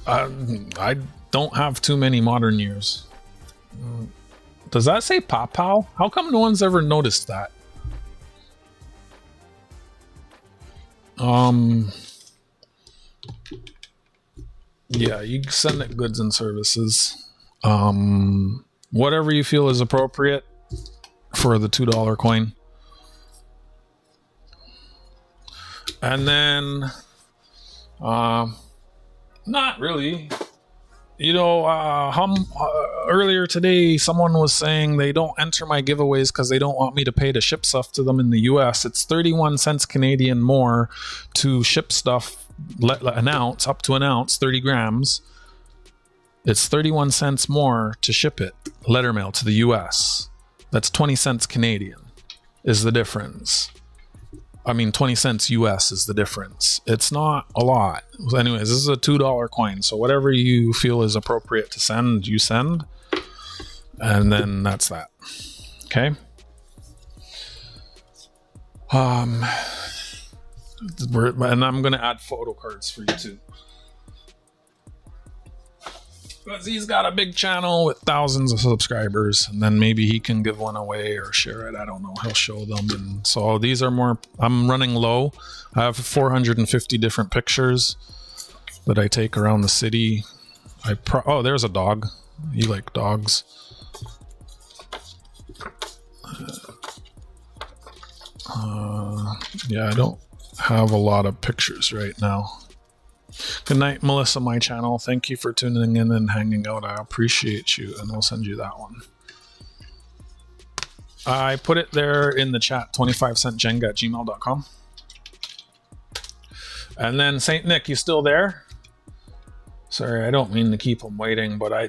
I don't have too many modern years. Does that say Pop Pow? How come no one's ever noticed that? Yeah, you can send it goods and services. Whatever you feel is appropriate for the $2 coin. And then, not really. You know, earlier today, someone was saying they don't enter my giveaways because they don't want me to pay to ship stuff to them in the US. It's 31 cents Canadian more to ship stuff, an ounce, up to an ounce, 30 grams. It's 31 cents more to ship it, letter mail, to the US. That's 20 cents Canadian is the difference. I mean, 20 cents US is the difference. It's not a lot. Anyways, this is a $2 coin. So whatever you feel is appropriate to send, you send. And then that's that. Okay. And I'm going to add photo cards for you too. Because he's got a big channel with thousands of subscribers, and then maybe he can give one away or share it. I don't know. He'll show them. And so these are more, I'm running low. I have 450 different pictures that I take around the city. Oh, there's a dog. You like dogs. Yeah, I don't have a lot of pictures right now. Good night, Melissa, my channel. Thank you for tuning in and hanging out. I appreciate you, and I'll send you that one. I put it there in the chat, 25centjenga@gmail.com. And then Saint Nick, you still there? Sorry, I don't mean to keep him waiting, but I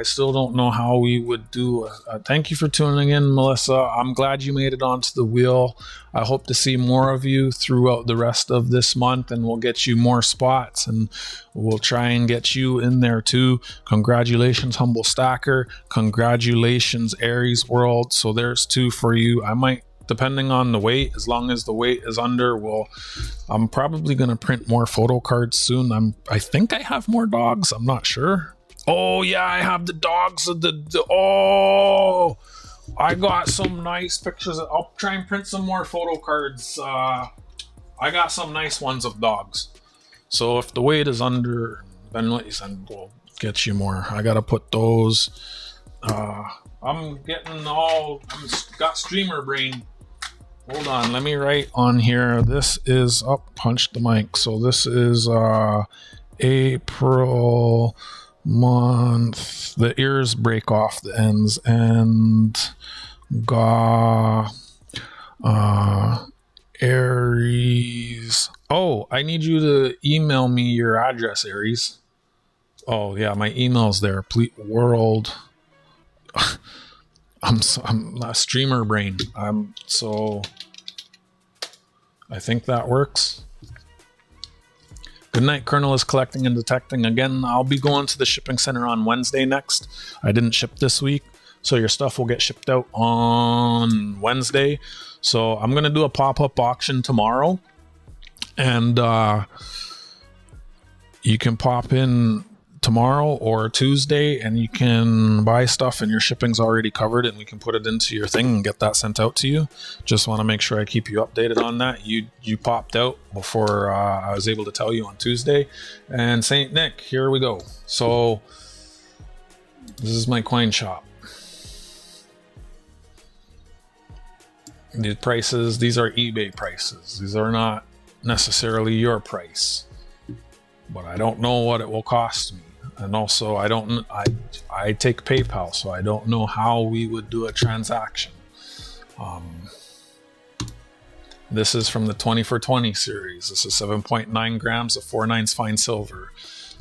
still don't know how we would do thank you for tuning in, Melissa. I'm glad you made it onto the wheel. I hope to see more of you throughout the rest of this month, and we'll get you more spots, and we'll try and get you in there too. Congratulations, Humble Stacker. Congratulations, Aries World. So there's 2 for you. I might, depending on the weight, as long as the weight is under, I'm probably going to print more photo cards soon. I think I have more dogs. I'm not sure. Oh yeah, I have the dogs of oh, I got some nice pictures. I'll try and print some more photo cards. I got some nice ones of dogs. So if the weight is under, then what you send will get you more. I got to put those. I'm got streamer brain. Hold on, let me write on here. This is punch the mic. So this is April month. The ears break off the ends, and Aries. Oh, I need you to email me your address, Aries. Oh yeah, my email's there. Please, world. I'm a streamer brain. So I think that works. Good night, Colonel is collecting and detecting. Again, I'll be going to the shipping center on Wednesday next. I didn't ship this week, so your stuff will get shipped out on Wednesday. So I'm going to do a pop-up auction tomorrow, and you can pop in tomorrow or Tuesday, and you can buy stuff, and your shipping's already covered, and we can put it into your thing and get that sent out to you. Just want to make sure I keep you updated on that. You popped out before I was able to tell you on Tuesday. And Saint Nick, here we go. So this is my coin shop. These prices, these are eBay prices. These are not necessarily your price, but I don't know what it will cost me. And also, I take PayPal, so I don't know how we would do a transaction. This is from the 20 for 20 series. This is 7.9 grams of 4/9 fine silver.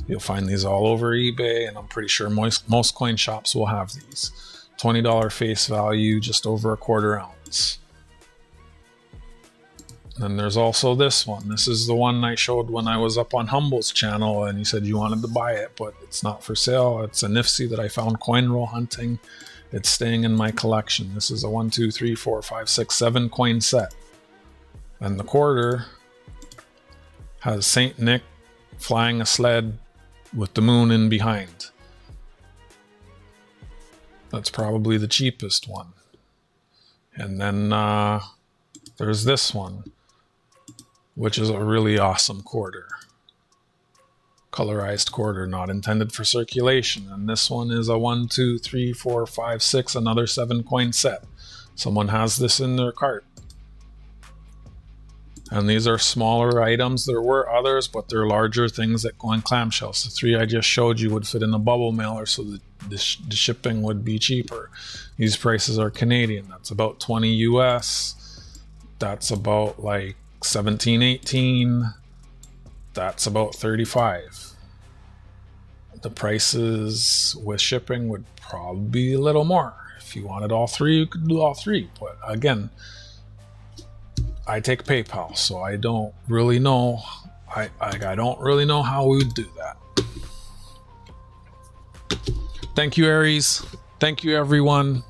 You'll find these all over eBay, and I'm pretty sure most coin shops will have these. $20 face value, just over a 1/4 ounce. Then there's also this one. This is the one I showed when I was up on Humble's channel, and he said you wanted to buy it, but it's not for sale. It's a Nifty that I found coinrollhunting. It's staying in my collection. This is a 1, 2, 3, 4, 5, 6, 7 coin set. And the 1/4 has Saint Nick flying a sled with the moon in behind. That's probably the cheapest one. And then there's this one, which is a really awesome 1/4. Colorized 1/4, not intended for circulation. And this one is a 1, 2, 3, 4, 5, 6, another 7 coin set. Someone has this in their cart. And these are smaller items. There were others, but they're larger things that go in clamshells. The 3 I just showed you would fit in a bubble mailer, so the shipping would be cheaper. These prices are Canadian. That's about 20 US. That's about like 17, 18. That's about 35. The prices with shipping would probably be a little more. If you wanted all 3, you could do all 3. But again, I take PayPal, so I don't really know. I don't really know how we would do that. Thank you, Aries. Thank you, everyone.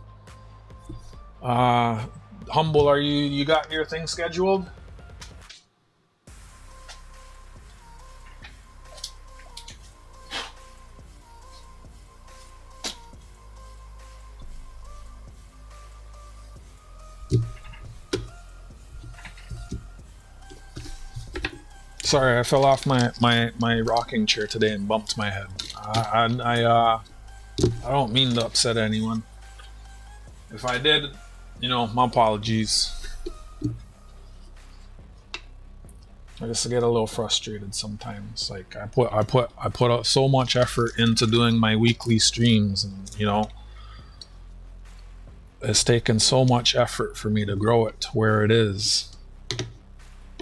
Humble, are you got your thing scheduled? Sorry, I fell off my rocking chair today and bumped my head. I don't mean to upset anyone. If I did, you know, my apologies. I just get a little frustrated sometimes. Like I put out so much effort into doing my weekly streams, and you know, it's taken so much effort for me to grow it to where it is.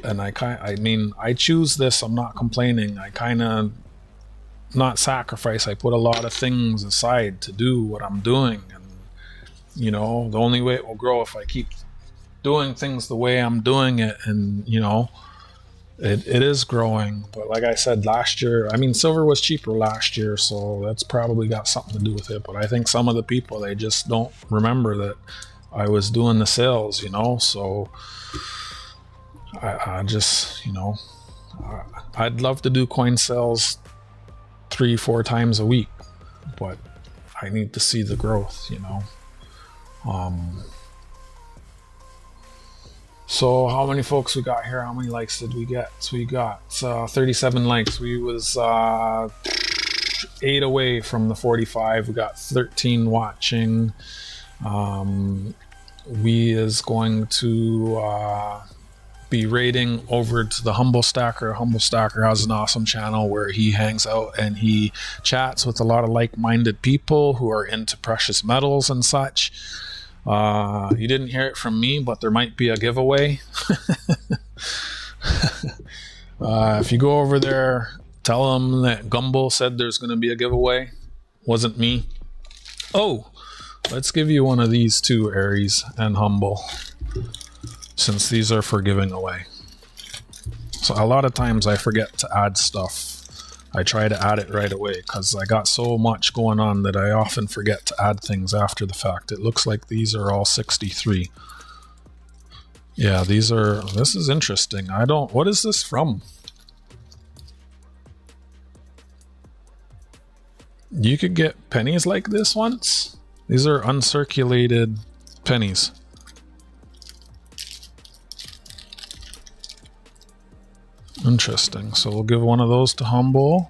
And I mean, I choose this. I'm not complaining. I kind of not sacrifice. I put a lot of things aside to do what I'm doing, and you know, the only way it will grow if I keep doing things the way I'm doing it. And you know, it is growing. But like I said, last year, I mean, silver was cheaper last year, so that's probably got something to do with it. But I think some of the people, they just don't remember that I was doing the sales, you know. So I just, you know, I'd love to do coin sales 3-4 times a week, but I need to see the growth, you know. So how many folks we got here? How many likes did we get? So we got 37 likes. We was 8 away from the 45. We got 13 watching. We is going to be raiding over to the Humble Stacker. Humble Stacker has an awesome channel where he hangs out and he chats with a lot of like-minded people who are into precious metals and such. You didn't hear it from me, but there might be a giveaway. If you go over there, tell them that Gumble said there's going to be a giveaway. Wasn't me. Oh, let's give you one of these too, Aries and Humble, since these are for giving away. So a lot of times I forget to add stuff. I try to add it right away because I got so much going on that I often forget to add things after the fact. It looks like these are all 63. Yeah, this is interesting. What is this from? You could get pennies like this once. These are uncirculated pennies. Interesting. So we'll give one of those to Humble,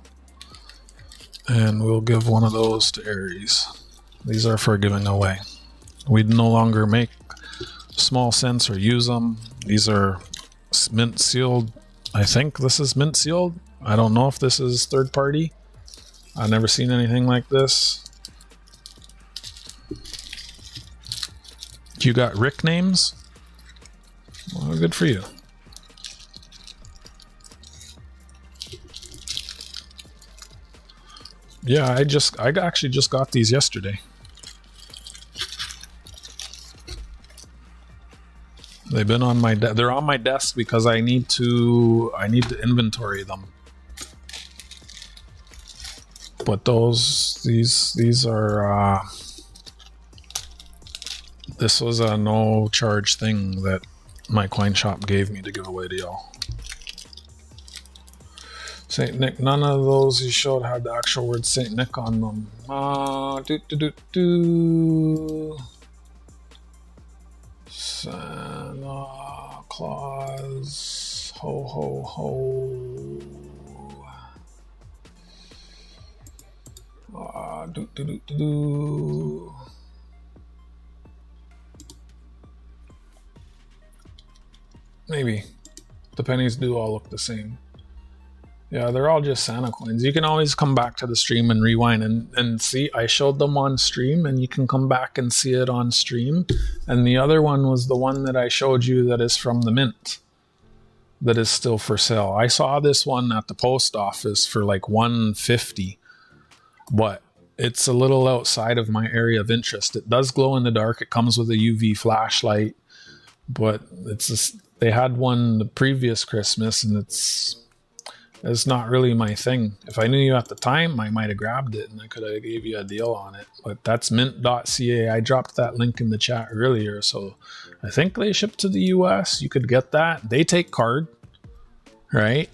and we'll give one of those to Aries. These are for giving away. We no longer make small cents or use them. These are mint sealed. I think this is mint sealed. I don't know if this is third party. I've never seen anything like this. You got Rick names? Well, good for you. Yeah, I actually just got these yesterday. They've been on my they're on my desk because I need to inventory them. But these are this was a no charge thing that my coin shop gave me to give away to y'all. Saint Nick, none of those you showed had the actual word Saint Nick on them. Santa Claus, ho ho ho. Maybe The pennies do all look the same. Yeah, they're all just Santa coins. You can always come back to the stream and rewind and see. I showed them on stream, and you can come back and see it on stream. And the other one was the one that I showed you that is from the mint, that is still for sale. I saw this one at the post office for like $150, but it's a little outside of my area of interest. It does glow in the dark. It comes with a UV flashlight, but they had one the previous Christmas, and it's not really my thing. If I knew you at the time, I might have grabbed it and I could have gave you a deal on it. But that's mint.ca. I dropped that link in the chat earlier. So I think they ship to the US. You could get that. They take card, right?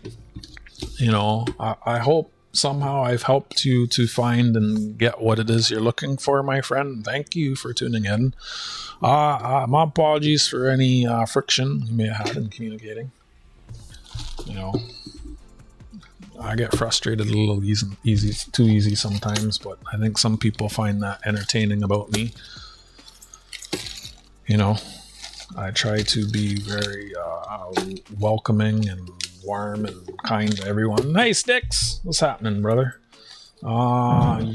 You know, I hope somehow I've helped you to find and get what it is you're looking for, my friend. Thank you for tuning in. My apologies for any friction you may have had in communicating. You know, I get frustrated a little too easy sometimes, but I think some people find that entertaining about me. You know, I try to be very welcoming and warm and kind to everyone. Hey, Sticks, what's happening, brother? I'll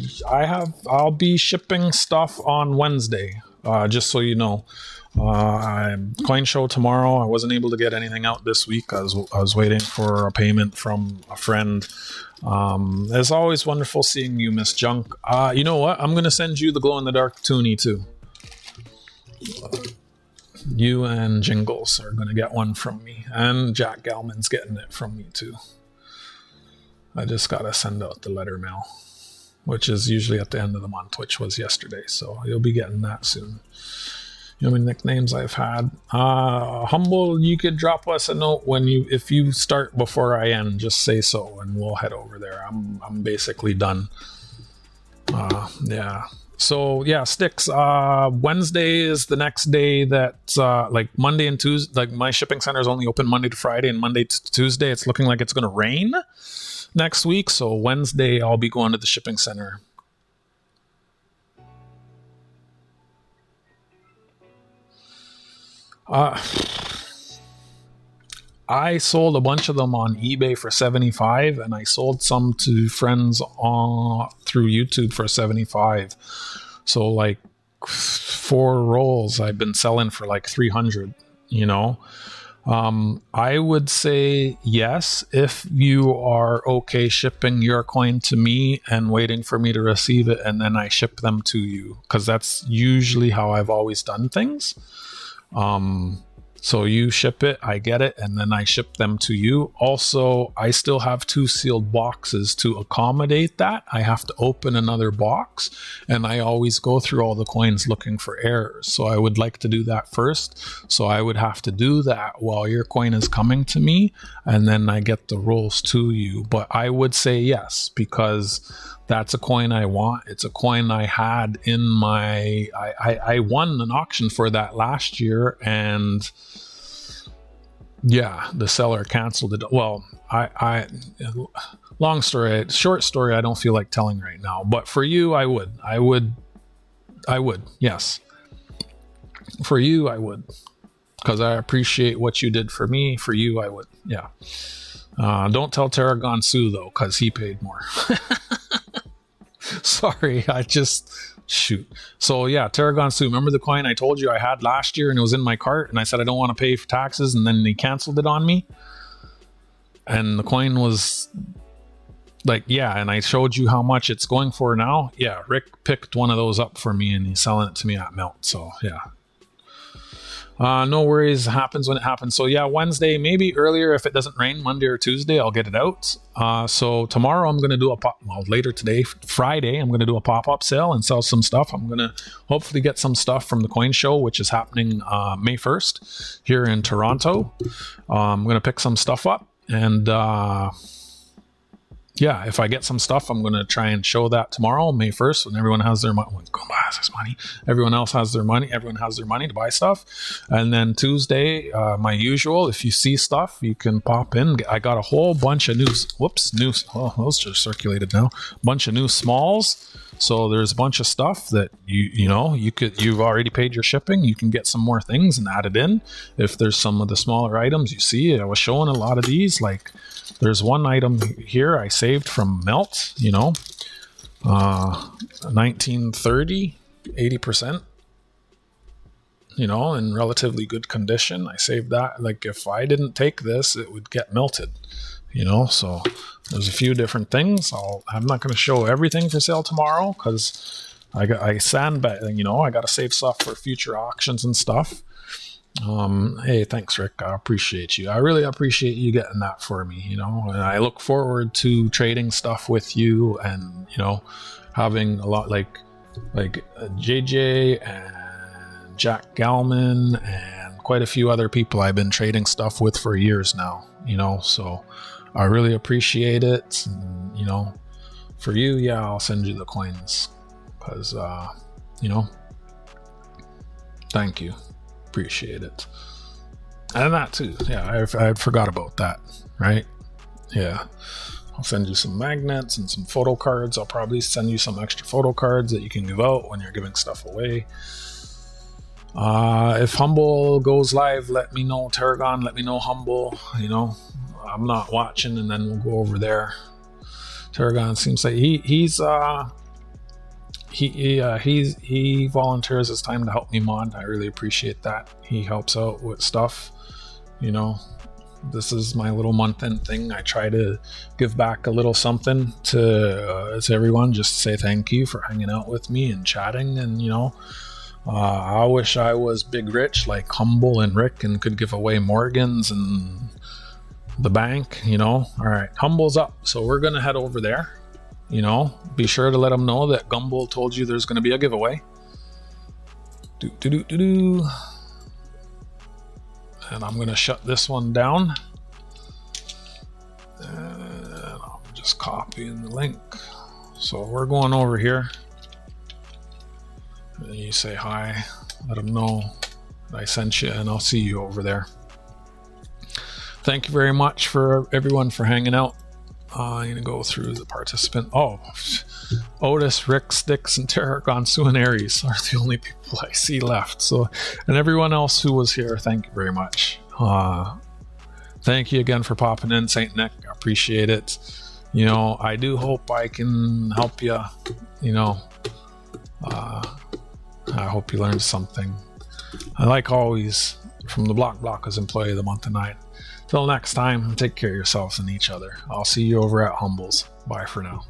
be shipping stuff on Wednesday, just so you know. Coin show tomorrow. I wasn't able to get anything out this week. I was waiting for a payment from a friend. It's always wonderful seeing you, Miss Junk. You know what? I'm gonna send you the glow in the dark toonie too. You and Jingles are gonna get one from me, and Jack Gelman's getting it from me too. I just gotta send out the letter mail, which is usually at the end of the month, which was yesterday. So you'll be getting that soon. You know how many nicknames I've had? Humble, you could drop us a note if you start before I end. Just say so, and we'll head over there. I'm basically done. Yeah. So yeah, Sticks. Wednesday is the next day that like Monday and Tuesday. Like my shipping center is only open Monday to Friday, and Monday to Tuesday it's looking like it's going to rain next week. So Wednesday I'll be going to the shipping center. I sold a bunch of them on eBay for 75, and I sold some to friends through YouTube for 75. So like 4 rolls I've been selling for like 300, you know. I would say yes, if you are okay shipping your coin to me and waiting for me to receive it, and then I ship them to you, because that's usually how I've always done things. So you ship it, I get it, and then I ship them to you. Also, I still have 2 sealed boxes to accommodate that. I have to open another box, and I always go through all the coins looking for errors. So I would like to do that first. So I would have to do that while your coin is coming to me, and then I get the rolls to you. But I would say yes, because that's a coin I want. It's a coin I had in my... I won an auction for that last year, and yeah, the seller canceled it. Well, short story, I don't feel like telling right now. But for you, I would, yes. For you, I would. Because I appreciate what you did for me. For you, I would, yeah. Don't tell Tarragon Sue, though, because he paid more. Sorry, shoot. So yeah, Tarragon Sue, remember the coin I told you I had last year and it was in my cart, and I said I don't want to pay for taxes, and then they canceled it on me? And the coin was like, yeah, and I showed you how much it's going for now. Yeah, Rick picked one of those up for me and he's selling it to me at Melt. So yeah. No worries, happens when it happens. So yeah, Wednesday, maybe earlier if it doesn't rain, Monday or Tuesday, I'll get it out. So tomorrow I'm going to do later today, Friday, I'm going to do a pop-up sale and sell some stuff. I'm going to hopefully get some stuff from the coin show, which is happening May 1st here in Toronto. I'm going to pick some stuff up, and yeah, if I get some stuff, I'm going to try and show that tomorrow, May 1st, when everyone has their money. Come buy this money. Everyone else has their money. Everyone has their money to buy stuff. And then Tuesday, my usual, if you see stuff, you can pop in. I got a whole bunch of those just circulated now. Bunch of new smalls. So there's a bunch of stuff that you've already paid your shipping. You can get some more things and add it in. If there's some of the smaller items you see, I was showing a lot of these. Like there's one item here I saved from Melt, 1930, 80%. In relatively good condition. I saved that. Like if I didn't take this, it would get melted, so there's a few different things. I'm not going to show everything for sale tomorrow because I sandbag, I got to save stuff for future auctions and stuff. Hey, thanks, Rick. I appreciate you. I really appreciate you getting that for me, and I look forward to trading stuff with you and, having a lot like JJ and Jack Galman and quite a few other people I've been trading stuff with for years now, so I really appreciate it. And, for you, yeah, I'll send you the coins because, thank you. Appreciate it. And that too. Yeah, I forgot about that, right? Yeah. I'll send you some magnets and some photo cards. I'll probably send you some extra photo cards that you can give out when you're giving stuff away. If Humble goes live, let me know. Tarragon, let me know. Humble, I'm not watching, and then we'll go over there. Tarragon seems like he volunteers his time to help me mod. I really appreciate that. He helps out with stuff. This is my little month-end thing. I try to give back a little something to everyone, just to say thank you for hanging out with me and chatting. And I wish I was big rich like Humble and Rick and could give away Morgans and the bank, All right, Humble's up, so we're gonna head over there. Be sure to let them know that Gumble told you there's gonna be a giveaway. And I'm gonna shut this one down. And I'm just copying the link. So we're going over here. And you say hi, let them know that I sent you, and I'll see you over there. Thank you very much for everyone for hanging out. I'm going to go through the participant. Oh, Otis, Rick, Sticks, and Tarragon, Sue, and Aries are the only people I see left. So, and everyone else who was here, thank you very much. Thank you again for popping in, St. Nick. I appreciate it. I do hope I can help you. I hope you learned something. And like always, from the Block as Employee of the Month tonight. Till next time, take care of yourselves and each other. I'll see you over at Humbles. Bye for now.